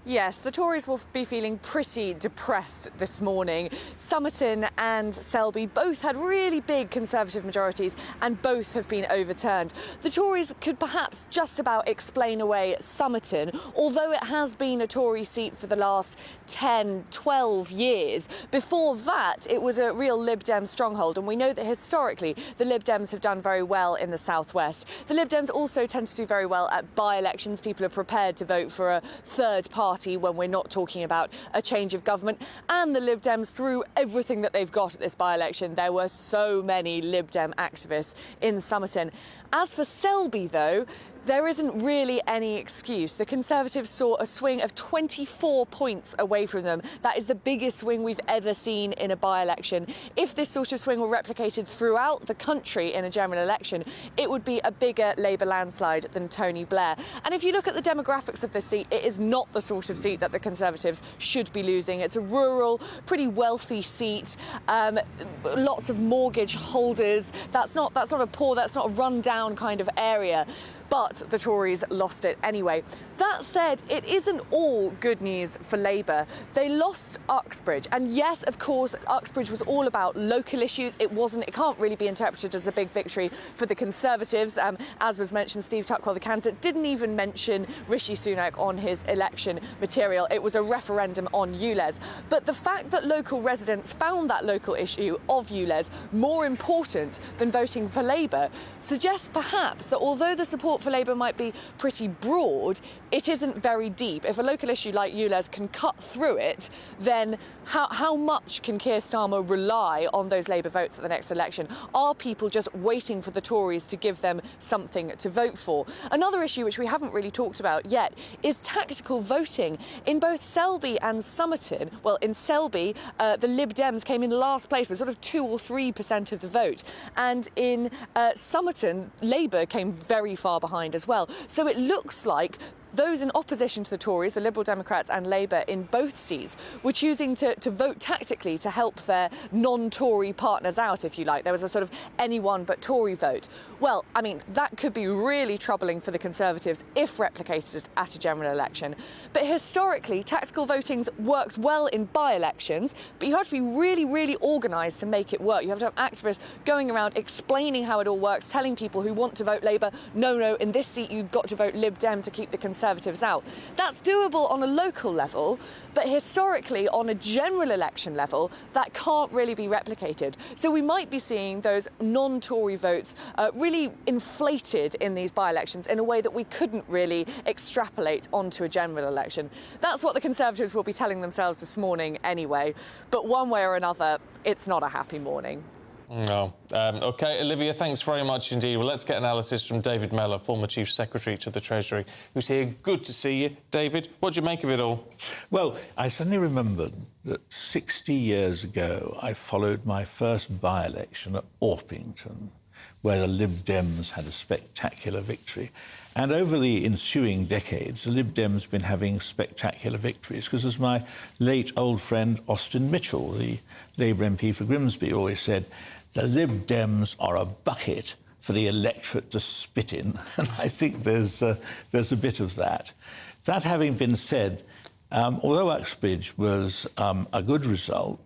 Yes, the Tories will be feeling pretty depressed this morning. Somerton and Selby both had really big Conservative majorities and both have been overturned. The Tories could perhaps just about explain away Somerton, although it has been a Tory seat for the last 10, 12 years. Before that, it was a real Lib Dem stronghold, and we know that historically the Lib Dems have done very well in the southwest. The Lib Dems also tend to do very well at by-elections. People are prepared to vote for a third party when we're not talking about a change of government. And the Lib Dems threw everything that they've got at this by-election. There were so many Lib Dem activists in Somerton. As for Selby, though, there isn't really any excuse. The Conservatives saw a swing of 24 points away from them. That is the biggest swing we've ever seen in a by-election. If this sort of swing were replicated throughout the country in a general election, it would be a bigger Labour landslide than Tony Blair. And if you look at the demographics of this seat, it is not the sort of seat that the Conservatives should be losing. It's a rural, pretty wealthy seat, lots of mortgage holders. That's not a poor, that's not a run-down kind of area. But the Tories lost it anyway. That said, it isn't all good news for Labour. They lost Uxbridge. And yes, of course, Uxbridge was all about local issues. It can't really be interpreted as a big victory for the Conservatives. As was mentioned, Steve Tuckwell, the candidate, didn't even mention Rishi Sunak on his election material. It was a referendum on ULEZ. But the fact that local residents found that local issue of ULEZ more important than voting for Labour suggests perhaps that although the support for Labour might be pretty broad, it isn't very deep. If a local issue like ULEZ can cut through it, then how much can Keir Starmer rely on those Labour votes at the next election? Are people just waiting for the Tories to give them something to vote for? Another issue which we haven't really talked about yet is tactical voting. In both Selby and Somerton, well, in Selby, the Lib Dems came in last place with sort of 2 or 3% of the vote. And in Somerton, Labour came very far behind as well. So it looks like those in opposition to the Tories, the Liberal Democrats and Labour in both seats, were choosing to vote tactically to help their non-Tory partners out, if you like. There was a sort of anyone but Tory vote. Well, I mean, that could be really troubling for the Conservatives if replicated at a general election. But historically, tactical voting works well in by-elections, but you have to be really, really organised to make it work. You have to have activists going around explaining how it all works, telling people who want to vote Labour, no, in this seat you've got to vote Lib Dem to keep the Conservatives out. That's doable on a local level, but historically, on a general election level, that can't really be replicated. So we might be seeing those non-Tory votes really inflated in these by-elections in a way that we couldn't really extrapolate onto a general election. That's what the Conservatives will be telling themselves this morning anyway. But one way or another, it's not a happy morning. No. OK, Olivia, thanks very much indeed. Well, let's get analysis from David Mellor, former Chief Secretary to the Treasury, who's here. Good to see you. David, what do you make of it all? Well, I suddenly remembered that 60 years ago I followed my first by-election at Orpington, where the Lib Dems had a spectacular victory. And over the ensuing decades, the Lib Dems have been having spectacular victories, because as my late old friend Austin Mitchell, the Labour MP for Grimsby, always said, the Lib Dems are a bucket for the electorate to spit in. And I think there's a bit of that. That having been said, although Uxbridge was a good result,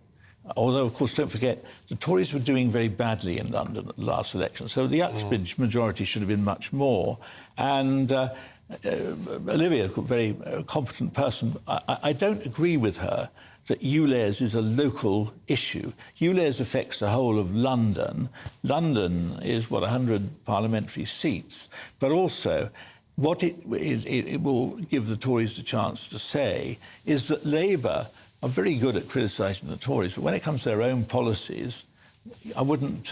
although, of course, don't forget, the Tories were doing very badly in London at the last election, so the Uxbridge majority should have been much more. And Olivia, a very competent person, I don't agree with her that ULEZ is a local issue. ULEZ affects the whole of London. London is, 100 parliamentary seats, but also what it will give the Tories a chance to say is that Labour are very good at criticising the Tories, but when it comes to their own policies, I wouldn't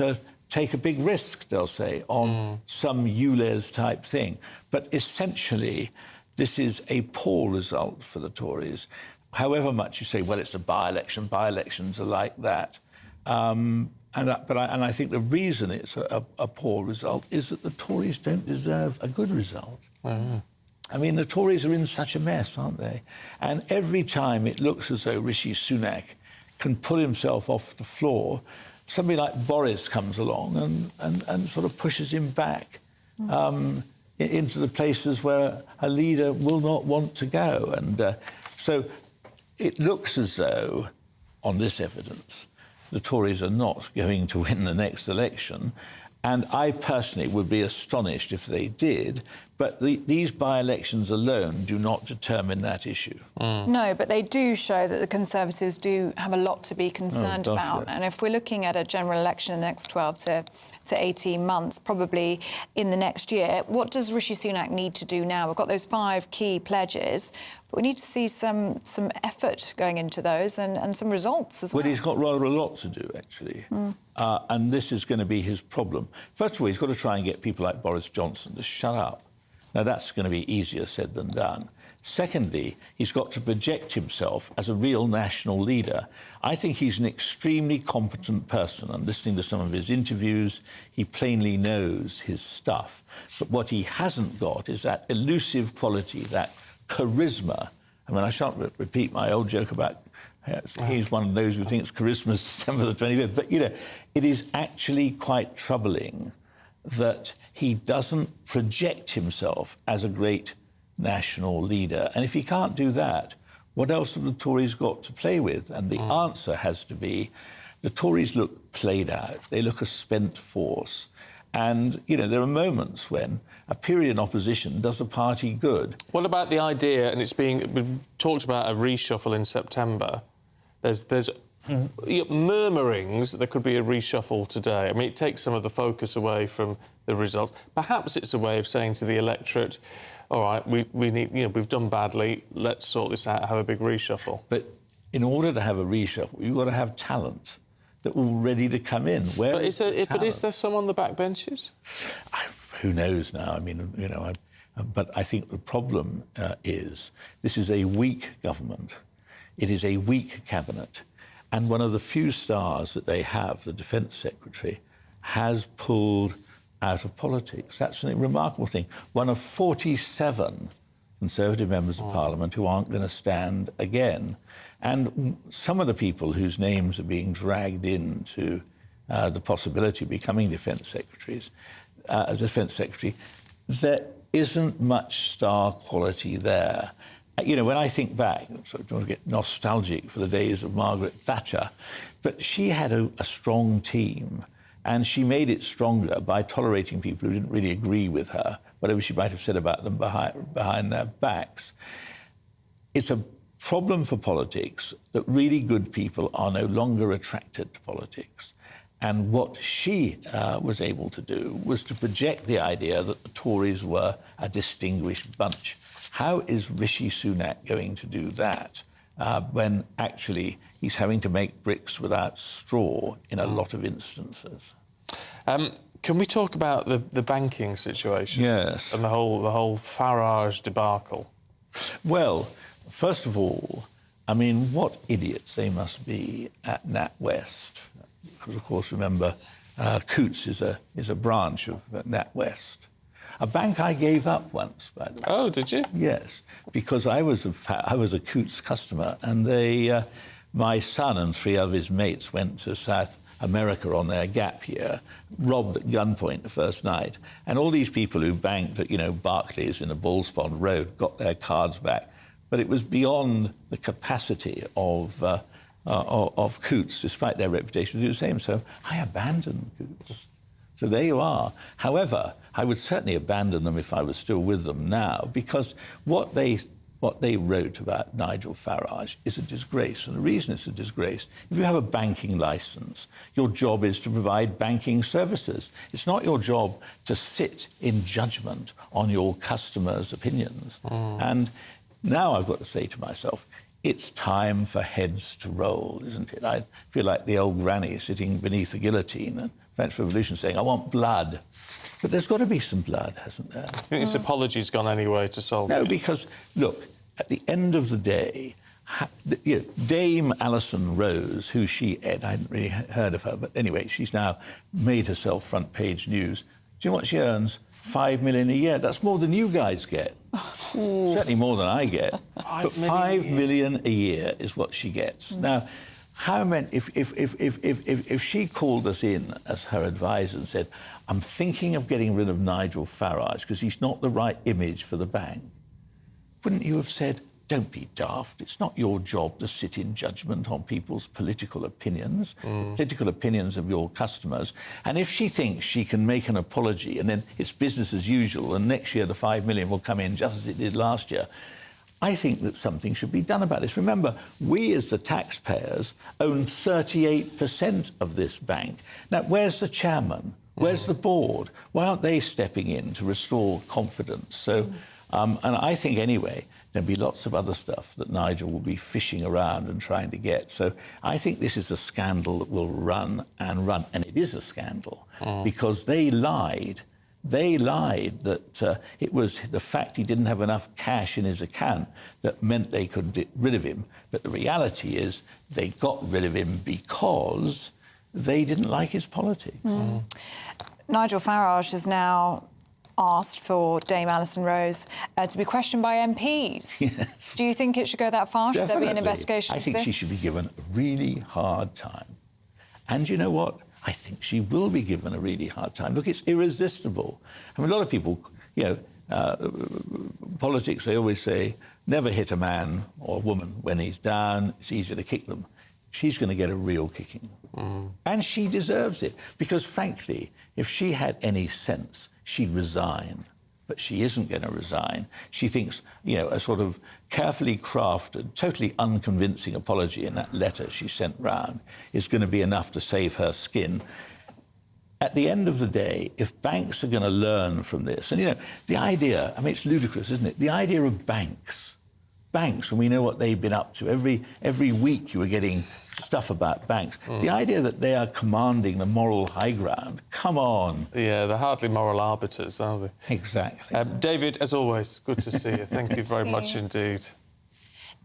take a big risk, they'll say, on some ULEZ type thing. But essentially, this is a poor result for the Tories. However much you say, well, it's a by-election, by-elections are like that. And I think the reason it's a poor result is that the Tories don't deserve a good result. I mean, the Tories are in such a mess, aren't they? And every time it looks as though Rishi Sunak can pull himself off the floor, somebody like Boris comes along and sort of pushes him back into the places where a leader will not want to go. And so it looks as though, on this evidence, the Tories are not going to win the next election. And I personally would be astonished if they did. But these by-elections alone do not determine that issue. No, but they do show that the Conservatives do have a lot to be concerned about. Yes. And if we're looking at a general election in the next 12 to 18 months, probably in the next year, what does Rishi Sunak need to do now? We've got those 5 key pledges, but we need to see some effort going into those and some results as well. Well, he's got rather a lot to do, actually. And this is going to be his problem. First of all, he's got to try and get people like Boris Johnson to shut up. Now, that's going to be easier said than done. Secondly, he's got to project himself as a real national leader. I think he's an extremely competent person. I'm listening to some of his interviews. He plainly knows his stuff. But what he hasn't got is that elusive quality, that charisma. I mean, I shan't repeat my old joke about he's one of those who thinks charisma is December the 25th. But, you know, it is actually quite troubling that he doesn't project himself as a great national leader. And if he can't do that, what else have the Tories got to play with? And the answer has to be the Tories look played out. They look a spent force. And, you know, there are moments when a period in opposition does a party good. What about the idea, and we've talked about a reshuffle in September. There's murmurings that there could be a reshuffle today. I mean, it takes some of the focus away from the results. Perhaps it's a way of saying to the electorate, all right, we need, you know, we've done badly, let's sort this out, have a big reshuffle. But in order to have a reshuffle, you've got to have talent that will ready to come in. But is there some on the backbenches? Who knows now? I mean, you know, but I think the problem is this is a weak government. It is a weak cabinet. And one of the few stars that they have, the Defence Secretary, has pulled out of politics. That's a remarkable thing. One of 47 Conservative members of Parliament who aren't going to stand again. And some of the people whose names are being dragged into the possibility of becoming Defence Secretaries, as Defence Secretary, there isn't much star quality there. You know, when I think back, so I don't want to get nostalgic for the days of Margaret Thatcher, but she had a strong team, and she made it stronger by tolerating people who didn't really agree with her, whatever she might have said about them behind their backs. It's a problem for politics that really good people are no longer attracted to politics. And what she was able to do was to project the idea that the Tories were a distinguished bunch. How is Rishi Sunak going to do that when actually he's having to make bricks without straw in a lot of instances? Can we talk about the banking situation? Yes. And the whole Farage debacle? Well, first of all, I mean, what idiots they must be at NatWest. Because, of course, remember, Coutts is a branch of NatWest. A bank I gave up once, by the way. Oh, did you? Yes, because I was a Coutts customer, and my son and 3 of his mates went to South America on their gap year, robbed at gunpoint the first night, and all these people who banked at, you know, Barclays in a Bullspond Road got their cards back, but it was beyond the capacity of Coutts, despite their reputation, to do the same. So I abandoned Coutts. So there you are. However, I would certainly abandon them if I was still with them now, because what they wrote about Nigel Farage is a disgrace. And the reason it's a disgrace, if you have a banking licence, your job is to provide banking services. It's not your job to sit in judgment on your customers' opinions. And now I've got to say to myself, it's time for heads to roll, isn't it? I feel like the old granny sitting beneath the guillotine and French Revolution saying, I want blood. But there's got to be some blood, hasn't there? I think this apology's gone anyway to solve it. No, because, look, at the end of the day, Dame Alison Rose, who I hadn't really heard of her, but anyway, she's now made herself front page news. Do you know what she earns? $5 million a year. That's more than you guys get. Certainly more than I get. But $5 million a year is what she gets. Now, how many? If she called us in as her advisor and said, "I'm thinking of getting rid of Nigel Farage because he's not the right image for the bank," wouldn't you have said, "Don't be daft. It's not your job to sit in judgment on people's political opinions, political opinions of your customers." And if she thinks she can make an apology and then it's business as usual and next year the $5 million will come in just as it did last year, I think that something should be done about this. Remember, we as the taxpayers own 38% of this bank. Now, where's the chairman? Where's the board? Why aren't they stepping in to restore confidence? So, and I think anyway, there'll be lots of other stuff that Nigel will be fishing around and trying to get. So I think this is a scandal that will run and run. And it is a scandal because they lied. They lied that it was the fact he didn't have enough cash in his account that meant they could get rid of him. But the reality is they got rid of him because they didn't like his politics. Nigel Farage has now asked for Dame Alison Rose to be questioned by MPs. Yes. Do you think it should go that far? Should there be an investigation I into think this? she should be given a really hard time. And you know what? I think she will be given a really hard time. Look, it's irresistible. I mean, a lot of people, politics, they always say, never hit a man or a woman when he's down. It's easier to kick them. She's going to get a real kicking. And she deserves it. Because, frankly, if she had any sense, she'd resign. But she isn't going to resign. She thinks, a sort of carefully crafted, totally unconvincing apology in that letter she sent round is going to be enough to save her skin. At the end of the day, if banks are going to learn from this, and, the idea, I mean, it's ludicrous, isn't it? The idea of banks, when we know what they've been up to. Every week you were getting stuff about banks. The idea that they are commanding the moral high ground, come on. Yeah, they're hardly moral arbiters, are they? Exactly. David, as always, good to see you. Thank you very much indeed.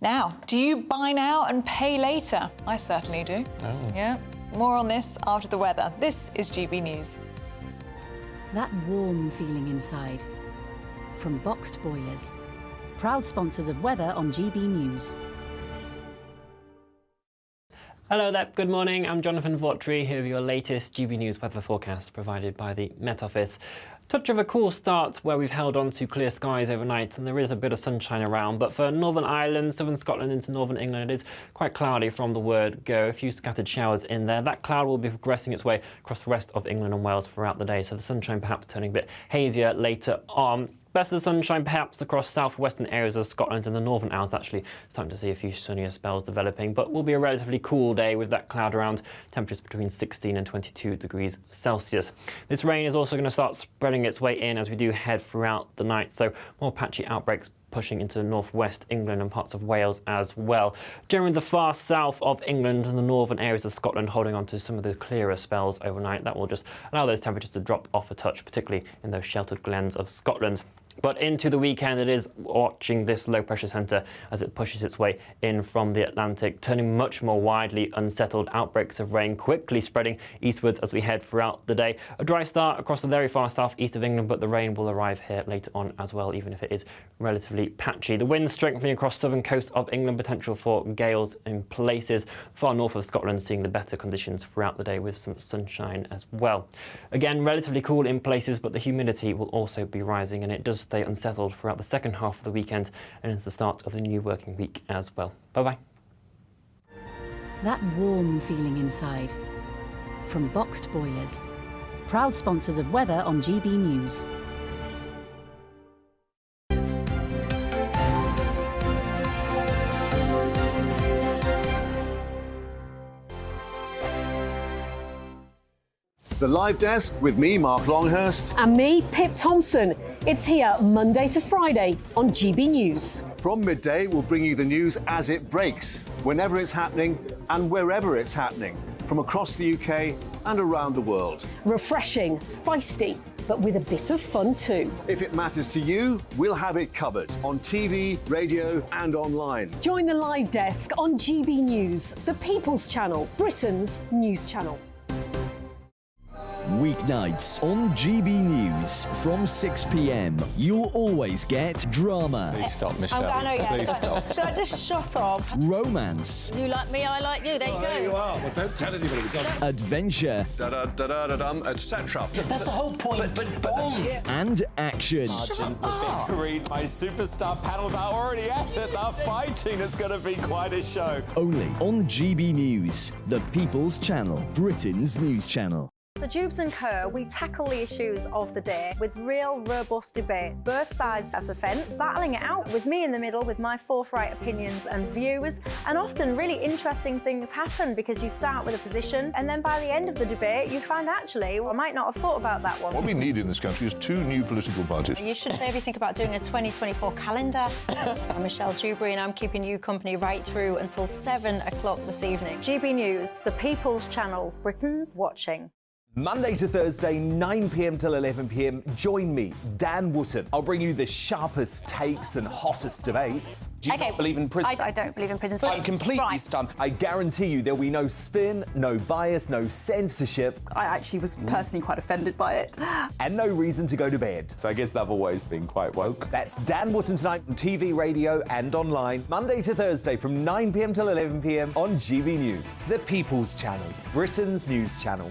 Now, do you buy now and pay later? I certainly do. Oh. Yeah. More on this after the weather. This is GB News. That warm feeling inside. From Boxed Boilers. Proud sponsors of weather on GB News. Hello there, good morning. I'm Jonathan Vaughtry here with your latest GB News weather forecast provided by the Met Office. Touch of a cool start where we've held on to clear skies overnight and there is a bit of sunshine around, but for Northern Ireland, Southern Scotland into Northern England, it is quite cloudy from the word go. A few scattered showers in there. That cloud will be progressing its way across the rest of England and Wales throughout the day, so the sunshine perhaps turning a bit hazier later on. Best of the sunshine perhaps across southwestern areas of Scotland and the Northern Isles, actually starting to see a few sunnier spells developing, but will be a relatively cool day with that cloud around, temperatures between 16 and 22 degrees Celsius. This rain is also going to start spreading its way in as we do head throughout the night, so more patchy outbreaks pushing into northwest England and parts of Wales as well. Generally the far south of England and the northern areas of Scotland holding on to some of the clearer spells overnight. That will just allow those temperatures to drop off a touch, particularly in those sheltered glens of Scotland. But into the weekend, it is watching this low pressure centre as it pushes its way in from the Atlantic, turning much more widely unsettled. Outbreaks of rain quickly spreading eastwards as we head throughout the day. A dry start across the very far southeast of England, but the rain will arrive here later on as well, even if it is relatively patchy. The winds strengthening across southern coast of England, potential for gales in places. Far north of Scotland, seeing the better conditions throughout the day with some sunshine as well. Again, relatively cool in places, but the humidity will also be rising, and it does stay unsettled throughout the second half of the weekend and into the start of the new working week as well. Bye-bye. That warm feeling inside. From Boxed Boilers. Proud sponsors of weather on GB News. The Live Desk with me, Mark Longhurst. And me, Pip Thompson. It's here Monday to Friday on GB News. From midday, we'll bring you the news as it breaks, whenever it's happening and wherever it's happening, from across the UK and around the world. Refreshing, feisty, but with a bit of fun too. If it matters to you, we'll have it covered on TV, radio and online. Join the Live Desk on GB News, the People's Channel, Britain's news channel. Weeknights on GB News from 6 p.m. You'll always get drama. Please stop, Michelle. I know, yeah. Please stop. Should I just shut up? Romance. You like me, I like you. There you go. There you are. Well, don't tell anybody. Adventure. Etc. That's the whole point. But and action. Read my superstar panel. They're already at it. They're fighting. It's going to be quite a show. Only on GB News, the People's Channel, Britain's news channel. So Jubes and Co, we tackle the issues of the day with real robust debate, both sides of the fence, battling it out with me in the middle with my forthright opinions and views. And often really interesting things happen because you start with a position and then by the end of the debate you find actually, well, I might not have thought about that one. What we need in this country is 2 new political parties. You should maybe think about doing a 2024 calendar. I'm Michelle Dewberry and I'm keeping you company right through until 7 o'clock this evening. GB News, the People's Channel, Britain's watching. Monday to Thursday, 9 p.m. till 11 p.m. Join me, Dan Wootton. I'll bring you the sharpest takes and hottest debates. Do you not believe in prison? I don't believe in prison. I'm completely stunned. I guarantee you there'll be no spin, no bias, no censorship. I actually was personally quite offended by it. And no reason to go to bed. So I guess they've always been quite woke. That's Dan Wootton tonight on TV, radio and online. Monday to Thursday from 9 p.m. till 11 p.m. on GB News. The People's Channel, Britain's news channel.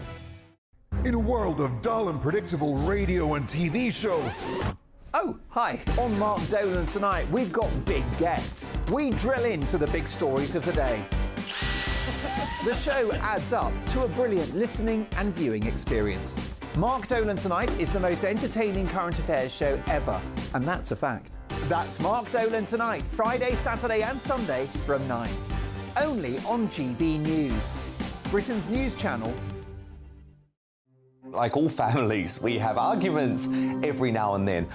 In a world of dull and predictable radio and TV shows. Oh, hi. On Mark Dolan tonight, we've got big guests. We drill into the big stories of the day. The show adds up to a brilliant listening and viewing experience. Mark Dolan Tonight is the most entertaining current affairs show ever, and that's a fact. That's Mark Dolan Tonight, Friday, Saturday and Sunday from 9. Only on GB News, Britain's news channel. Like all families, we have arguments every now and then,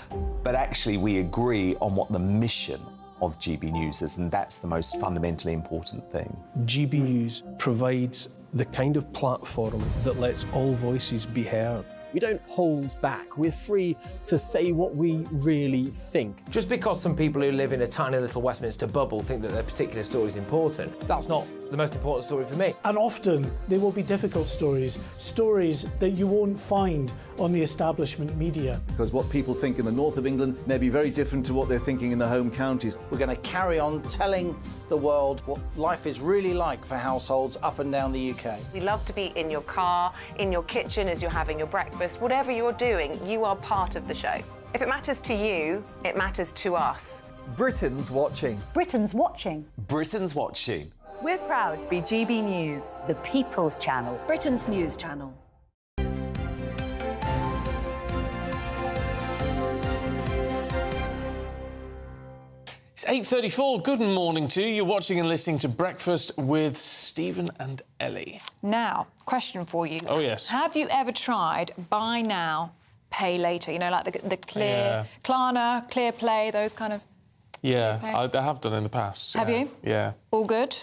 but actually we agree on what the mission of GB News is, and that's the most fundamentally important thing. GB News provides the kind of platform that lets all voices be heard. We don't hold back. We're free to say what we really think. Just because some people who live in a tiny little Westminster bubble think that their particular story is important, that's not the most important story for me. And often there will be difficult stories, stories that you won't find on the establishment media. Because what people think in the north of England may be very different to what they're thinking in the home counties. We're going to carry on telling the world what life is really like for households up and down the UK. We love to be in your car, in your kitchen as you're having your breakfast. Whatever you're doing, you are part of the show. If it matters to you, it matters to us. Britain's watching. Britain's watching. Britain's watching. We're proud to be GB News, the People's Channel, Britain's news channel. It's 8:34. Good morning to you. You're watching and listening to Breakfast with Stephen and Ellie. Now, question for you. Oh, yes. Have you ever tried buy now, pay later? You know, like the Clear, Klarna, Clear Play, those kind of... Yeah, I have done in the past. Have you? Yeah. All good?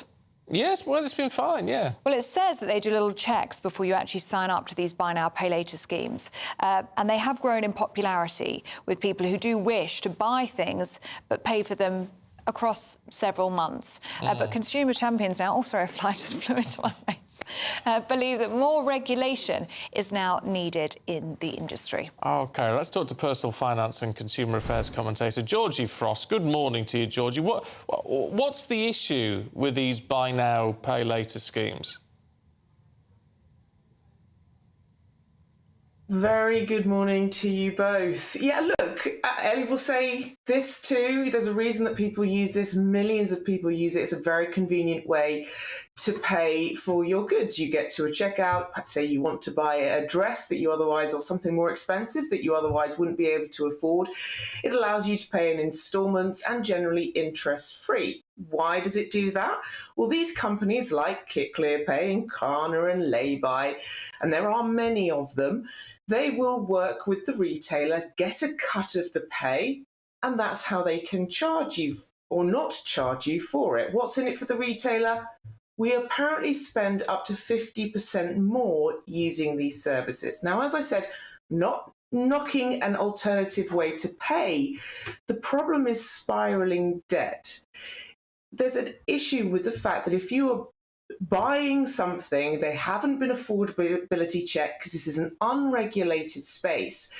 Yes, well, it's been fine, yeah. Well, it says that they do little checks before you actually sign up to these buy now, pay later schemes. And they have grown in popularity with people who do wish to buy things but pay for them across several months. But consumer champions now, oh, sorry, a fly just flew into my face, believe that more regulation is now needed in the industry. OK, let's talk to personal finance and consumer affairs commentator Georgie Frost. Good morning to you, Georgie. What's the issue with these buy now, pay later schemes? Very good morning to you both. Yeah, look, Ellie will say this too. There's a reason that people use this. Millions of people use it. It's a very convenient way to pay for your goods. You get to a checkout, say you want to buy a dress that you otherwise, or something more expensive that you otherwise wouldn't be able to afford. It allows you to pay in installments and generally interest-free. Why does it do that? Well, these companies like ClearPay and Klarna and Lay-By, and there are many of them, they will work with the retailer, get a cut of the pay, and that's how they can charge you or not charge you for it. What's in it for the retailer? We apparently spend up to 50% more using these services. Now, as I said, not knocking an alternative way to pay. The problem is spiraling debt. There's an issue with the fact that if you are buying something, they haven't been affordability checked because this is an unregulated space.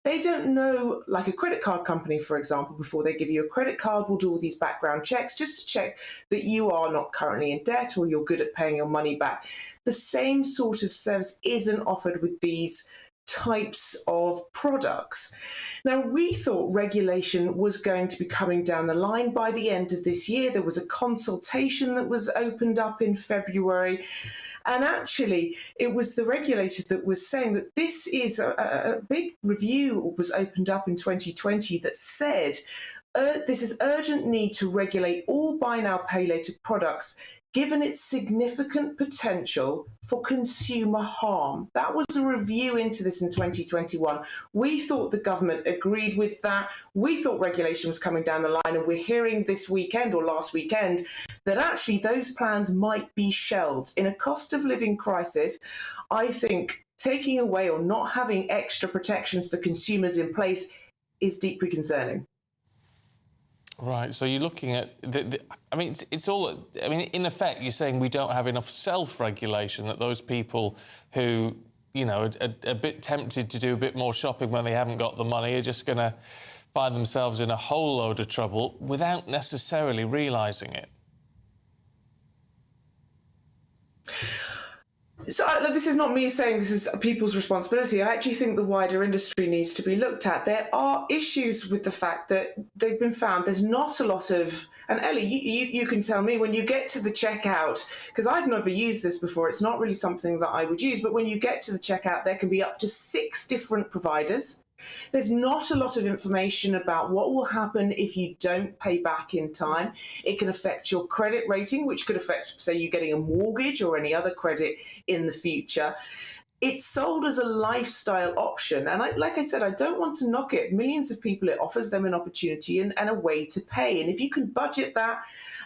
They don't know, like a credit card company, for example, before they give you a credit card, will do all these background checks just to check that you are not currently in debt or you're good at paying your money back. The same sort of service isn't offered with these types of products. Now, we thought regulation was going to be coming down the line by the end of this year. There was a consultation that was opened up in February. And actually, it was the regulator that was saying that this is a big review was opened up in 2020 that said this is urgent need to regulate all buy now, pay later products given its significant potential for consumer harm. That was a review into this in 2021. We thought the government agreed with that. We thought regulation was coming down the line, and we're hearing this weekend or last weekend that actually those plans might be shelved. In a cost of living crisis, I think taking away or not having extra protections for consumers in place is deeply concerning. Right, so you're looking at I mean, it's all. I mean, in effect, you're saying we don't have enough self-regulation, that those people who, you know, are a bit tempted to do a bit more shopping when they haven't got the money are just going to find themselves in a whole load of trouble without necessarily realising it. So this is not me saying this is people's responsibility. I actually think the wider industry needs to be looked at. There are issues with the fact that they've been found. There's not a lot of, and Ellie, you can tell me when you get to the checkout, because I've never used this before, it's not really something that I would use, but when you get to the checkout, there can be up to 6 different providers. There's not a lot of information about what will happen if you don't pay back in time. It can affect your credit rating, which could affect, say, you getting a mortgage or any other credit in the future. It's sold as a lifestyle option. And like I said, I don't want to knock it. Millions of people, it offers them an opportunity and a way to pay. And if you can budget that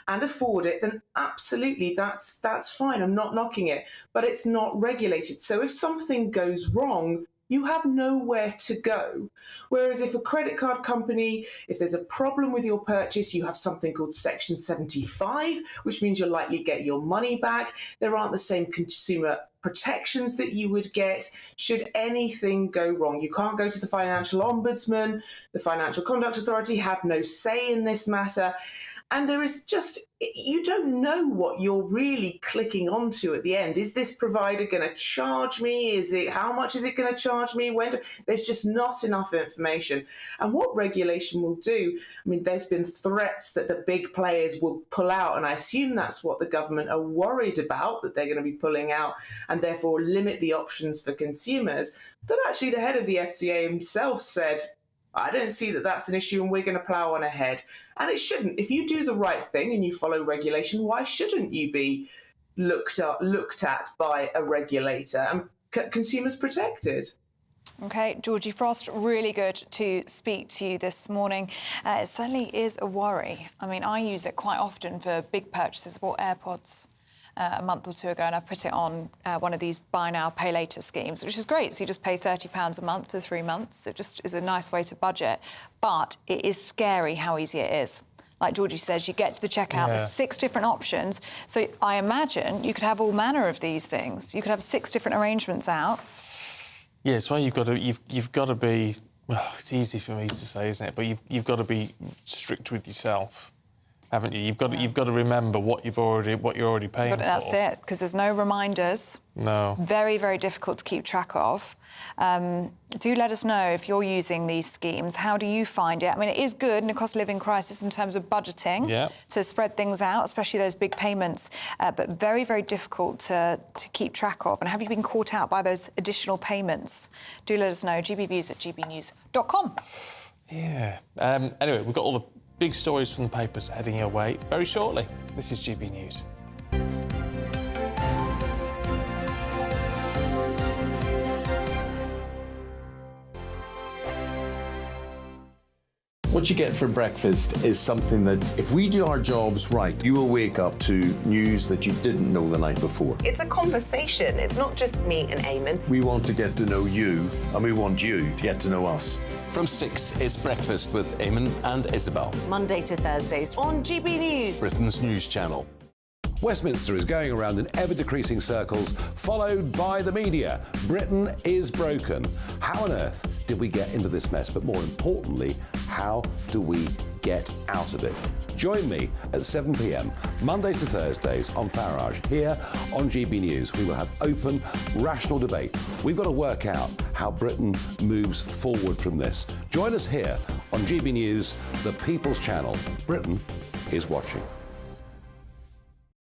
and afford it, then absolutely, that's fine. I'm not knocking it. But it's not regulated. So if something goes wrong, you have nowhere to go. Whereas if a credit card company, if there's a problem with your purchase, you have something called Section 75, which means you'll likely get your money back. There aren't the same consumer protections that you would get should anything go wrong. You can't go to the Financial Ombudsman, the Financial Conduct Authority have no say in this matter. And there is just, you don't know what you're really clicking onto at the end. Is this provider going to charge me? How much is it going to charge me? There's just not enough information. And what regulation will do, I mean, there's been threats that the big players will pull out. And I assume that's what the government are worried about, that they're going to be pulling out and therefore limit the options for consumers. But actually the head of the FCA himself said, I don't see that that's an issue and we're going to plough on ahead. And it shouldn't. If you do the right thing and you follow regulation, why shouldn't you be looked at by a regulator and consumers protected? OK, Georgie Frost, really good to speak to you this morning. It certainly is a worry. I mean, I use it quite often for big purchases. I bought AirPods a month or two ago, and I put it on one of these buy now, pay later schemes, which is great. So you just pay £30 a month for 3 months. It just is a nice way to budget. But it is scary how easy it is. Like Georgie says, you get to the checkout, there's 6 different options. So I imagine you could have all manner of these things. You could have 6 different arrangements out. Yeah, it's why you've got to be. Well, it's easy for me to say, isn't it? But you've got to be strict with yourself, haven't you? You've got to remember what you're already paying for. That's it, because there's no reminders. No. Very, very difficult to keep track of. Do let us know if you're using these schemes. How do you find it? I mean, it is good in a cost of living crisis in terms of budgeting to spread things out, especially those big payments, but very, very difficult to keep track of. And have you been caught out by those additional payments? Do let us know. gbviews@gbnews.com. Yeah. Anyway, we've got all the Big stories from the papers heading your way very shortly. This is GB News. What you get for breakfast is something that, if we do our jobs right, you will wake up to news that you didn't know the night before. It's a conversation. It's not just me and Eamon. We want to get to know you, and we want you to get to know us. From 6, it's Breakfast with Eamon and Isabel. Monday to Thursdays on GB News. Britain's news channel. Westminster is going around in ever-decreasing circles, followed by the media. Britain is broken. How on earth did we get into this mess? But more importantly, how do we get out of it? Join me at 7 p.m, Monday to Thursdays on Farage, here on GB News. We will have open, rational debate. We've got to work out how Britain moves forward from this. Join us here on GB News, the People's Channel. Britain is watching.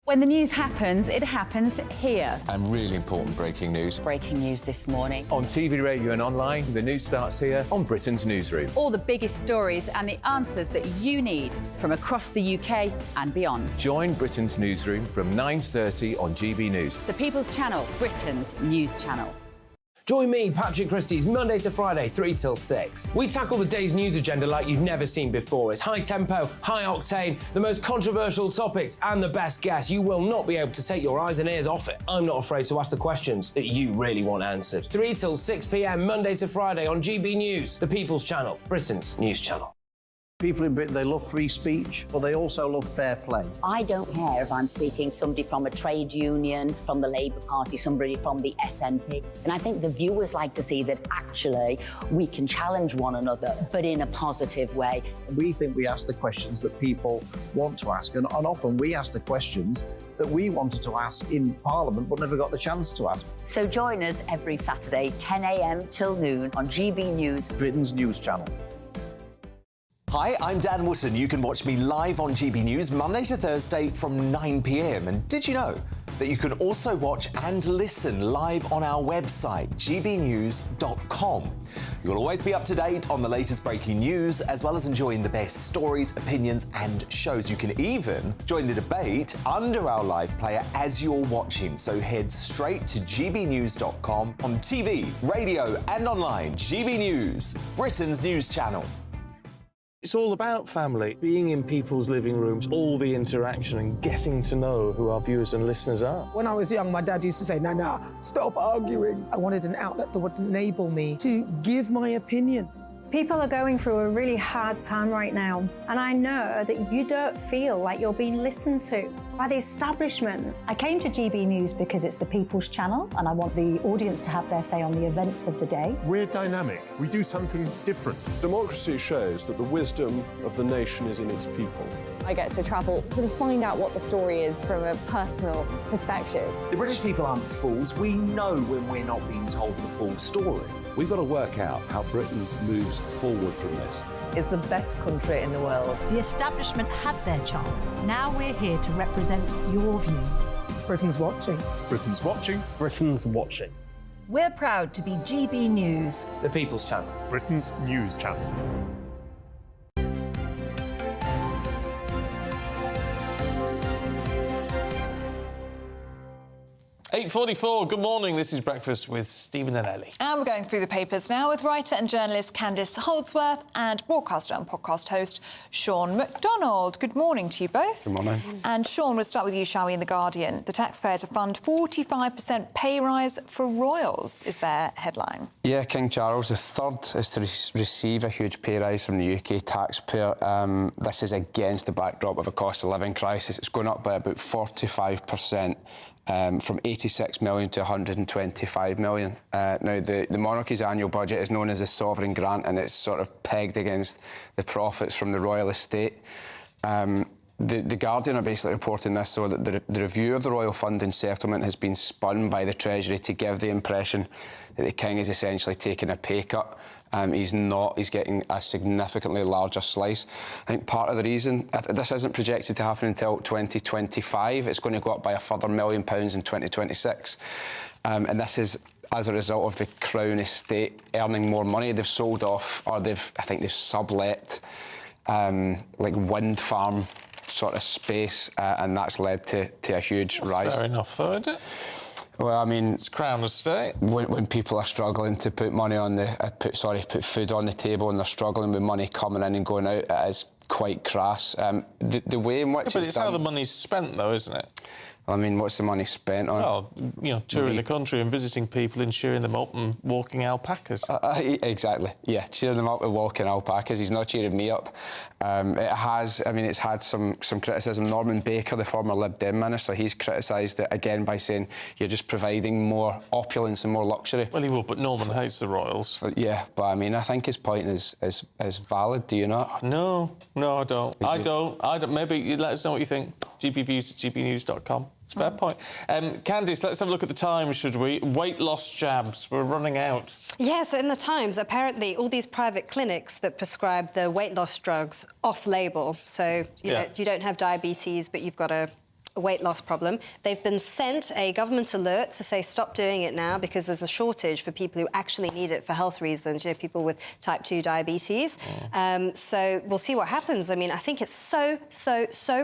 When the news happens, it happens here. And really important breaking news. Breaking news this morning. On TV, radio and online, the news starts here on Britain's Newsroom. All the biggest stories and the answers that you need from across the UK and beyond. Join Britain's Newsroom from 9:30 on GB News. The People's Channel, Britain's news channel. Join me, Patrick Christie's, Monday to Friday, 3 till 6. We tackle the day's news agenda like you've never seen before. It's high tempo, high octane, the most controversial topics and the best guests. You will not be able to take your eyes and ears off it. I'm not afraid to ask the questions that you really want answered. 3 till 6 p.m, Monday to Friday on GB News, the People's Channel, Britain's news channel. People in Britain, they love free speech, but they also love fair play. I don't care if I'm speaking somebody from a trade union, from the Labour Party, somebody from the SNP. And I think the viewers like to see that actually we can challenge one another, but in a positive way. We think we ask the questions that people want to ask, and often we ask the questions that we wanted to ask in Parliament but never got the chance to ask. So join us every Saturday, 10 a.m. till noon on GB News, Britain's news channel. Hi, I'm Dan Wootton. You can watch me live on GB News Monday to Thursday from 9 p.m. And did you know that you can also watch and listen live on our website, gbnews.com. You'll always be up to date on the latest breaking news, as well as enjoying the best stories, opinions and shows. You can even join the debate under our live player as you're watching. So head straight to gbnews.com on TV, radio and online. GB News, Britain's news channel. It's all about family, being in people's living rooms, all the interaction and getting to know who our viewers and listeners are. When I was young, my dad used to say, Nana, stop arguing. I wanted an outlet that would enable me to give my opinion. People are going through a really hard time right now, and I know that you don't feel like you're being listened to by the establishment. I came to GB News because it's the People's Channel, and I want the audience to have their say on the events of the day. We're dynamic. We do something different. Democracy shows that the wisdom of the nation is in its people. I get to travel to find out what the story is from a personal perspective. The British people aren't fools. We know when we're not being told the full story. We've got to work out how Britain moves forward from this. It's the best country in the world. The establishment had their chance. Now we're here to represent your views. Britain's watching. Britain's watching. Britain's watching. We're proud to be GB News, The People's Channel, Britain's news channel. 8:44, good morning. This is Breakfast with Stephen and Ellie. And we're going through the papers now with writer and journalist Candice Holdsworth and broadcaster and podcast host Sean McDonald. Good morning to you both. Good morning. And Sean, we'll start with you, shall we, in The Guardian. The taxpayer to fund 45% pay rise for royals is their headline. Yeah, King Charles III is to receive a huge pay rise from the UK taxpayer. This is against the backdrop of a cost of living crisis. It's going up by about 45%. From 86 million to 125 million. Now, the monarchy's annual budget is known as a sovereign grant, and it's sort of pegged against the profits from the royal estate. The Guardian are basically reporting this, so that the review of the royal funding settlement has been spun by the Treasury to give the impression that the King is essentially taking a pay cut. He's not. He's getting a significantly larger slice. I think part of the reason this isn't projected to happen until 2025. It's going to go up by a further £1 million in 2026, and this is as a result of the Crown estate earning more money. They've sold off, or I think they've sublet like wind farm sort of space, and that's led to a huge rise. Fair enough, though, isn't it? Well, I mean, it's Crown Estate. When people are struggling to put money on put food on the table, and they're struggling with money coming in and going out, it is quite crass. The way in which but it's how the money's spent, though, isn't it? I mean, what's the money spent on? Well, you know, touring the country and visiting people and cheering them up and walking alpacas. Exactly, yeah, cheering them up and walking alpacas. He's not cheering me up. It's had some criticism. Norman Baker, the former Lib Dem minister, he's criticised it again by saying you're just providing more opulence and more luxury. Well, he will, but Norman hates the royals. Yeah, but I mean, I think his point is valid, do you not? No, I don't. I don't. Maybe let us know what you think. gbviews@gbnews.com. It's a fair point. Candice, let's have a look at the Times, should we? Weight loss jabs. We're running out. Yeah, so in the Times, apparently all these private clinics that prescribe the weight loss drugs off-label, so you know, you don't have diabetes, but you've got a weight loss problem. They've been sent a government alert to say stop doing it now because there's a shortage for people who actually need it for health reasons, you know, people with type 2 diabetes. So we'll see what happens. I mean, I think it's so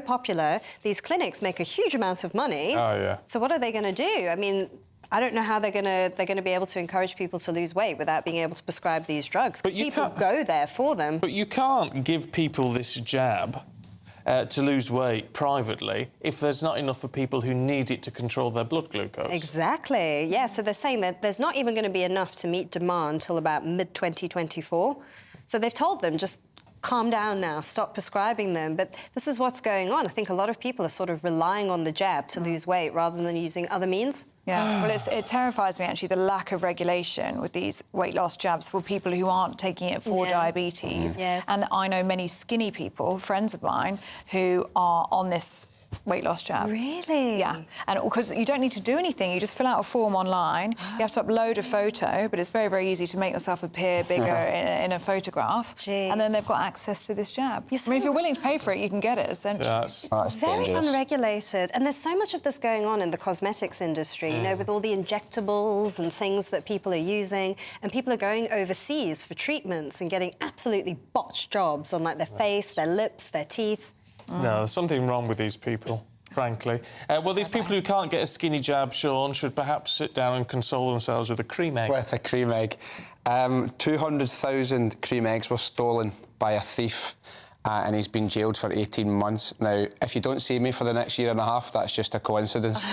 popular. These clinics make a huge amount of money. Oh, yeah. So what are they going to do? I mean, I don't know how they're going to be able to encourage people to lose weight without being able to prescribe these drugs. Because people go there for them. But you can't give people this jab to lose weight privately if there's not enough for people who need it to control their blood glucose. Exactly, yeah. So they're saying that there's not even going to be enough to meet demand till about mid-2024. So they've told them, just calm down now, stop prescribing them. But this is what's going on. I think a lot of people are sort of relying on the jab to lose weight rather than using other means. Yeah, well, it terrifies me, actually, the lack of regulation with these weight loss jabs for people who aren't taking it for diabetes. Yes. And I know many skinny people, friends of mine, who are on this weight loss jab. Really? Yeah, and because you don't need to do anything, you just fill out a form online, you have to upload a photo, but it's very, very easy to make yourself appear bigger in a photograph, and then they've got access to this jab. I mean, if you're willing to pay for it, you can get it, essentially. It's very unregulated, and there's so much of this going on in the cosmetics industry, you know, with all the injectables and things that people are using, and people are going overseas for treatments and getting absolutely botched jobs on, like, their face, their lips, their teeth. No, there's something wrong with these people, frankly. Well, these people who can't get a skinny jab, Sean, should perhaps sit down and console themselves with a cream egg. With a cream egg. 200,000 cream eggs were stolen by a thief, and he's been jailed for 18 months. Now, if you don't see me for the next year and a half, that's just a coincidence.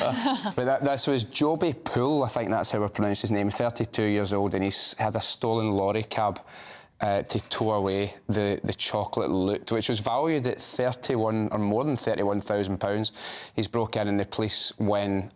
But this was Joby Poole, I think that's how we pronounce his name, 32 years old, and he's had a stolen lorry cab to tow away the chocolate loot, which was valued at more than £31,000. He's broke in, and the police,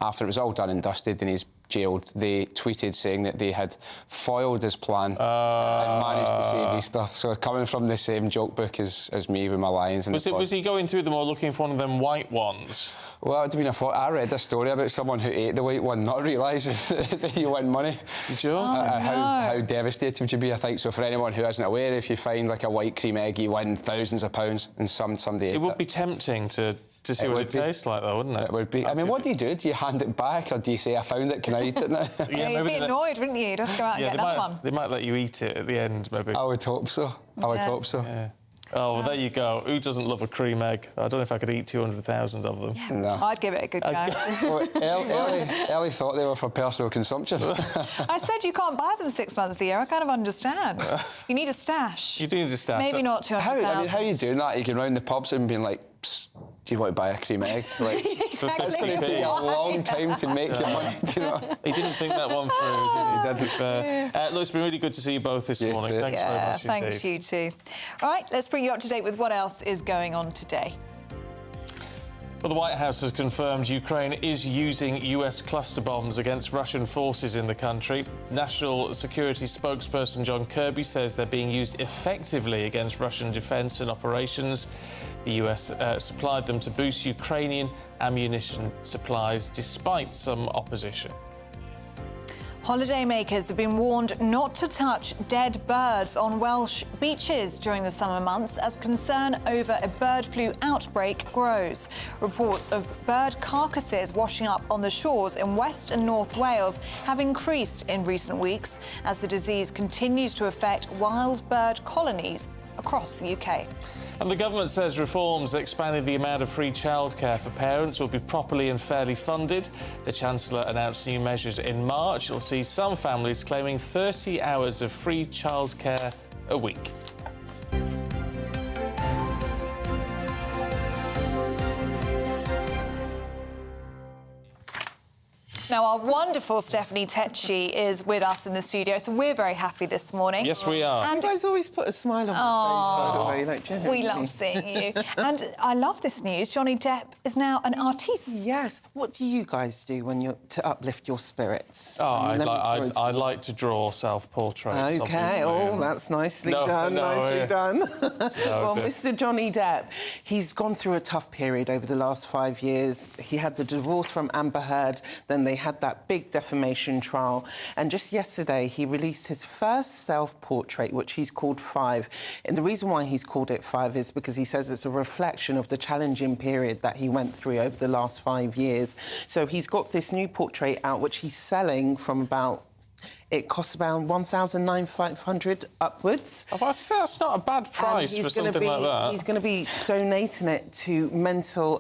after it was all done and dusted and he's jailed, they tweeted saying that they had foiled his plan and managed to save Easter. So coming from the same joke book as me with my lines. Was he going through them or looking for one of them white ones? Well, I read a story about someone who ate the white one, not realising that you win money. Did you? How devastated would you be, I think. So for anyone who isn't aware, if you find like a white cream egg, you win thousands of pounds, and somebody ate it. It would be tempting to see what it tastes like, though, wouldn't it? It would be. I mean, what do you do? Do you hand it back, or do you say, I found it, can I eat it now? You'd be annoyed, wouldn't you? You'd have to go out and get another one. They might let you eat it at the end, maybe. I would hope so. I would hope so. Yeah. Oh, well, there you go. Who doesn't love a cream egg? I don't know if I could eat 200,000 of them. Yeah. No. I'd give it a good go. Well, Ellie thought they were for personal consumption. I said you can't buy them 6 months of the year. I kind of understand. You need a stash. You do need a stash. Maybe not 200,000. How are you doing that? You can round the pubs and being like, do you want to buy a cream egg? Like, exactly. It's going to take a long time to make your money. Do you know? He didn't think that one through, did he? Look, it's been really good to see you both this morning. Thanks very much indeed. Thanks, you too. All right, let's bring you up to date with what else is going on today. Well, the White House has confirmed Ukraine is using US cluster bombs against Russian forces in the country. National Security spokesperson John Kirby says they're being used effectively against Russian defence and operations. The US supplied them to boost Ukrainian ammunition supplies despite some opposition. Holidaymakers have been warned not to touch dead birds on Welsh beaches during the summer months as concern over a bird flu outbreak grows. Reports of bird carcasses washing up on the shores in West and North Wales have increased in recent weeks as the disease continues to affect wild bird colonies across the UK. And the government says reforms expanding the amount of free childcare for parents will be properly and fairly funded. The Chancellor announced new measures in March. You'll see some families claiming 30 hours of free childcare a week. Now, our wonderful Stephanie Tetchy is with us in the studio, so we're very happy this morning. Yes, we are. And you guys always put a smile on my face, by the way. Like, genuinely. We love seeing you. And I love this news. Johnny Depp is now an artiste. Yes. What do you guys do when you're to uplift your spirits? Oh, I like to draw self-portraits. OK, oh, that's nicely done, nicely done. Well, Mr Johnny Depp, he's gone through a tough period over the last 5 years. He had the divorce from Amber Heard, then they had that big defamation trial, and just yesterday he released his first self-portrait, which he's called 5. And the reason why he's called it 5 is because he says it's a reflection of the challenging period that he went through over the last 5 years. So he's got this new portrait out, which he's selling from about... It costs around $1,900 upwards. Oh, I'd say that's not a bad price for something like that. He's going to be donating it to Mental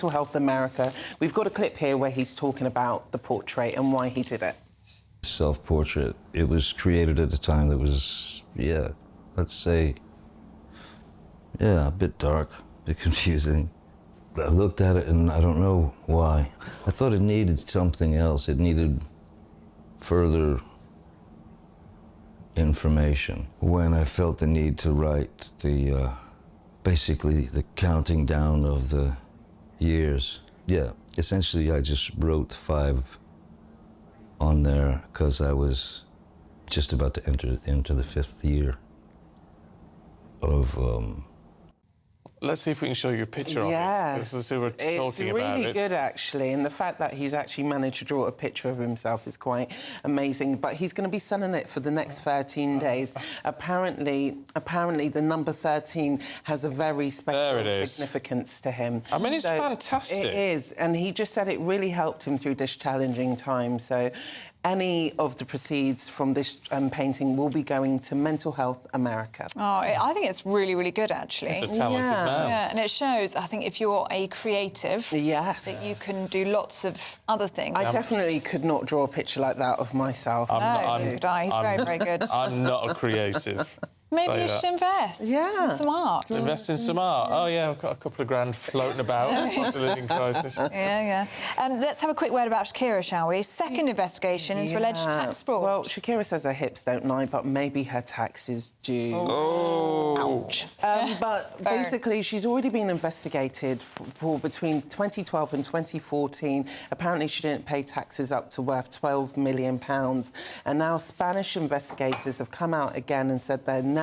Health America. We've got a clip here where he's talking about the portrait and why he did it. Self-portrait, it was created at a time that was, let's say, a bit dark, a bit confusing. I looked at it and I don't know why. I thought it needed something else. It needed further information. When I felt the need to write the, basically the counting down of the years. Yeah, essentially I just wrote 5 on there because I was just about to enter into the 5th year of... Let's see if we can show you a picture of it. Let's see what we're talking about. It's really good, actually, and the fact that he's actually managed to draw a picture of himself is quite amazing. But he's going to be selling it for the next 13 days. Apparently, the number 13 has a very special significance to him. I mean, it's fantastic. It is, and he just said it really helped him through this challenging time. So any of the proceeds from this painting will be going to Mental Health America. Oh, I think it's really, really good, actually. It's a talented man. Yeah, and it shows, I think, if you're a creative, that you can do lots of other things. I definitely could not draw a picture like that of myself. He's very, very good. I'm not a creative. Maybe you should invest in some art. Invest in some art. Oh, yeah, I've got a couple of grand floating about. Cost of living crisis. Let's have a quick word about Shakira, shall we? Second investigation into alleged tax fraud. Well, Shakira says her hips don't lie, but maybe her tax is due. Oh. Ouch. But basically, she's already been investigated for between 2012 and 2014. Apparently, she didn't pay taxes up to worth £12 million. And now Spanish investigators have come out again and said they're now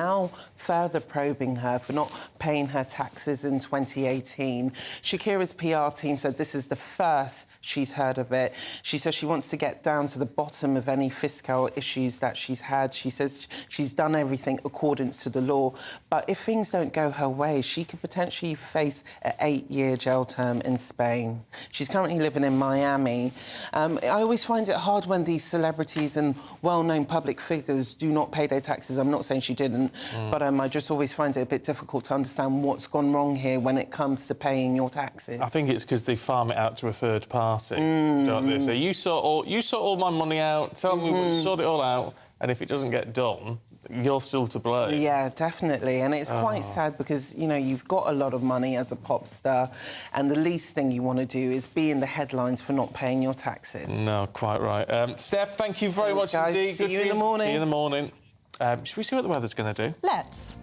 further probing her for not paying her taxes in 2018. Shakira's PR team said this is the first she's heard of it. She says she wants to get down to the bottom of any fiscal issues that she's had. She says she's done everything according to the law. But if things don't go her way, she could potentially face an 8-year jail term in Spain. She's currently living in Miami. I always find it hard when these celebrities and well-known public figures do not pay their taxes. I'm not saying she didn't, but I just always find it a bit difficult to understand what's gone wrong here when it comes to paying your taxes. I think it's because they farm it out to a third party, don't they? So you sort all my money out, tell me, sort it all out, and if it doesn't get done, you're still to blame. Yeah, definitely. And it's quite sad because, you know, you've got a lot of money as a pop star and the least thing you want to do is be in the headlines for not paying your taxes. No, quite right. Steph, thank you very much indeed. See you in the morning. See you in the morning. Should we see what the weather's going to do? Let's.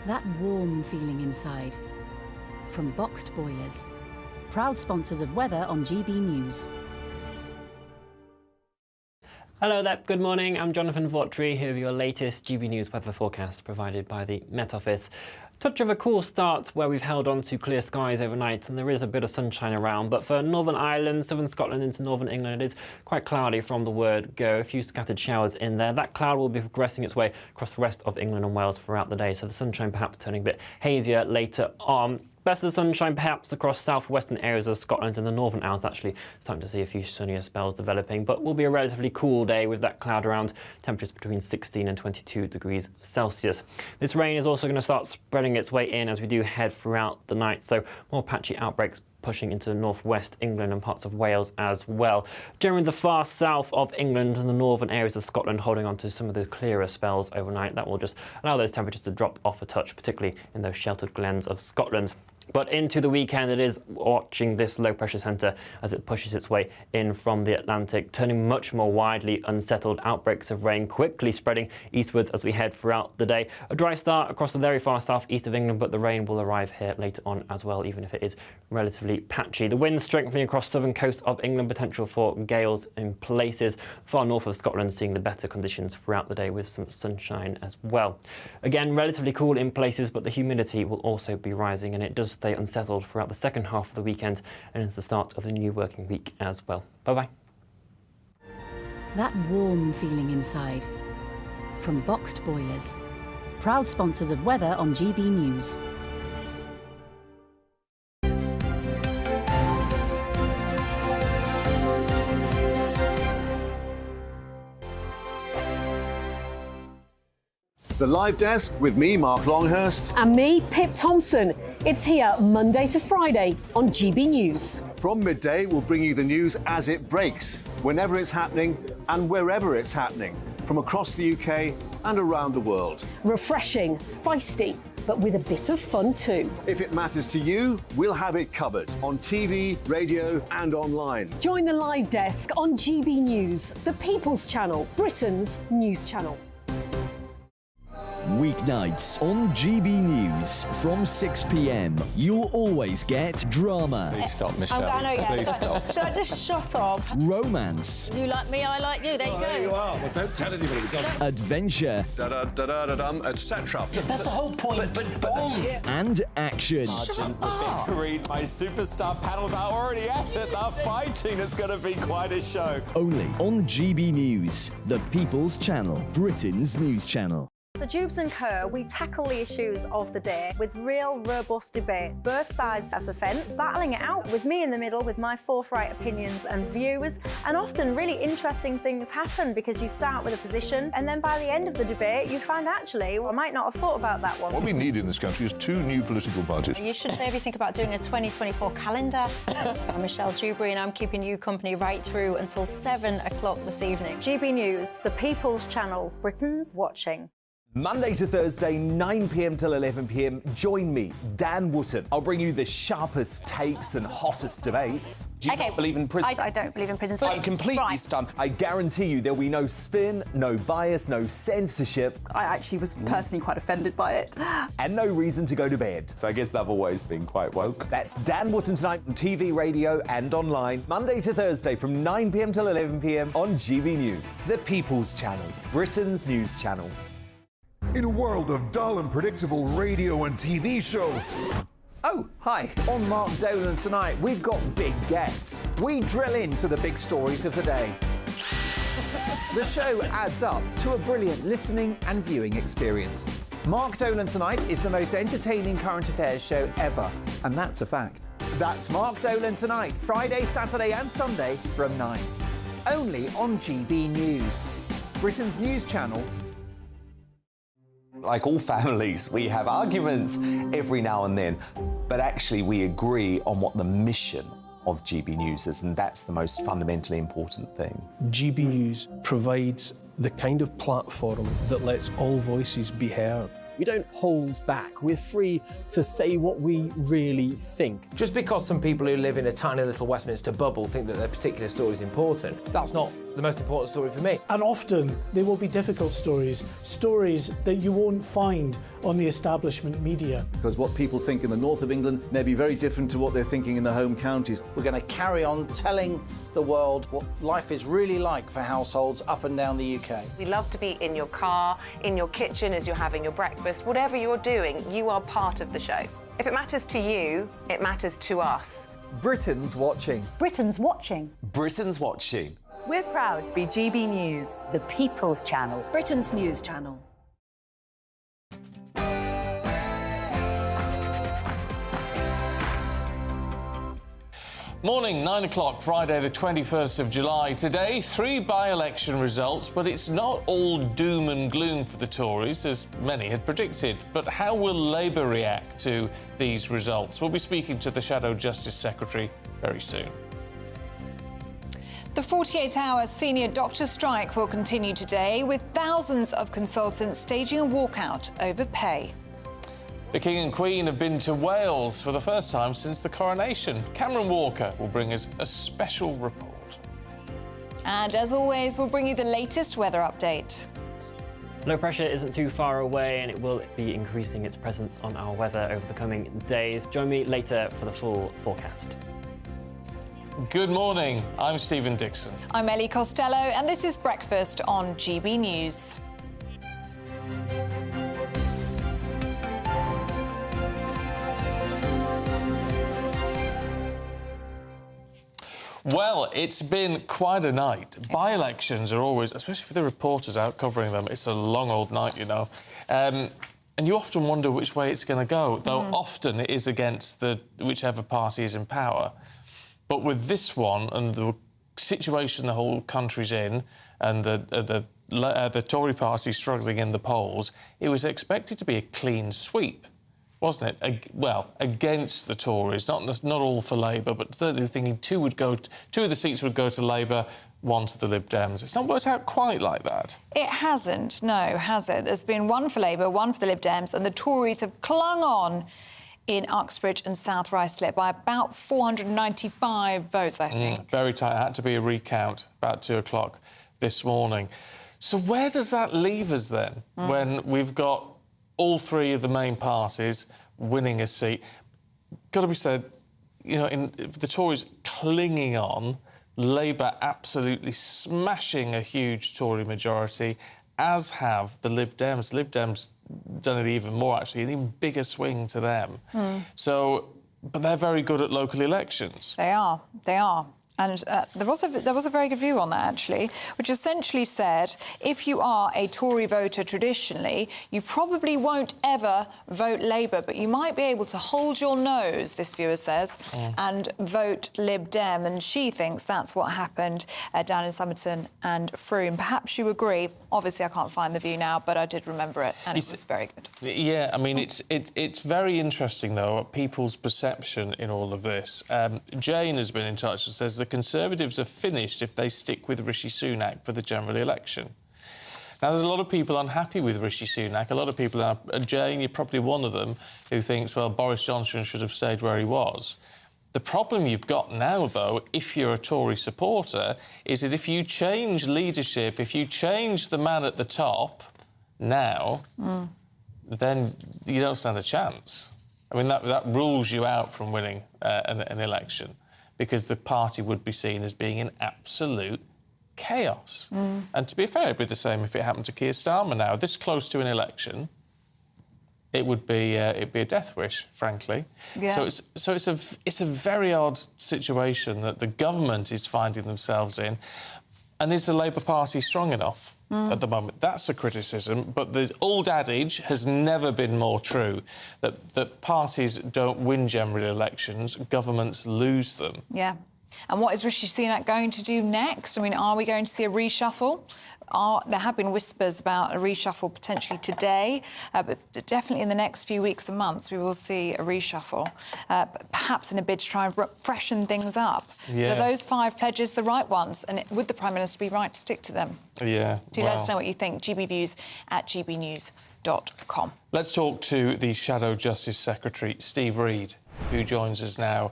That warm feeling inside. From Boxed Boilers. Proud sponsors of weather on GB News. Hello there, good morning. I'm Jonathan Vautry, here with your latest GB News weather forecast provided by the Met Office. Touch of a cool start where we've held on to clear skies overnight and there is a bit of sunshine around, but for Northern Ireland, Southern Scotland into Northern England, it is quite cloudy from the word go. A few scattered showers in there. That cloud will be progressing its way across the rest of England and Wales throughout the day, so the sunshine perhaps turning a bit hazier later on. Best of the sunshine perhaps across southwestern areas of Scotland and the Northern Isles. Actually starting to see a few sunnier spells developing, but will be a relatively cool day with that cloud around, temperatures between 16 and 22 degrees Celsius. This rain is also going to start spreading its way in as we do head throughout the night, so more patchy outbreaks pushing into northwest England and parts of Wales as well. Generally the far south of England and the northern areas of Scotland holding on to some of the clearer spells overnight. That will just allow those temperatures to drop off a touch, particularly in those sheltered glens of Scotland. But into the weekend, it is watching this low pressure centre as it pushes its way in from the Atlantic, turning much more widely unsettled. Outbreaks of rain quickly spreading eastwards as we head throughout the day. A dry start across the very far southeast of England, but the rain will arrive here later on as well, even if it is relatively patchy. The winds strengthening across southern coast of England, potential for gales in places. Far north of Scotland seeing the better conditions throughout the day with some sunshine as well. Again, relatively cool in places, but the humidity will also be rising, and it does stay unsettled throughout the second half of the weekend and into the start of the new working week as well. Bye-bye. That warm feeling inside. From Boxed Boilers, proud sponsors of weather on GB News. The Live Desk with me, Mark Longhurst. And me, Pip Thompson. It's here Monday to Friday on GB News. From midday, we'll bring you the news as it breaks, whenever it's happening and wherever it's happening, from across the UK and around the world. Refreshing, feisty, but with a bit of fun too. If it matters to you, we'll have it covered on TV, radio and online. Join the Live Desk on GB News, the People's Channel, Britain's news channel. Weeknights on GB News from 6 p.m. You'll always get drama. Please stop, Michelle. I know, yeah. Please stop. Should I just shut up? Romance. You like me, I like you. There you go. There you are. Well, don't tell anybody. Adventure. Etc. That's the whole point. But and action. Sergeant, the big green, my superstar panel that are already at it. They're fighting. It's going to be quite a show. Only on GB News, the People's Channel, Britain's news channel. So Jubes and Co, we tackle the issues of the day with real robust debate, both sides of the fence, battling it out with me in the middle with my forthright opinions and views. And often really interesting things happen because you start with a position and then by the end of the debate you find actually, well, I might not have thought about that one. What we need in this country is 2 new political parties. you should maybe think about doing a 2024 calendar. I'm Michelle Dewberry and I'm keeping you company right through until 7 o'clock this evening. GB News, the People's Channel, Britain's watching. Monday to Thursday, 9 p.m. till 11 p.m. Join me, Dan Wootton. I'll bring you the sharpest takes and hottest debates. Do you not believe in prisons? I don't believe in prisons. I'm completely stunned. I guarantee you there'll be no spin, no bias, no censorship. I actually was personally quite offended by it. And no reason to go to bed. So I guess they've always been quite woke. That's Dan Wootton tonight on TV, radio and online. Monday to Thursday from 9 p.m. till 11 p.m. on GB News. The People's Channel, Britain's news channel. In a world of dull and predictable radio and TV shows. Oh, hi. On Mark Dolan tonight, we've got big guests. We drill into the big stories of the day. The show adds up to a brilliant listening and viewing experience. Mark Dolan Tonight is the most entertaining current affairs show ever, and that's a fact. That's Mark Dolan Tonight, Friday, Saturday and Sunday from 9. Only on GB News, Britain's news channel. Like all families, we have arguments every now and then, but actually we agree on what the mission of GB News is, and that's the most fundamentally important thing. GB News provides the kind of platform that lets all voices be heard. We don't hold back. We're free to say what we really think. Just because some people who live in a tiny little Westminster bubble think that their particular story is important, that's not the most important story for me. And often there will be difficult stories, stories that you won't find on the establishment media. Because what people think in the north of England may be very different to what they're thinking in the home counties. We're going to carry on telling the world what life is really like for households up and down the UK. We love to be in your car, in your kitchen as you're having your breakfast. Whatever you're doing, you are part of the show. If it matters to you, it matters to us. Britain's watching. Britain's watching. Britain's watching. We're proud to be GB News, the People's Channel, Britain's news channel. Morning, 9 o'clock, Friday the 21st of July. Today, 3 by-election results, but it's not all doom and gloom for the Tories, as many had predicted. But how will Labour react to these results? We'll be speaking to the Shadow Justice Secretary very soon. The 48-hour senior doctor strike will continue today, with thousands of consultants staging a walkout over pay. The King and Queen have been to Wales for the first time since the coronation. Cameron Walker will bring us a special report. And as always, we'll bring you the latest weather update. Low pressure isn't too far away and it will be increasing its presence on our weather over the coming days. Join me later for the full forecast. Good morning, I'm Stephen Dixon. I'm Ellie Costello and this is Breakfast on GB News. Well, it's been quite a night. By-elections are always, especially for the reporters out covering them, it's a long old night, you know. And you often wonder which way it's going to go, though often it is against whichever party is in power. But with this one and the situation the whole country's in and the Tory party struggling in the polls, it was expected to be a clean sweep, wasn't it? Well, against the Tories, not all for Labour, but certainly thinking two of the seats would go to Labour, one to the Lib Dems. It's not worked out quite like that. It hasn't, no, has it? There's been one for Labour, one for the Lib Dems, and the Tories have clung on in Uxbridge and South Ruislip by about 495 votes, I think. Very tight. It had to be a recount about 2 o'clock this morning. So where does that leave us then, when we've got all 3 of the main parties winning a seat? Got to be said, you know, the Tories clinging on, Labour absolutely smashing a huge Tory majority, as have the Lib Dems. Lib Dems done it even more, actually, an even bigger swing to them. So, but they're very good at local elections. They are. And there was a very good view on that, actually, which essentially said if you are a Tory voter traditionally, you probably won't ever vote Labour, but you might be able to hold your nose, this viewer says, and vote Lib Dem. And she thinks that's what happened down in Somerton and Frome. Perhaps you agree. Obviously, I can't find the view now, but I did remember it, and it was very good. Yeah, I mean, it's very interesting, though, people's perception in all of this. Jane has been in touch and says the Conservatives are finished if they stick with Rishi Sunak for the general election. Now, there's a lot of people unhappy with Rishi Sunak. A lot of people, Jane, you're probably one of them, who thinks, well, Boris Johnson should have stayed where he was. The problem you've got now, though, if you're a Tory supporter, is that if you change leadership, if you change the man at the top now, then you don't stand a chance. I mean, that rules you out from winning an election, because the party would be seen as being in absolute chaos. And to be fair, it'd be the same if it happened to Keir Starmer now. This close to an election, it'd be a death wish, frankly. Yeah. So it's a very odd situation that the government is finding themselves in. And is the Labour Party strong enough at the moment? That's a criticism, but the old adage has never been more true, that parties don't win general elections, governments lose them. Yeah. And what is Rishi Sunak going to do next? I mean, are we going to see a reshuffle? There have been whispers about a reshuffle potentially today, but definitely in the next few weeks and months we will see a reshuffle, perhaps in a bid to try and freshen things up. Yeah. Are those 5 pledges the right ones? And would the Prime Minister be right to stick to them? Yeah. Do let us know what you think. gbviews@gbnews.com. Let's talk to the Shadow Justice Secretary, Steve Reed, who joins us now.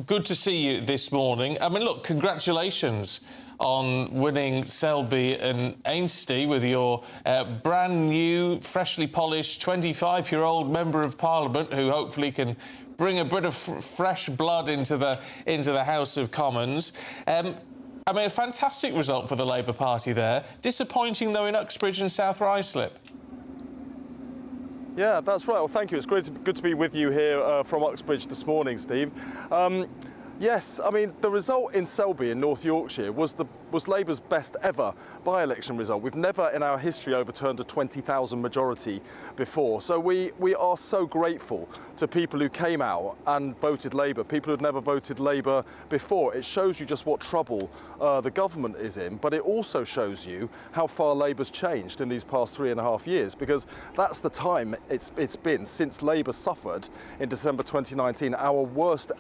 Good to see you this morning. I mean, look, congratulations on winning Selby and Ainsty with your brand new, freshly polished 25-year-old Member of Parliament, who hopefully can bring a bit of fresh blood into the House of Commons. I mean, a fantastic result for the Labour Party there. Disappointing, though, in Uxbridge and South Ruislip. Yeah, that's right. Well, thank you. It's good to be with you here from Uxbridge this morning, Steve. Yes, I mean, the result in Selby in North Yorkshire was the was Labour's best ever by-election result. We've never in our history overturned a 20,000 majority before. So we are so grateful to people who came out and voted Labour, people who'd never voted Labour before. It shows you just what trouble the government is in, but it also shows you how far Labour's changed in these past 3.5 years, because that's the time it's been since Labour suffered in December 2019, our worst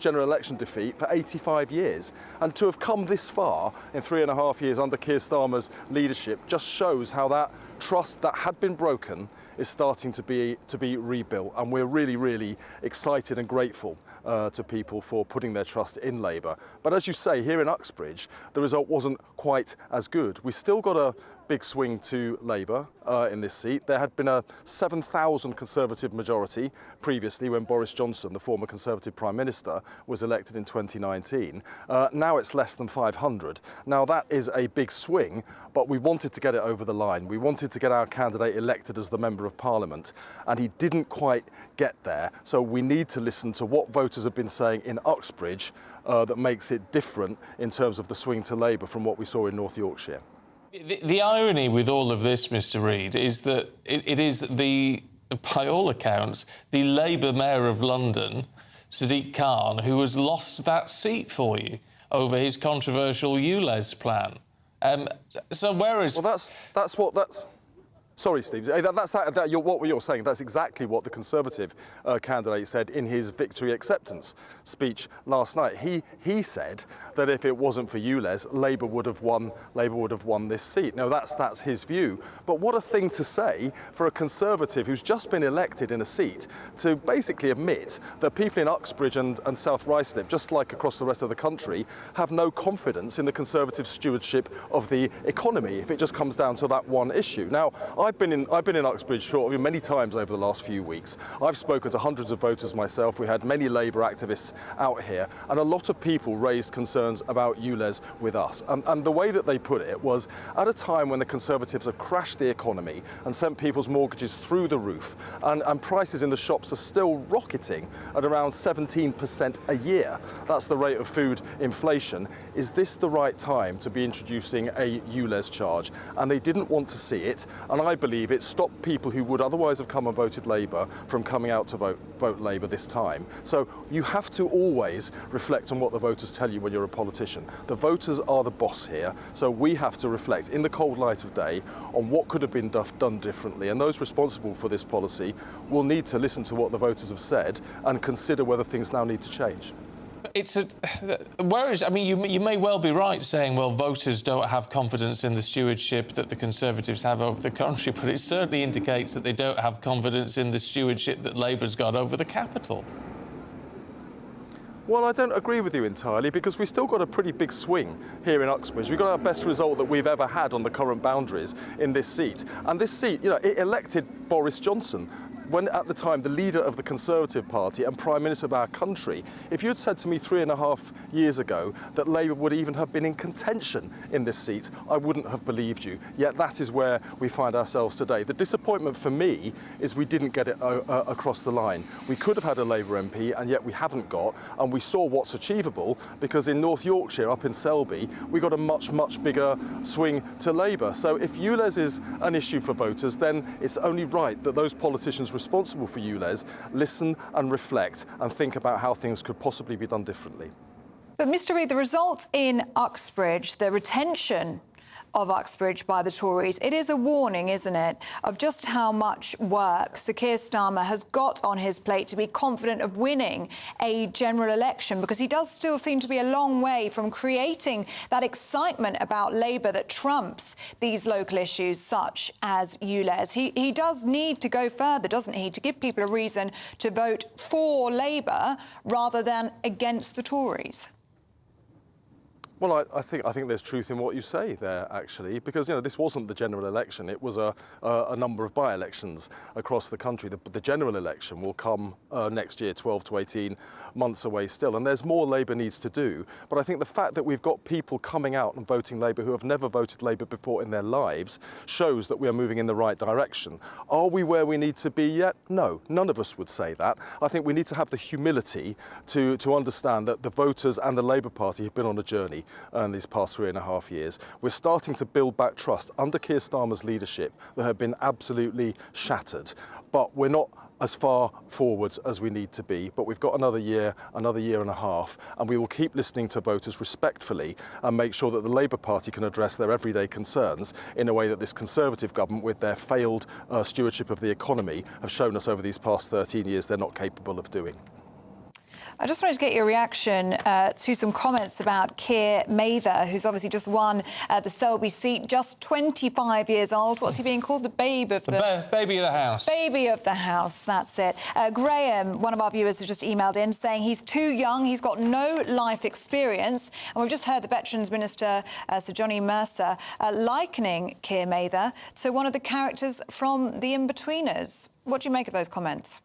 general election defeat for 85 years. And to have come this far in 3.5 years under Keir Starmer's leadership just shows how that trust that had been broken is starting to be rebuilt. And we're really, really excited and grateful to people for putting their trust in Labour. But as you say, here in Uxbridge, the result wasn't quite as good. We still got a big swing to Labour in this seat. There had been a 7,000 Conservative majority previously when Boris Johnson, the former Conservative Prime Minister, was elected in 2019. Now it's less than 500. Now that is a big swing, but we wanted to get it over the line. We wanted to get our candidate elected as the Member of Parliament, and he didn't quite get there. So we need to listen to what voters have been saying in Uxbridge that makes it different in terms of the swing to Labour from what we saw in North Yorkshire. The irony with all of this, Mr. Reid, is that it is by all accounts, the Labour Mayor of London, Sadiq Khan, who has lost that seat for you over his controversial ULEZ plan. So whereas... Well, that's... Sorry, Steve. What you're saying, that's exactly what the Conservative candidate said in his victory acceptance speech last night. He said that if it wasn't for ULEZ, Labour would have won this seat. Now, that's his view. But what a thing to say for a Conservative who's just been elected in a seat to basically admit that people in Uxbridge and South Ruislip, just like across the rest of the country, have no confidence in the Conservative stewardship of the economy if it just comes down to that one issue. Now, I've been in Uxbridge many times over the last few weeks. I've spoken to hundreds of voters myself. We had many Labour activists out here, and a lot of people raised concerns about ULEZ with us. And the way that they put it was, at a time when the Conservatives have crashed the economy and sent people's mortgages through the roof, and prices in the shops are still rocketing at around 17% a year. That's the rate of food inflation. Is this the right time to be introducing a ULEZ charge? And they didn't want to see it, and I believe it stopped people who would otherwise have come and voted Labour from coming out to vote Labour this time. So you have to always reflect on what the voters tell you when you're a politician. The voters are the boss here, so we have to reflect in the cold light of day on what could have been done differently, and those responsible for this policy will need to listen to what the voters have said and consider whether things now need to change. Whereas, I mean, you may well be right saying, well, voters don't have confidence in the stewardship that the Conservatives have over the country, but it certainly indicates that they don't have confidence in the stewardship that Labour's got over the capital. Well, I don't agree with you entirely, because we still got a pretty big swing here in Uxbridge. We've got our best result that we've ever had on the current boundaries in this seat. And this seat, it elected Boris Johnson, when at the time the leader of the Conservative Party and Prime Minister of our country. If you'd said to me 3.5 years ago that Labour would even have been in contention in this seat, I wouldn't have believed you. Yet that is where we find ourselves today. The disappointment for me is we didn't get it across the line. We could have had a Labour MP, and yet we haven't got, and we saw what's achievable, because in North Yorkshire, up in Selby, we got a much, much bigger swing to Labour. So if ULEZ is an issue for voters, then it's only right that those politicians responsible for ULEZ listen and reflect and think about how things could possibly be done differently. But Mr. Reid, the result in Uxbridge, the retention of Uxbridge by the Tories, it is a warning, isn't it, of just how much work Sir Keir Starmer has got on his plate to be confident of winning a general election, because he does still seem to be a long way from creating that excitement about Labour that trumps these local issues such as ULEZ. He does need to go further, doesn't he, to give people a reason to vote for Labour rather than against the Tories. Well, I think there's truth in what you say there, actually, because this wasn't the general election. It was a number of by-elections across the country. The general election will come next year, 12 to 18 months away still, and there's more Labour needs to do. But I think the fact that we've got people coming out and voting Labour who have never voted Labour before in their lives shows that we are moving in the right direction. Are we where we need to be yet? No, none of us would say that. I think we need to have the humility to understand that the voters and the Labour Party have been on a journey. in these past 3.5 years. We're starting to build back trust under Keir Starmer's leadership that had been absolutely shattered. But we're not as far forwards as we need to be, but we've got another year and a half, and we will keep listening to voters respectfully and make sure that the Labour Party can address their everyday concerns in a way that this Conservative government, with their failed stewardship of the economy, have shown us over these past 13 years they're not capable of doing. I just wanted to get your reaction to some comments about Keir Mather, who's obviously just won the Selby seat, just 25 years old. What's he being called? The babe of the... baby of the house. Baby of the house, that's it. Graham, one of our viewers, has just emailed in saying he's too young, he's got no life experience. And we've just heard the Veterans Minister, Sir Johnny Mercer, likening Keir Mather to one of the characters from The In-Betweeners. What do you make of those comments?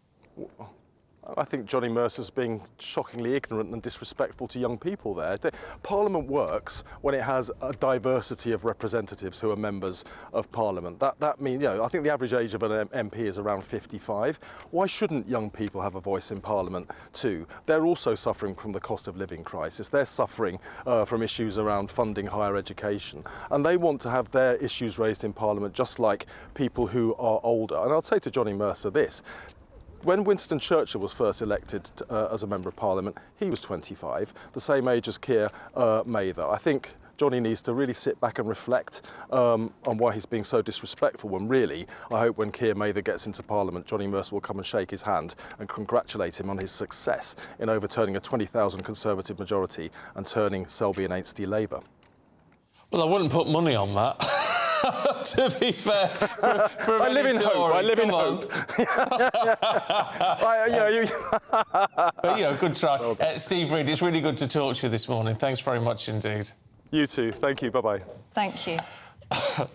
I think Johnny Mercer's being shockingly ignorant and disrespectful to young people there. Parliament works when it has a diversity of representatives who are members of Parliament. That means, you know, I think the average age of an MP is around 55. Why shouldn't young people have a voice in Parliament too? They're also suffering from the cost of living crisis. They're suffering from issues around funding higher education. And they want to have their issues raised in Parliament just like people who are older. And I'll say to Johnny Mercer this. When Winston Churchill was first elected as a Member of Parliament, he was 25, the same age as Keir Mather. I think Johnny needs to really sit back and reflect on why he's being so disrespectful, when really, I hope when Keir Mather gets into Parliament, Johnny Mercer will come and shake his hand and congratulate him on his success in overturning a 20,000 Conservative majority and turning Selby and Ainsty Labour. Well, I wouldn't put money on that. To be fair, for I live in hope. I live in hope. But, you know, good try. Steve Reid, it's really good to talk to you this morning. Thanks very much indeed. You too. Thank you. Bye-bye. Thank you.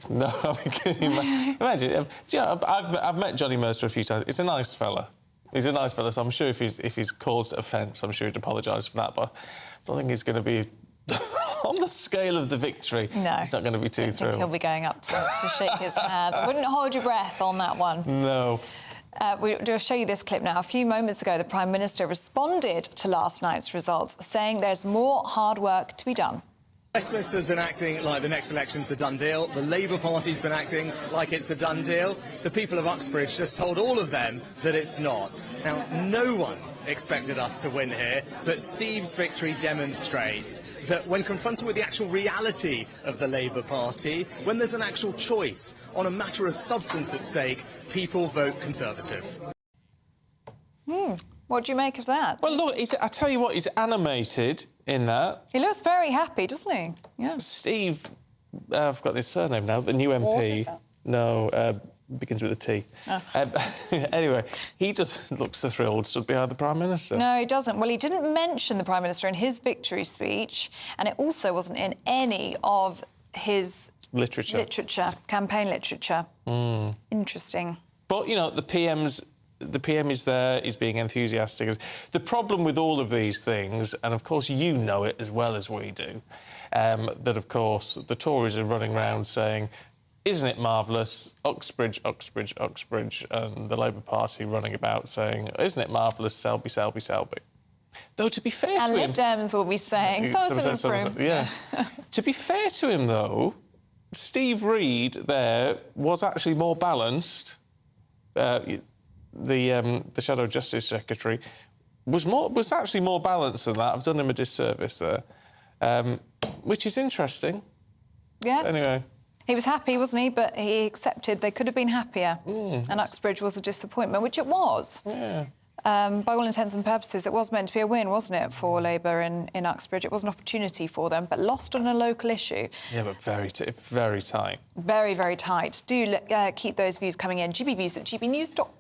No, I mean, can you imagine? You know, I've met Johnny Mercer a few times. He's a nice fella. He's a nice fella, so I'm sure if he's caused offence, I'm sure he'd apologise for that, but I don't think he's going to be... on the scale of the victory, no, he's not going to be too I think he'll be going up to shake his hand. I wouldn't hold your breath on that one. No. We'll show you this clip now. A few moments ago, the Prime Minister responded to last night's results, saying there's more hard work to be done. Westminster's been acting like the next election's a done deal. The Labour Party's been acting like it's a done deal. The people of Uxbridge just told all of them that it's not. Now, no one expected us to win here, but Steve's victory demonstrates that when confronted with the actual reality of the Labour Party, when there's an actual choice on a matter of substance at stake, people vote Conservative. What do you make of that? Well, look, I tell you what, he's animated in that. He looks very happy, doesn't he? Yeah. Steve, I've got his surname now, the new MP. No, begins with a T. Oh. Anyway, he just looks thrilled, stood behind the Prime Minister. No, he doesn't. Well, he didn't mention the Prime Minister in his victory speech, and it also wasn't in any of his... Literature, campaign literature. Interesting. But, you know, the PM is there, he's being enthusiastic. The problem with all of these things, and of course you know it as well as we do, that of course the Tories are running around saying, isn't it marvellous? Uxbridge, Uxbridge, Uxbridge, and the Labour Party running about saying, isn't it marvellous? Selby, Selby, Selby. Though, to be fair to him... And Lib Dems will be saying, Somerton and Frome. Yeah. To be fair to him, though, Steve Reid there was actually more balanced. The Shadow Justice Secretary was actually more balanced than that. I've done him a disservice there, which is interesting. Yeah. Anyway. He was happy, wasn't he? But he accepted they could have been happier. And Uxbridge was a disappointment, which it was. Yeah. By all intents and purposes, it was meant to be a win, wasn't it, for Labour in Uxbridge? It was an opportunity for them, but lost on a local issue. Yeah, but very tight. Very, very tight. Do keep those views coming in. gbviews@gbnews.com.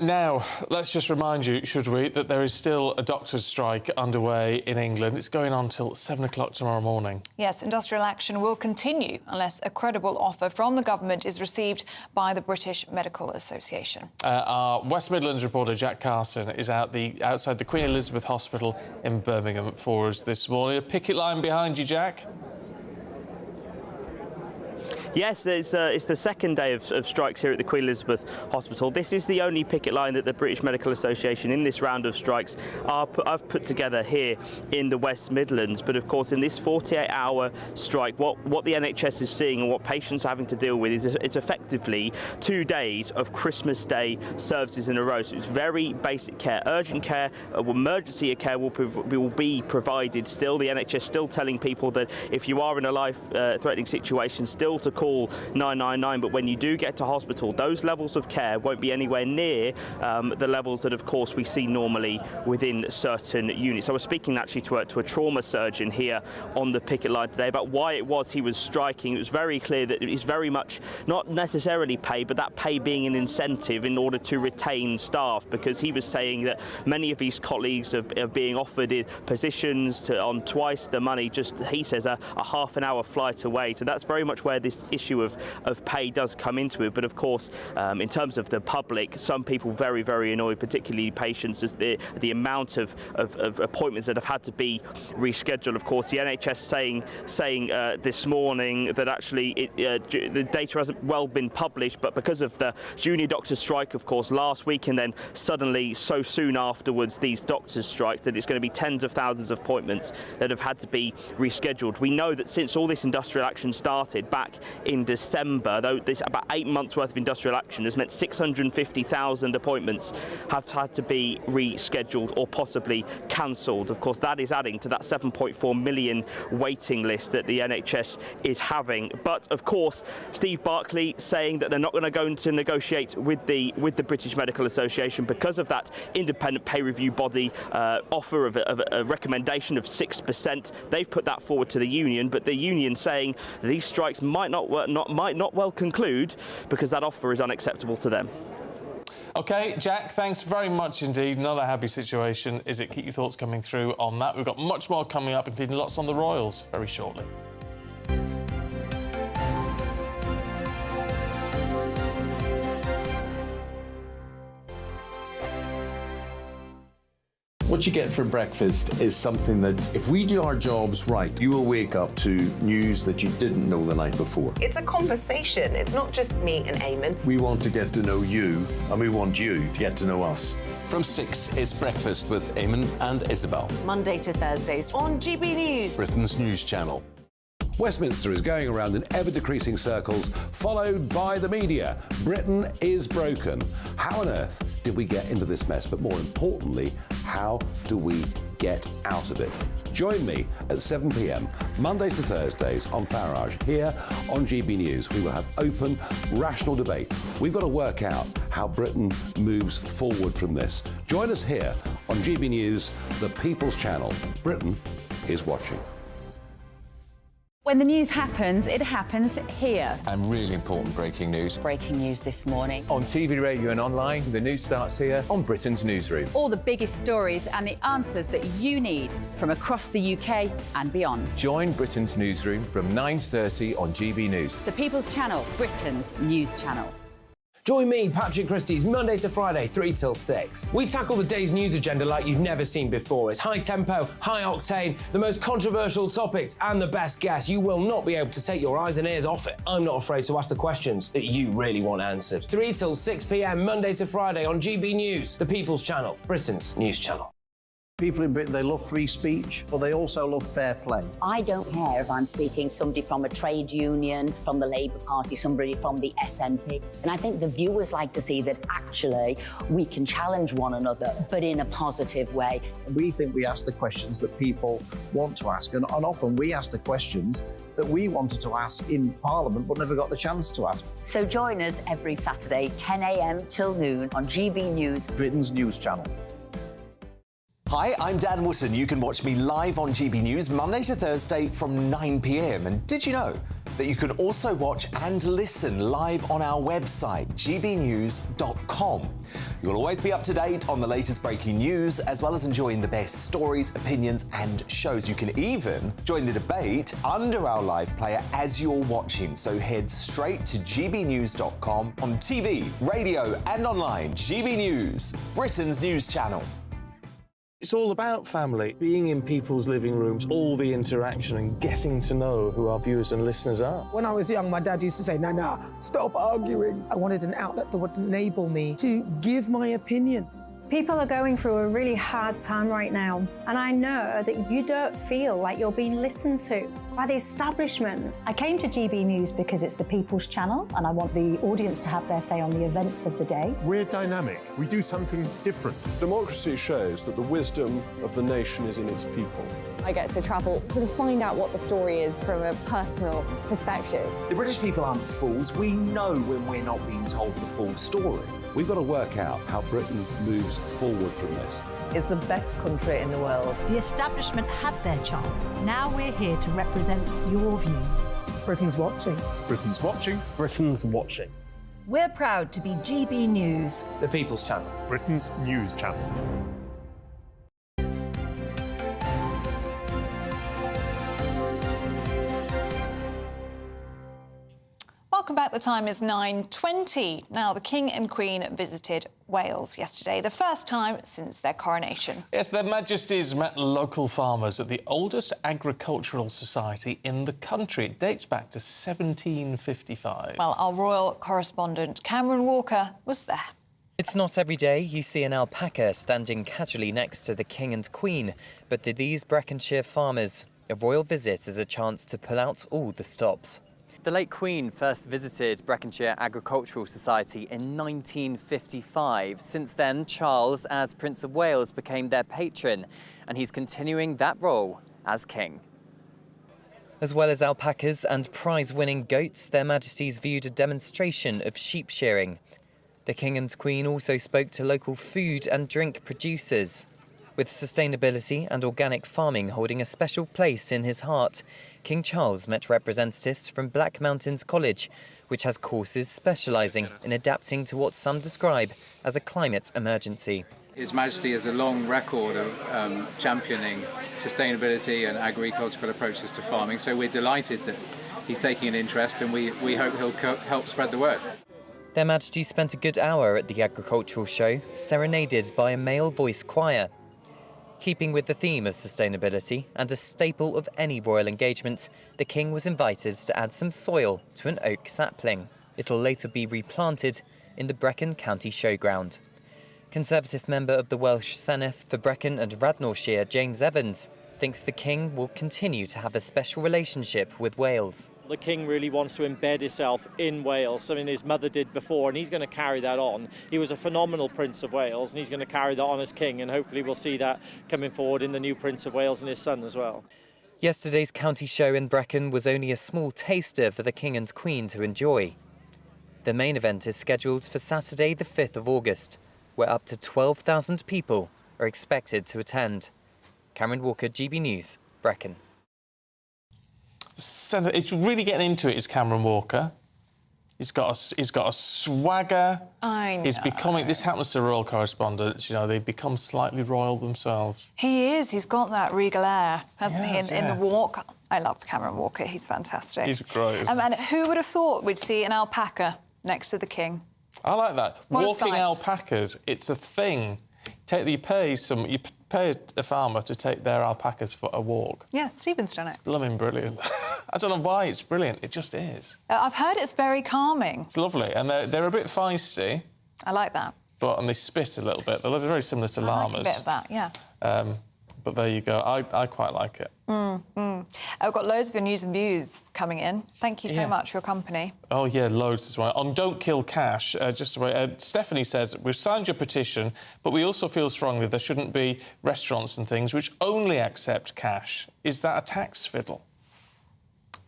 Now, let's just remind you, should we, that there is still a doctor's strike underway in England. It's going on till 7 o'clock tomorrow morning. Yes, industrial action will continue unless a credible offer from the government is received by the British Medical Association. Our West Midlands reporter, Jack Carson, is outside the Queen Elizabeth Hospital in Birmingham for us this morning. A picket line behind you, Jack. Yes, it's the second day of strikes here at the Queen Elizabeth Hospital. This is the only picket line that the British Medical Association in this round of strikes have put together here in the West Midlands. But of course, in this 48-hour strike, what the NHS is seeing and what patients are having to deal with is it's effectively 2 days of Christmas Day services in a row. So it's very basic care, urgent care, emergency care will be provided still. The NHS still telling people that if you are in a life-threatening situation, still to call 999. But when you do get to hospital, those levels of care won't be anywhere near the levels that, of course, we see normally within certain units. I was speaking actually to a trauma surgeon here on the picket line today about why it was he was striking. It was very clear that it's very much not necessarily pay, but that pay being an incentive in order to retain staff, because he was saying that many of his colleagues are being offered positions on twice the money, just, he says, a half-an-hour flight away. So that's very much where this issue of pay does come into it. But of course, in terms of the public, some people very, very annoyed, particularly patients, as the amount of appointments that have had to be rescheduled. Of course, the NHS saying this morning that actually the data hasn't well been published, but because of the junior doctors' strike, of course, last week, and then suddenly so soon afterwards these doctors' strikes, that it's going to be tens of thousands of appointments that have had to be rescheduled. We know that since all this industrial action started back in December, though, this about 8 months worth of industrial action has meant 650,000 appointments have had to be rescheduled or possibly cancelled. Of course, that is adding to that 7.4 million waiting list that the NHS is having. But of course, Steve Barclay saying that they're not going to go to negotiate with the British Medical Association because of that independent pay review body offer of a recommendation of 6%. They've put that forward to the union, but the union saying these strikes might not well conclude because that offer is unacceptable to them. OK, Jack, thanks very much indeed. Another happy situation. Is it? Keep your thoughts coming through on that. We've got much more coming up, including lots on the Royals very shortly. What you get for breakfast is something that, if we do our jobs right, you will wake up to news that you didn't know the night before. It's a conversation. It's not just me and Eamon. We want to get to know you, and we want you to get to know us. From 6, it's Breakfast with Eamon and Isabel. Monday to Thursdays on GB News, Britain's news channel. Westminster is going around in ever-decreasing circles, followed by the media. Britain is broken. How on earth did we get into this mess? But more importantly, how do we get out of it? Join me at 7 p.m, Mondays to Thursdays on Farage, here on GB News. We will have open, rational debate. We've got to work out how Britain moves forward from this. Join us here on GB News, the People's Channel. Britain is watching. When the news happens, it happens here. And really important breaking news. Breaking news this morning. On TV, radio and online, the news starts here on Britain's Newsroom. All the biggest stories and the answers that you need from across the UK and beyond. Join Britain's Newsroom from 9:30 on GB News. The People's Channel, Britain's news channel. Join me, Patrick Christie's, Monday to Friday, 3 till 6. We tackle the day's news agenda like you've never seen before. It's high tempo, high octane, the most controversial topics and the best guests. You will not be able to take your eyes and ears off it. I'm not afraid to ask the questions that you really want answered. 3 till 6 p.m, Monday to Friday on GB News, the People's Channel, Britain's news channel. People in Britain, they love free speech, but they also love fair play. I don't care if I'm speaking somebody from a trade union, from the Labour Party, somebody from the SNP. And I think the viewers like to see that actually we can challenge one another, but in a positive way. We think we ask the questions that people want to ask, and often we ask the questions that we wanted to ask in Parliament but never got the chance to ask. So join us every Saturday, 10 a.m. till noon on GB News, Britain's news channel. Hi, I'm Dan Wootton. You can watch me live on GB News Monday to Thursday from 9 p.m. And did you know that you can also watch and listen live on our website, gbnews.com? You'll always be up to date on the latest breaking news, as well as enjoying the best stories, opinions and shows. You can even join the debate under our live player as you're watching. So head straight to gbnews.com on TV, radio and online. GB News, Britain's news channel. It's all about family, being in people's living rooms, all the interaction and getting to know who our viewers and listeners are. When I was young, my dad used to say, "Nah, stop arguing." I wanted an outlet that would enable me to give my opinion. People are going through a really hard time right now, and I know that you don't feel like you're being listened to by the establishment. I came to GB News because it's the people's channel, and I want the audience to have their say on the events of the day. We're dynamic. We do something different. Democracy shows that the wisdom of the nation is in its people. I get to travel to find out what the story is from a personal perspective. The British people aren't fools. We know when we're not being told the full story. We've got to work out how Britain moves forward from this. It's the best country in the world. The establishment had their chance. Now we're here to represent your views. Britain's watching. Britain's watching. Britain's watching. We're proud to be GB News. The People's Channel. Britain's news channel. Welcome back. The time is 9:20. Now, the King and Queen visited Wales yesterday, the first time since their coronation. Yes, their Majesties met local farmers at the oldest agricultural society in the country. It dates back to 1755. Well, our royal correspondent Cameron Walker was there. It's not every day you see an alpaca standing casually next to the King and Queen, but to these Breconshire farmers, a royal visit is a chance to pull out all the stops. The late Queen first visited Breconshire Agricultural Society in 1955. Since then, Charles, as Prince of Wales, became their patron, and he's continuing that role as King. As well as alpacas and prize-winning goats, their Majesties viewed a demonstration of sheep shearing. The King and Queen also spoke to local food and drink producers. With sustainability and organic farming holding a special place in his heart, King Charles met representatives from Black Mountains College, which has courses specialising in adapting to what some describe as a climate emergency. His Majesty has a long record of championing sustainability and agricultural approaches to farming, so we're delighted that he's taking an interest, and we hope he'll help spread the word. Their Majesty spent a good hour at the agricultural show, serenaded by a male voice choir. Keeping with the theme of sustainability and a staple of any royal engagement, the King was invited to add some soil to an oak sapling. It'll later be replanted in the Brecon County Showground. Conservative member of the Welsh Senedd for Brecon and Radnorshire, James Evans, thinks the King will continue to have a special relationship with Wales. The King really wants to embed himself in Wales, something his mother did before, and he's going to carry that on. He was a phenomenal Prince of Wales, and he's going to carry that on as King, and hopefully we'll see that coming forward in the new Prince of Wales and his son as well. Yesterday's county show in Brecon was only a small taster for the King and Queen to enjoy. The main event is scheduled for Saturday the 5th of August, where up to 12,000 people are expected to attend. Cameron Walker, GB News, Brecon. It's really getting into it, is Cameron Walker. He's got a swagger. I know. He's becoming. This happens to royal correspondents. You know, they become slightly royal themselves. He is. He's got that regal air, hasn't Yes, he? In the walk. I love Cameron Walker. He's fantastic. He's great. Isn't he? And who would have thought we'd see an alpaca next to the King? I like that. What a Walking sight. alpacas. It's a thing. You pay a farmer to take their alpacas for a walk. Yeah, Stephen's done it. Blooming brilliant. I don't know why it's brilliant. It just is. I've heard it's very calming. It's lovely, and they're a bit feisty. I like that. And they spit a little bit. They're very similar to llamas. I like a bit of that, yeah. But there you go. I quite like it. I've got loads of your news and views coming in. Thank you so much for your company. Oh, yeah, loads as well. On Don't Kill Cash, Stephanie says, we've signed your petition, but we also feel strongly there shouldn't be restaurants and things which only accept cash. Is that a tax fiddle?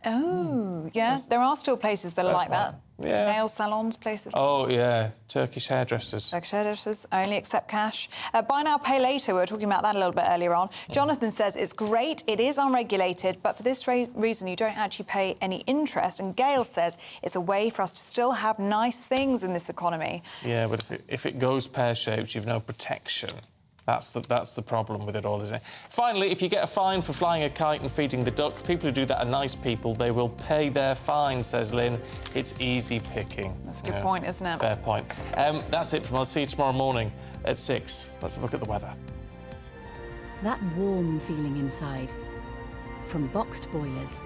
Oh, yeah. There are still places that are like that. Yeah. Nail salons, places. Oh, yeah. Turkish hairdressers. Turkish hairdressers only accept cash. Buy now, pay later. We were talking about that a little bit earlier on. Jonathan says it's great, it is unregulated, but for this reason you don't actually pay any interest. And Gail says it's a way for us to still have nice things in this economy. Yeah, but if it goes pear-shaped, you've no protection. That's the problem with it all, isn't it? Finally, if you get a fine for flying a kite and feeding the ducks, people who do that are nice people. They will pay their fine, says Lynn. It's easy picking. That's a good point, isn't it? Fair point. That's it from us. See you tomorrow morning at 6. Let's have a look at the weather. that warm feeling inside. From Boxed Boilers,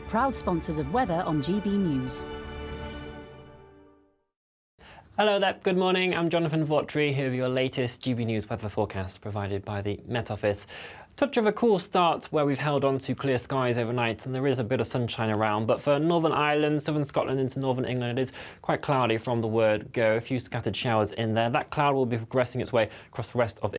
proud sponsors of weather on GB News. Hello there, good morning. I'm Jonathan Vautry here with your latest GB News weather forecast provided by the Met Office. Touch of a cool start where we've held on to clear skies overnight and there is a bit of sunshine around, but for Northern Ireland, southern Scotland into northern England, it is quite cloudy from the word go. A few scattered showers in there. That cloud will be progressing its way across the rest of